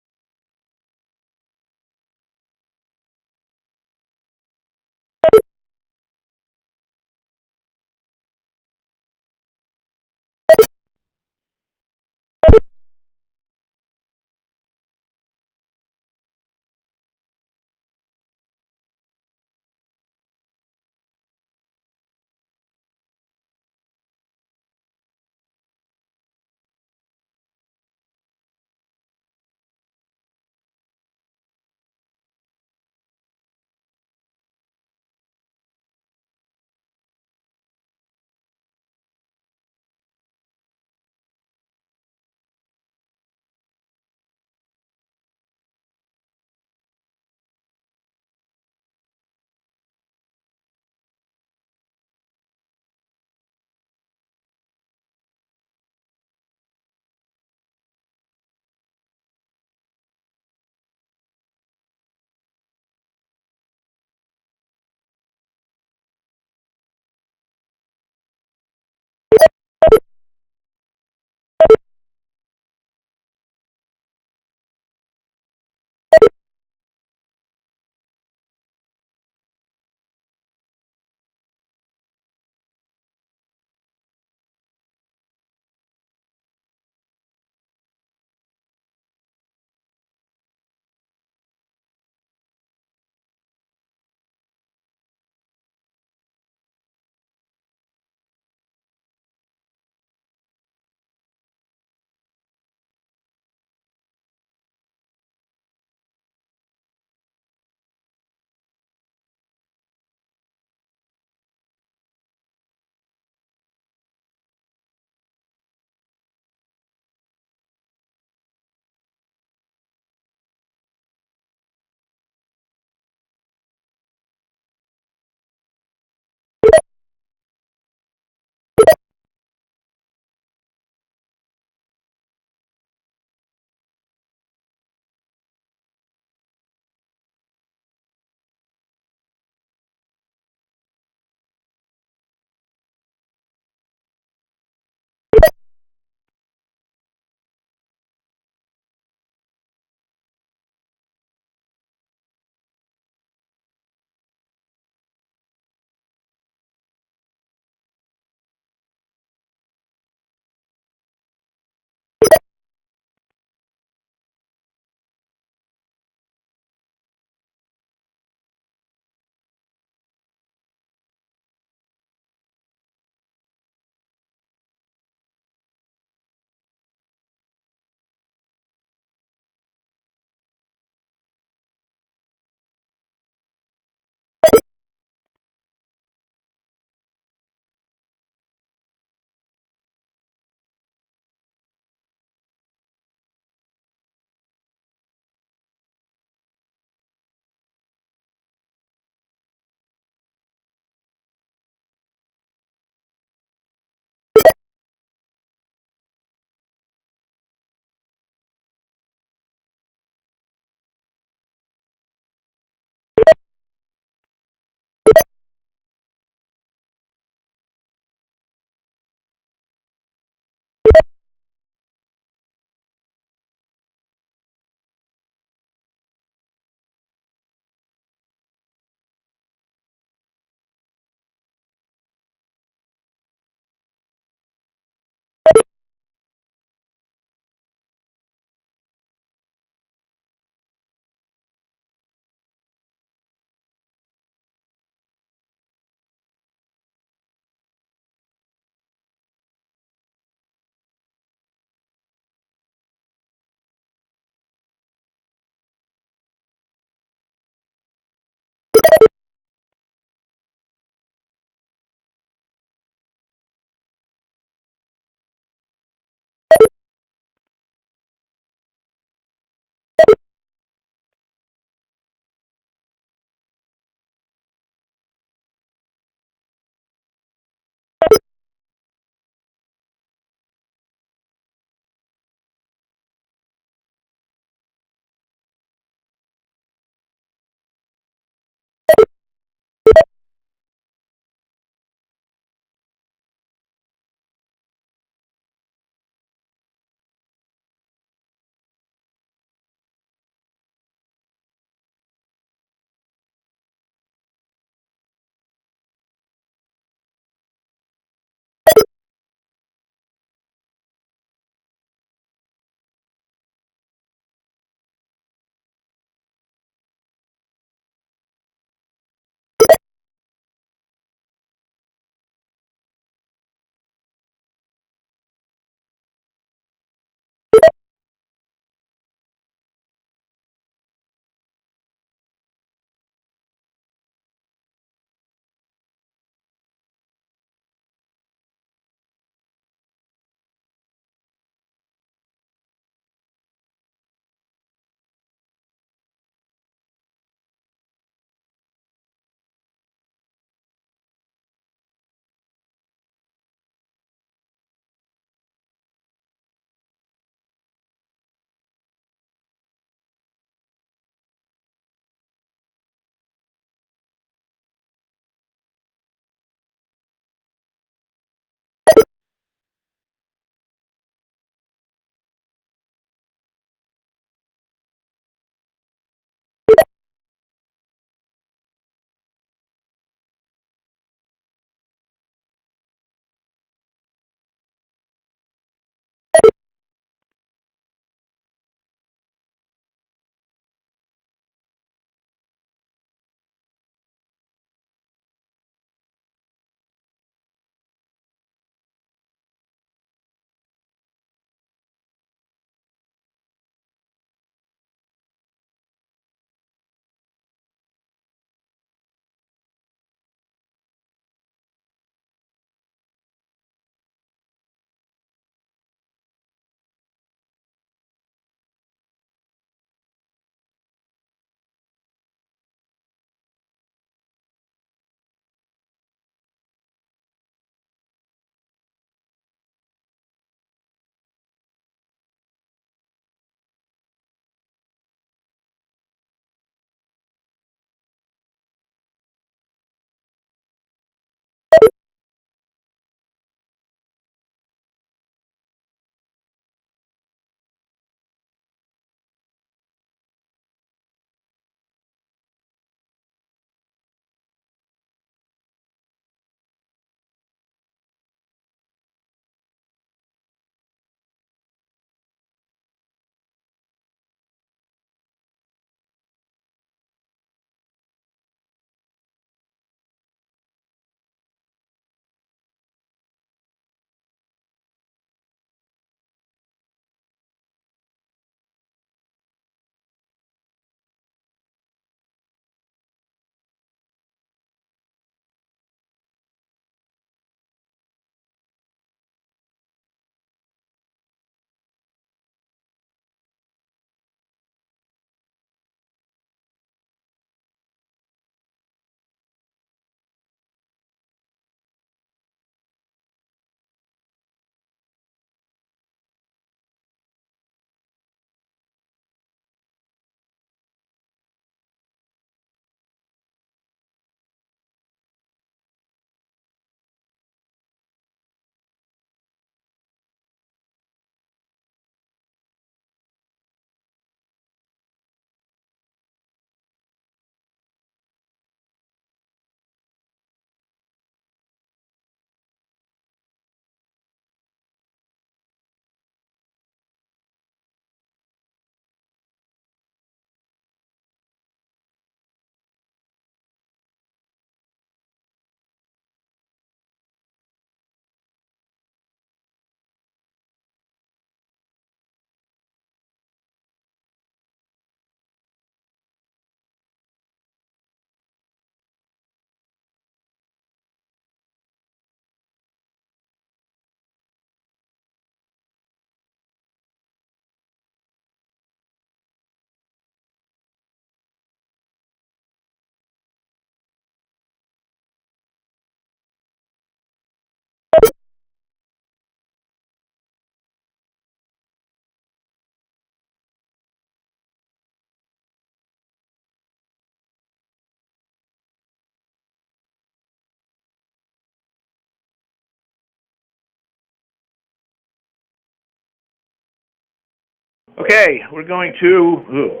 Speaker 3: Okay, we're going to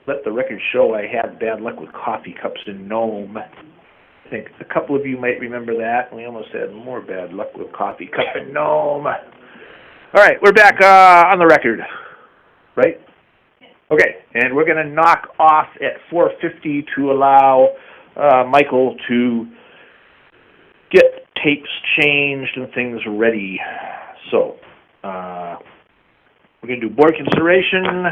Speaker 3: let the record show I had bad luck with coffee cups in Nome. I think a couple of you might remember that. We almost had more bad luck with coffee cup in Nome. All right, we're back on the record, right? Okay, and we're going to knock off at 4:50 to allow Michael to get tapes changed and things ready. So, we're going to do board consideration.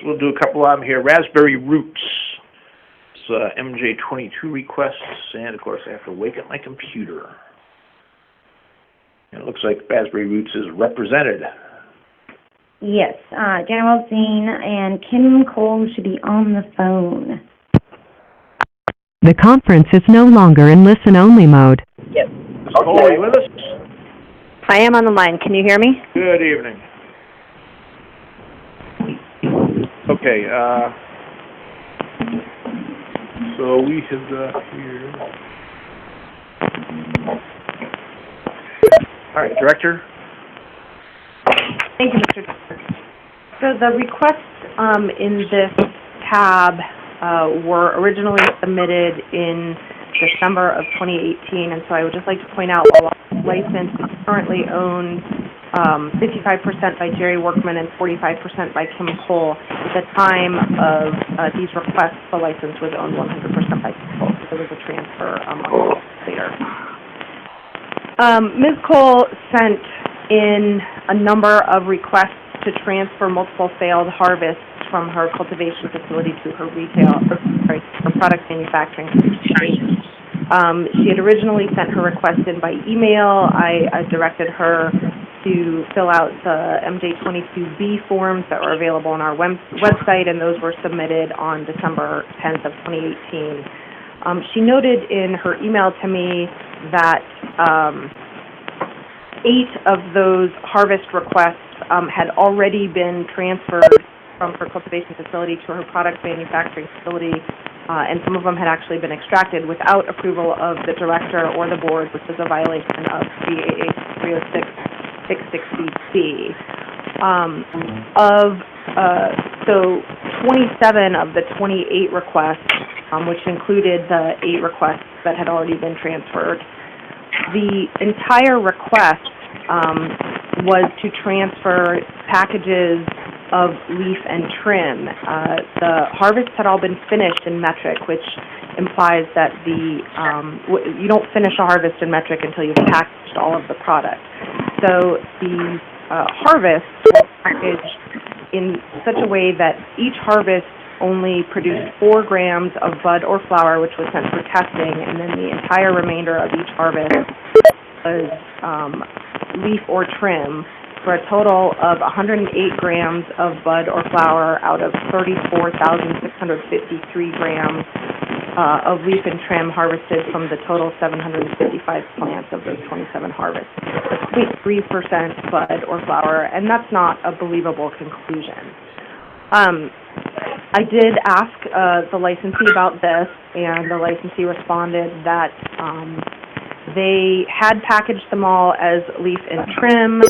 Speaker 3: We'll do a couple of them here. Raspberry Roots. It's MJ22 requests, and of course I have to wake up my computer. And it looks like Raspberry Roots is represented.
Speaker 9: Yes, Janet Waldstein and Kim Cole should be on the phone.
Speaker 2: The conference is no longer in listen-only mode.
Speaker 16: Yes.
Speaker 3: Cole, are you with us?
Speaker 6: I am on the line. Can you hear me?
Speaker 3: Good evening. Okay, so we have got here. All right, Director.
Speaker 13: Thank you, Mr. Director. So the requests in this tab were originally submitted in December of 2018, and so I would just like to point out while the license is currently owned 55% by Jerry Workman and 45% by Kim Cole. At the time of these requests, the license was owned 100% by Kim Cole, so there was a transfer later. Ms. Cole sent in a number of requests to transfer multiple failed harvests from her cultivation facility to her her product manufacturing facility. She had originally sent her request in by email. I directed her to fill out the MJ22B forms that were available on our website, and those were submitted on December 10th of 2018. She noted in her email to me that 8 of those harvest requests had already been transferred from her cultivation facility to her product manufacturing facility, and some of them had actually been extracted without approval of the director or the board, which is a violation of CAA 306-660C. So 27 of the 28 requests, which included the 8 requests that had already been transferred, the entire request was to transfer packages of leaf and trim. The harvests had all been finished in metric, which implies that you don't finish a harvest in metric until you've packaged all of the product. So the harvest was packaged in such a way that each harvest only produced 4 grams of bud or flower, which was sent for testing, and then the entire remainder of each harvest was leaf or trim, for a total of 108 grams of bud or flower out of 34,653 grams of leaf and trim harvested from the total 755 plants of those 27 harvests. That's 0.3% bud or flower, and that's not a believable conclusion. I did ask the licensee about this, and the licensee responded that they had packaged them all as leaf and trim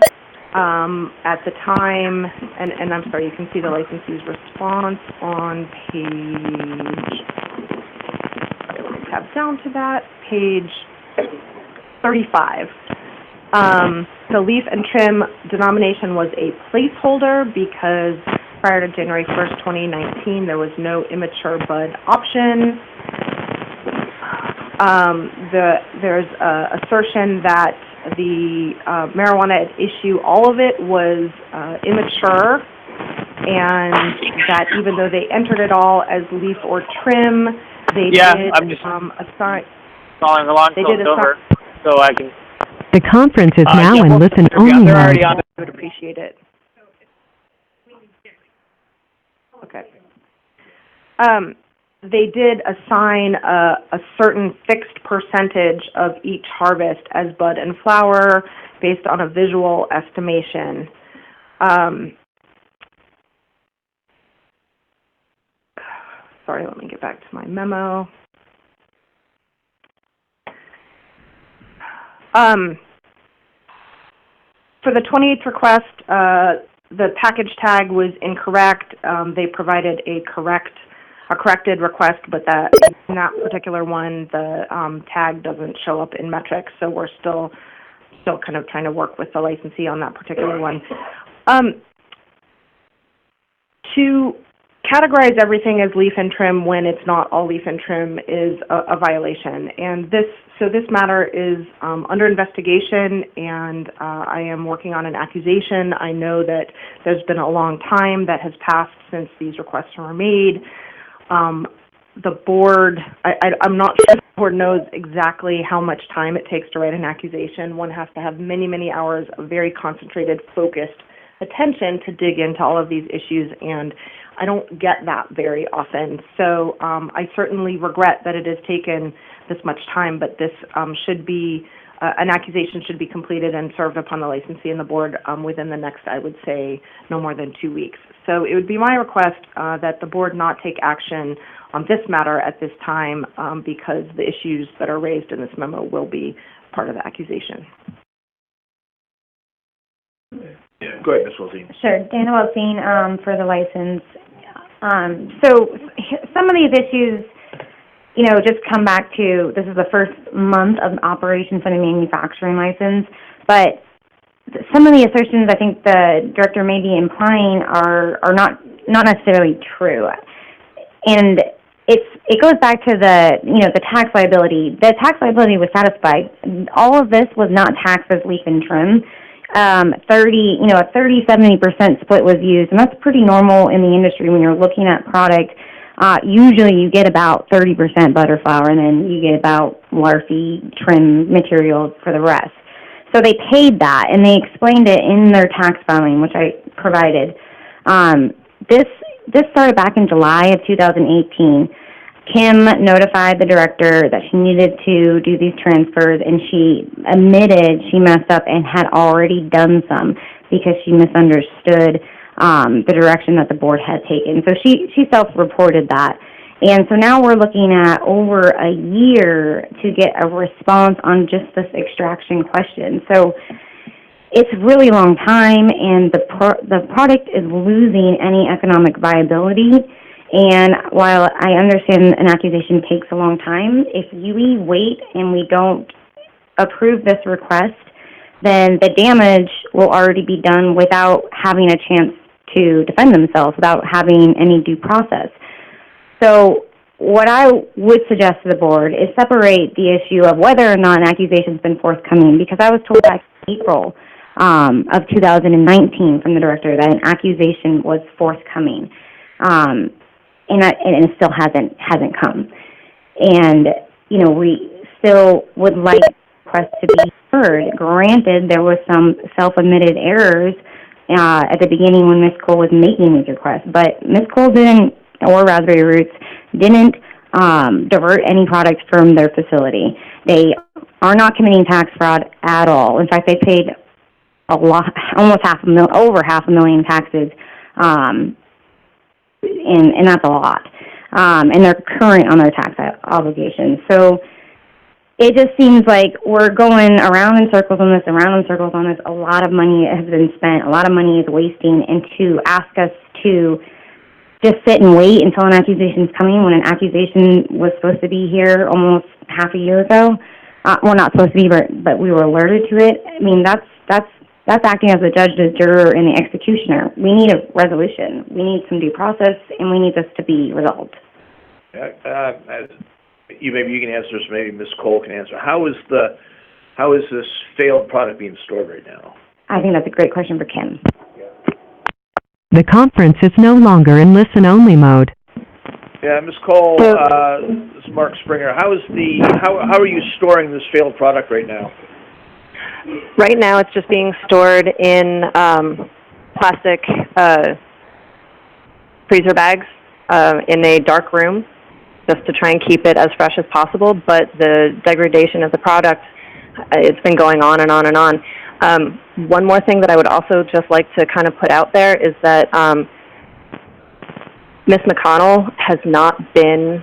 Speaker 13: at the time, and I'm sorry, you can see the licensee's response on page, let me tab down to that, page 35. The leaf and trim denomination was a placeholder because prior to January 1st, 2019, there was no immature bud option. There's assertion that the marijuana at issue, all of it was immature, and that even though they entered it all as leaf or trim, they did
Speaker 6: I'm just
Speaker 13: assign.
Speaker 6: following along
Speaker 13: They
Speaker 6: till
Speaker 13: did
Speaker 6: it's over, so I can.
Speaker 2: The conference is now in listen-only
Speaker 6: They're
Speaker 2: mode.
Speaker 6: already on.
Speaker 13: I would appreciate it. Okay. They did assign a certain fixed percentage of each harvest as bud and flower based on a visual estimation. Sorry, let me get back to my memo. For the 28th request, the package tag was incorrect. They provided a corrected request, but that in that particular one, the tag doesn't show up in metrics, so we're still kind of trying to work with the licensee on that particular one. To categorize everything as leaf and trim when it's not all leaf and trim is a violation, and this matter is under investigation, and I am working on an accusation. I know that there's been a long time that has passed since these requests were made. The board, I'm not sure the board knows exactly how much time it takes to write an accusation. One has to have many, many hours of very concentrated, focused attention to dig into all of these issues, and I don't get that very often. So I certainly regret that it has taken this much time, but this should be, an accusation should be completed and served upon the licensee and the board within the next, I would say, no more than 2 weeks. So it would be my request that the board not take action on this matter at this time because the issues that are raised in this memo will be part of the accusation.
Speaker 3: Yeah, go ahead, Ms. Wilson.
Speaker 9: Sure. Dana Wilson for the license. So some of these issues, just come back to this is the first month of operation for the manufacturing license, but some of the assertions I think the director may be implying are not necessarily true. And it goes back to the tax liability. The tax liability was satisfied. All of this was not taxed as leaf and trim. A 30-70% split was used, and that's pretty normal in the industry when you're looking at product. Usually you get about 30% butterflower, and then you get about larvae trim materials for the rest. So they paid that, and they explained it in their tax filing, which I provided. This started back in July of 2018. Kim notified the director that she needed to do these transfers, and she admitted she messed up and had already done some because she misunderstood the direction that the board had taken. So she self-reported that. And so now we're looking at over a year to get a response on just this extraction question. So it's a really long time, and the product is losing any economic viability. And while I understand an accusation takes a long time, if we wait and we don't approve this request, then the damage will already be done without having a chance to defend themselves, without having any due process. So what I would suggest to the board is separate the issue of whether or not an accusation has been forthcoming, because I was told back in April of 2019 from the director that an accusation was forthcoming. And it still hasn't come. And, we still would like the request to be heard. Granted, there was some self-admitted errors at the beginning when Ms. Cole was making these requests, but Ms. Cole or Raspberry Roots didn't divert any products from their facility. They are not committing tax fraud at all. In fact, they paid over $500,000 taxes, and that's a lot. And they're current on their tax obligations. So it just seems like we're going around in circles on this, A lot of money has been spent. A lot of money is wasting. And to ask us to just sit and wait until an accusation is coming when an accusation was supposed to be here almost half a year ago, well, not supposed to be, but we were alerted to it. I mean, that's acting as the judge, the juror, and the executioner. We need a resolution. We need some due process, and we need this to be resolved.
Speaker 3: Maybe you can answer this. Maybe Ms. Cole can answer. How is this failed product being stored right now?
Speaker 9: I think that's a great question for Kim.
Speaker 2: The conference is no longer in listen-only mode.
Speaker 3: Yeah, Ms. Cole, this is Mark Springer. How are you storing this failed product right now?
Speaker 6: Right now, it's just being stored in plastic freezer bags in a dark room, just to try and keep it as fresh as possible. But the degradation of the product, it's been going on and on and on. One more thing that I would also just like to kind of put out there is that Ms. McConnell has not been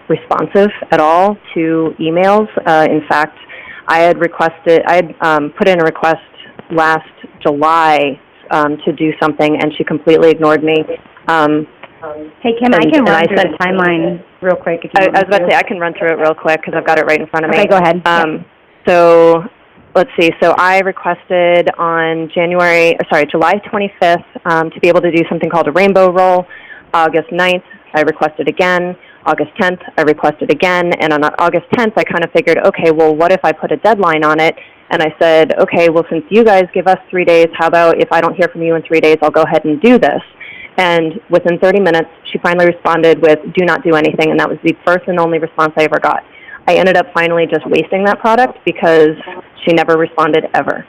Speaker 6: responsive at all to emails. In fact, I had put in a request last July to do something, and she completely ignored me.
Speaker 9: Hey, Kim, I can run through the timeline real quick. If you
Speaker 6: I was about to say, I can run through it real quick because I've got it right in front of me.
Speaker 9: Okay, go ahead.
Speaker 6: So let's see. So I requested on July 25th to be able to do something called a rainbow roll. August 9th, I requested again. August 10th, I requested again. And on August 10th, I kind of figured, okay, well, what if I put a deadline on it? And I said, okay, well, since you guys give us 3 days, how about if I don't hear from you in 3 days, I'll go ahead and do this. And within 30 minutes, she finally responded with, do not do anything, and that was the first and only response I ever got. I ended up finally just wasting that product because she never responded ever.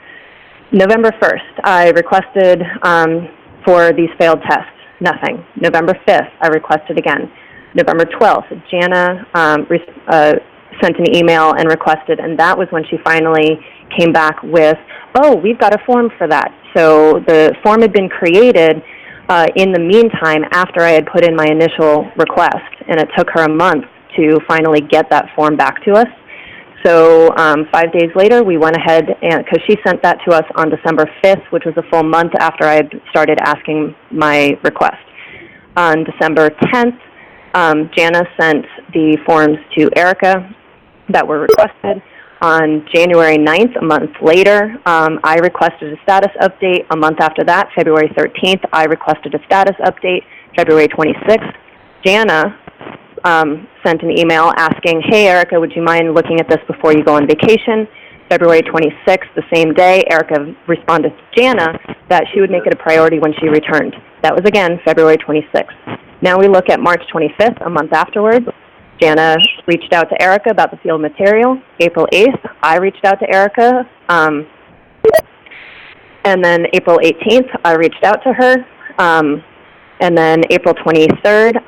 Speaker 6: November 1st, I requested for these failed tests, nothing. November 5th, I requested again. November 12th, Jana sent an email and requested, and that was when she finally came back with, oh, we've got a form for that. So the form had been created in the meantime after I had put in my initial request, and it took her a month to finally get that form back to us. So 5 days later, we went ahead, and because she sent that to us on December 5th, which was a full month after I had started asking my request. On December 10th, Jana sent the forms to Erica that were requested. On January 9th, a month later, I requested a status update. A month after that, February 13th, I requested a status update. February 26th, Jana sent an email asking, hey, Erica, would you mind looking at this before you go on vacation? February 26th, the same day, Erica responded to Jana that she would make it a priority when she returned. That was, again, February 26th. Now we look at March 25th, a month afterwards. Jana reached out to Erica about the field material. April 8th, I reached out to Erica. And then April 18th, I reached out to her. And then April 23rd,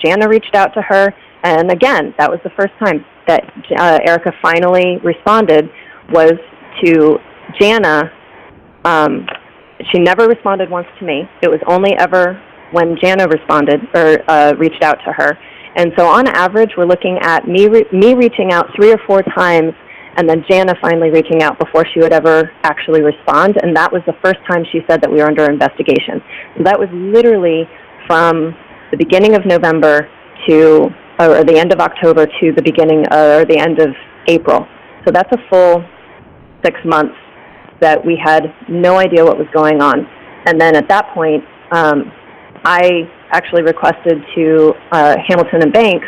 Speaker 6: Jana reached out to her. And again, that was the first time that Erica finally responded was to Jana. She never responded once to me. It was only ever when Jana responded or reached out to her. And so on average, we're looking at me reaching out 3 or 4 times and then Jana finally reaching out before she would ever actually respond. And that was the first time she said that we were under investigation. So that was literally from the beginning of November to, or the end of October to the beginning, or the end of April. So that's a full 6 months that we had no idea what was going on. And then at that point, I actually requested to Hamilton and Banks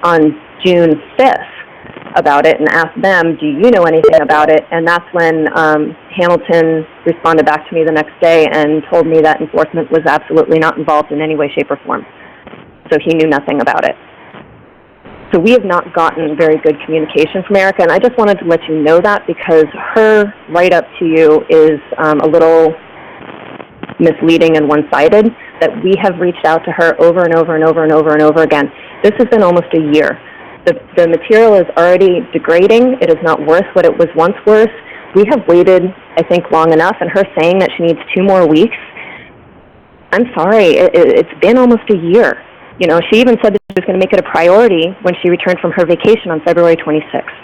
Speaker 6: on June 5th about it and asked them, do you know anything about it? And that's when Hamilton responded back to me the next day and told me that enforcement was absolutely not involved in any way, shape, or form. So he knew nothing about it. So we have not gotten very good communication from Erica, and I just wanted to let you know that because her write-up to you is a little misleading and one-sided, that we have reached out to her over and over and over and over and over again. This has been almost a year. The material is already degrading. It is not worth what it was once worth. We have waited, I think, long enough, and her saying that she needs 2 more weeks, I'm sorry, it's been almost a year. You know, she even said that she was going to make it a priority when she returned from her vacation on February 26th.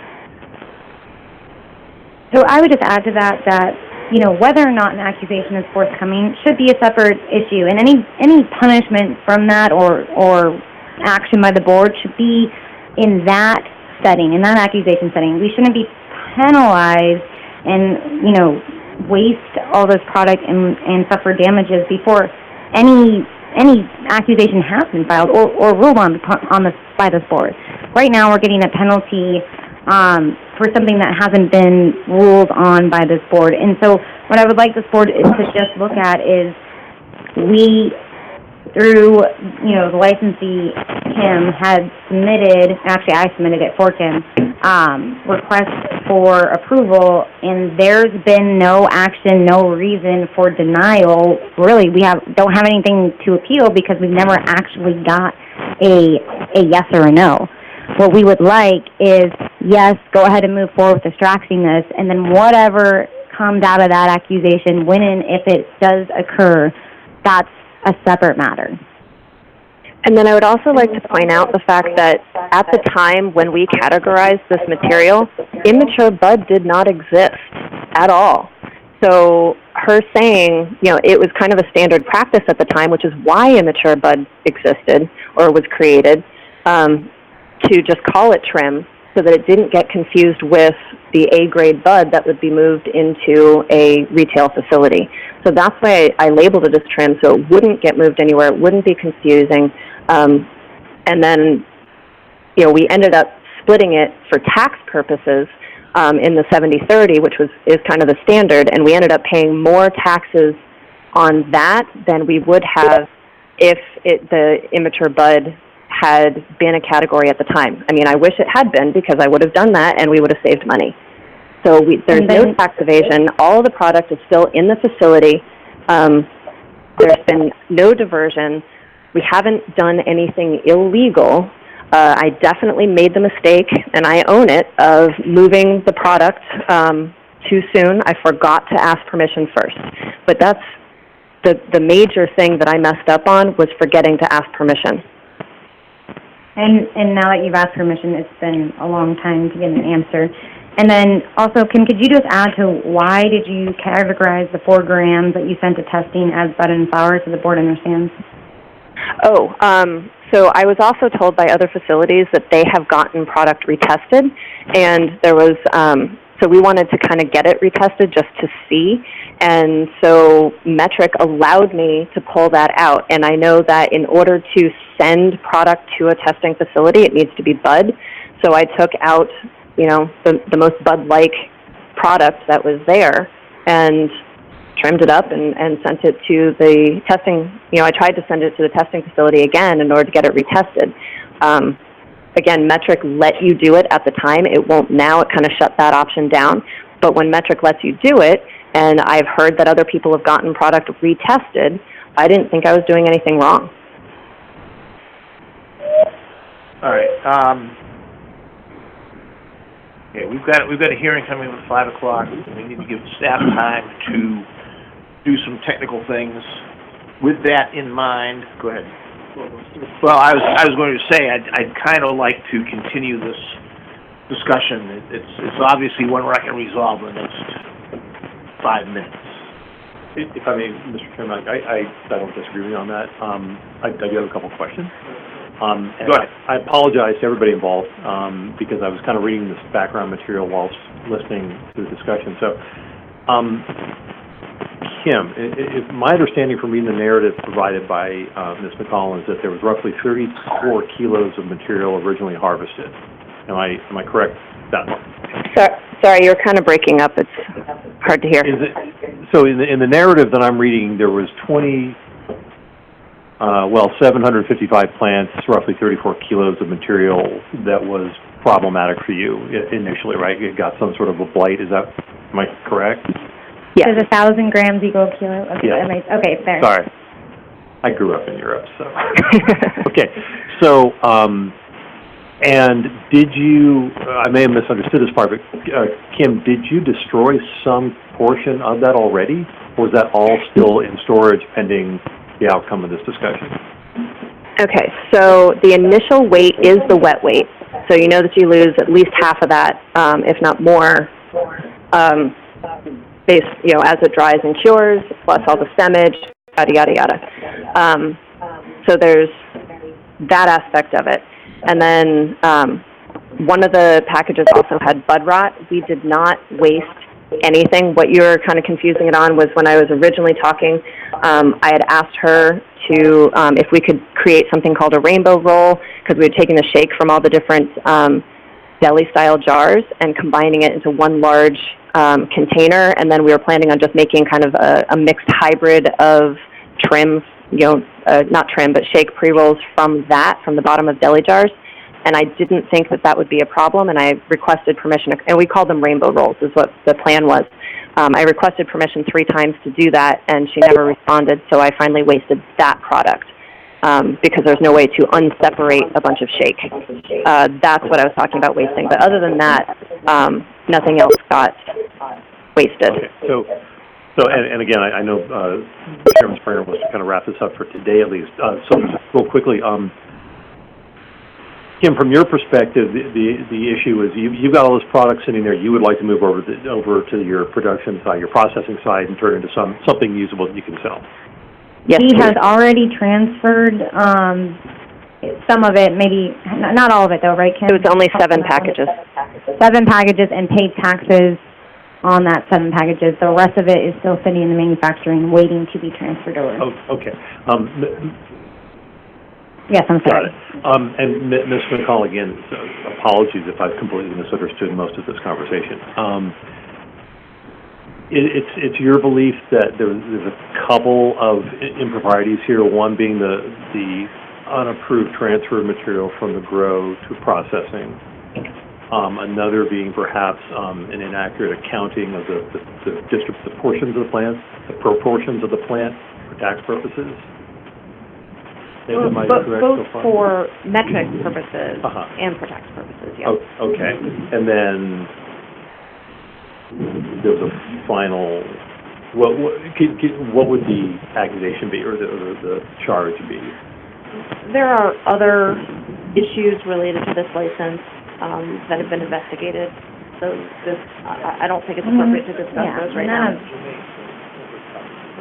Speaker 9: So I would just add to that, you know, whether or not an accusation is forthcoming should be a separate issue, and any punishment from that or action by the board should be in that setting, in that accusation setting. We shouldn't be penalized and, you know, waste all this product and suffer damages before any accusation has been filed or ruled on by this board. Right now, we're getting a penalty for something that hasn't been ruled on by this board. And so what I would like this board to just look at is we, through, you know, the licensee, Kim, had submitted, actually I submitted it for Kim, request for approval, and there's been no action, no reason for denial. Really, we don't have anything to appeal because we've never actually got a yes or a no. What we would like is, yes, go ahead and move forward with extracting this, and then whatever comes out of that accusation, when and if it does occur, that's a separate matter.
Speaker 6: And then I would also like to point out the fact that at the time when we categorized this material, immature bud did not exist at all. So her saying, you know, it was kind of a standard practice at the time, which is why immature bud existed or was created, to just call it trim so that it didn't get confused with the A-grade bud that would be moved into a retail facility. So that's why I labeled it as trim, so it wouldn't get moved anywhere, it wouldn't be confusing. And then, you know, we ended up splitting it for tax purposes in the 70-30, which is kind of the standard, and we ended up paying more taxes on that than we would have if the immature bud had been a category at the time. I mean, I wish it had been, because I would have done that and we would have saved money. So there's no tax evasion. All of the product is still in the facility. There's been no diversion. We haven't done anything illegal. I definitely made the mistake, and I own it, of moving the product too soon. I forgot to ask permission first. But that's the major thing that I messed up on, was forgetting to ask permission.
Speaker 9: And now that you've asked permission, it's been a long time to get an answer. And then also, Kim, could you just add to why did you categorize the 4 grams that you sent to testing as bud and flower, so the board understands?
Speaker 6: Oh, so I was also told by other facilities that they have gotten product retested, and there was, so we wanted to kind of get it retested just to see, and so Metric allowed me to pull that out, and I know that in order to send product to a testing facility, it needs to be bud, so I took out, you know, the most bud-like product that was there, and trimmed it up and sent it to the testing. You know, I tried to send it to the testing facility again in order to get it retested. Again, Metric let you do it at the time. It won't now. It kind of shut that option down. But when Metric lets you do it, and I've heard that other people have gotten product retested, I didn't think I was doing anything wrong.
Speaker 3: All right. Okay, we've got a hearing coming at 5 o'clock. We need to give staff time to do some technical things. With that in mind, go ahead. Well, I was going to say I'd kind of like to continue this discussion. It's obviously one we're not going to resolve in the next 5 minutes.
Speaker 5: If I may, Mr. Chairman, I don't disagree with you on that. I do have a couple of questions.
Speaker 3: Go ahead.
Speaker 5: I apologize to everybody involved because I was kind of reading this background material whilst listening to the discussion. So, Kim, my understanding from reading the narrative provided by Ms. McCollum is that there was roughly 34 kilos of material originally harvested. Am I correct that much?
Speaker 6: Sorry, you're kind of breaking up. It's hard to hear.
Speaker 5: So in the narrative that I'm reading, there was 755 plants, roughly 34 kilos of material that was problematic for you initially, right? It got some sort of a blight. Am I correct?
Speaker 9: Yeah. Does 1,000 grams equal a kilo? Okay,
Speaker 5: yeah.
Speaker 9: Okay, fair.
Speaker 5: Sorry. I grew up in Europe, so. Okay. So, and did you, I may have misunderstood this part, but Kim, did you destroy some portion of that already? Or is that all still in storage pending the outcome of this discussion?
Speaker 6: Okay, so the initial weight is the wet weight. So you know that you lose at least half of that, if not more, as it dries and cures, plus all the stemmage, yada, yada, yada. So there's that aspect of it. And then one of the packages also had bud rot. We did not waste anything. What you were kind of confusing it on was when I was originally talking, I had asked her to, if we could create something called a rainbow roll, because we had taken the shake from all the different deli-style jars and combining it into one large container, and then we were planning on just making kind of a mixed hybrid of trim, not trim, but shake pre-rolls from the bottom of deli jars. And I didn't think that would be a problem, and I requested permission, and we called them rainbow rolls is what the plan was. I requested permission 3 times to do that, and she never responded, so I finally wasted that product because there's no way to unseparate a bunch of shake. That's what I was talking about wasting. But other than that, nothing else got wasted.
Speaker 5: Okay. So and again, I know Chairman Springer wants to kind of wrap this up for today at least. So just real quickly, Kim, from your perspective, the issue is you've got all this product sitting there. You would like to move over to your production side, your processing side, and turn it into something usable that you can sell.
Speaker 6: Yes,
Speaker 9: He has already transferred some of it, maybe not all of it though, right, Kim?
Speaker 6: It was only 7 packages.
Speaker 9: 7 packages and paid taxes on that 7 packages. The rest of it is still sitting in the manufacturing, waiting to be transferred over.
Speaker 5: Oh, okay.
Speaker 9: Yes, I'm sorry.
Speaker 5: And Ms. McCall, again, apologies if I've completely misunderstood most of this conversation. It's your belief that there's a couple of improprieties here, one being the unapproved transfer of material from the grow to processing, another being perhaps an inaccurate accounting of the portions of the plant, the proportions of the plant for tax purposes.
Speaker 6: Both for metric purposes and for tax purposes, yes.
Speaker 5: Oh, okay. And then there's a final, what would the accusation be, or the charge be?
Speaker 6: There are other issues related to this license that have been investigated, so I don't think it's appropriate to discuss those right now.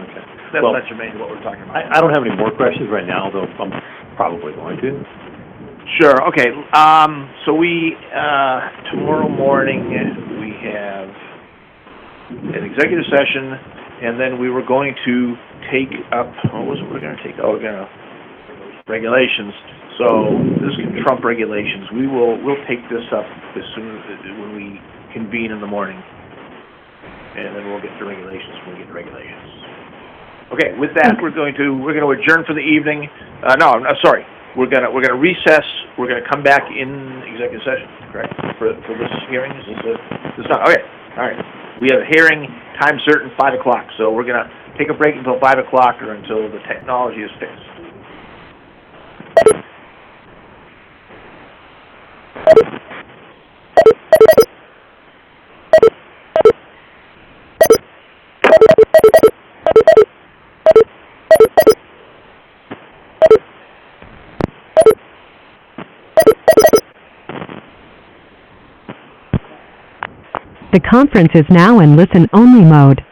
Speaker 5: Okay.
Speaker 3: That's not germane to what we're talking about.
Speaker 5: I don't have any more questions right now, though I'm probably going to.
Speaker 3: Sure. Okay. So we tomorrow morning we have an executive session, and then we were going to take up. What was it we're going to take? Oh, we're going to regulations. So this can trump regulations. We'll take this up as soon as when we convene in the morning, and then we'll get to regulations when we get to regulations. Okay, with that, we're going to adjourn for the evening. No, I'm sorry. We're gonna recess. We're gonna come back in executive session, correct? For this hearing. This not okay. All right. We have a hearing, time certain, 5 o'clock. So we're gonna take a break until 5 o'clock or until the technology is fixed.
Speaker 2: The conference is now in listen-only mode.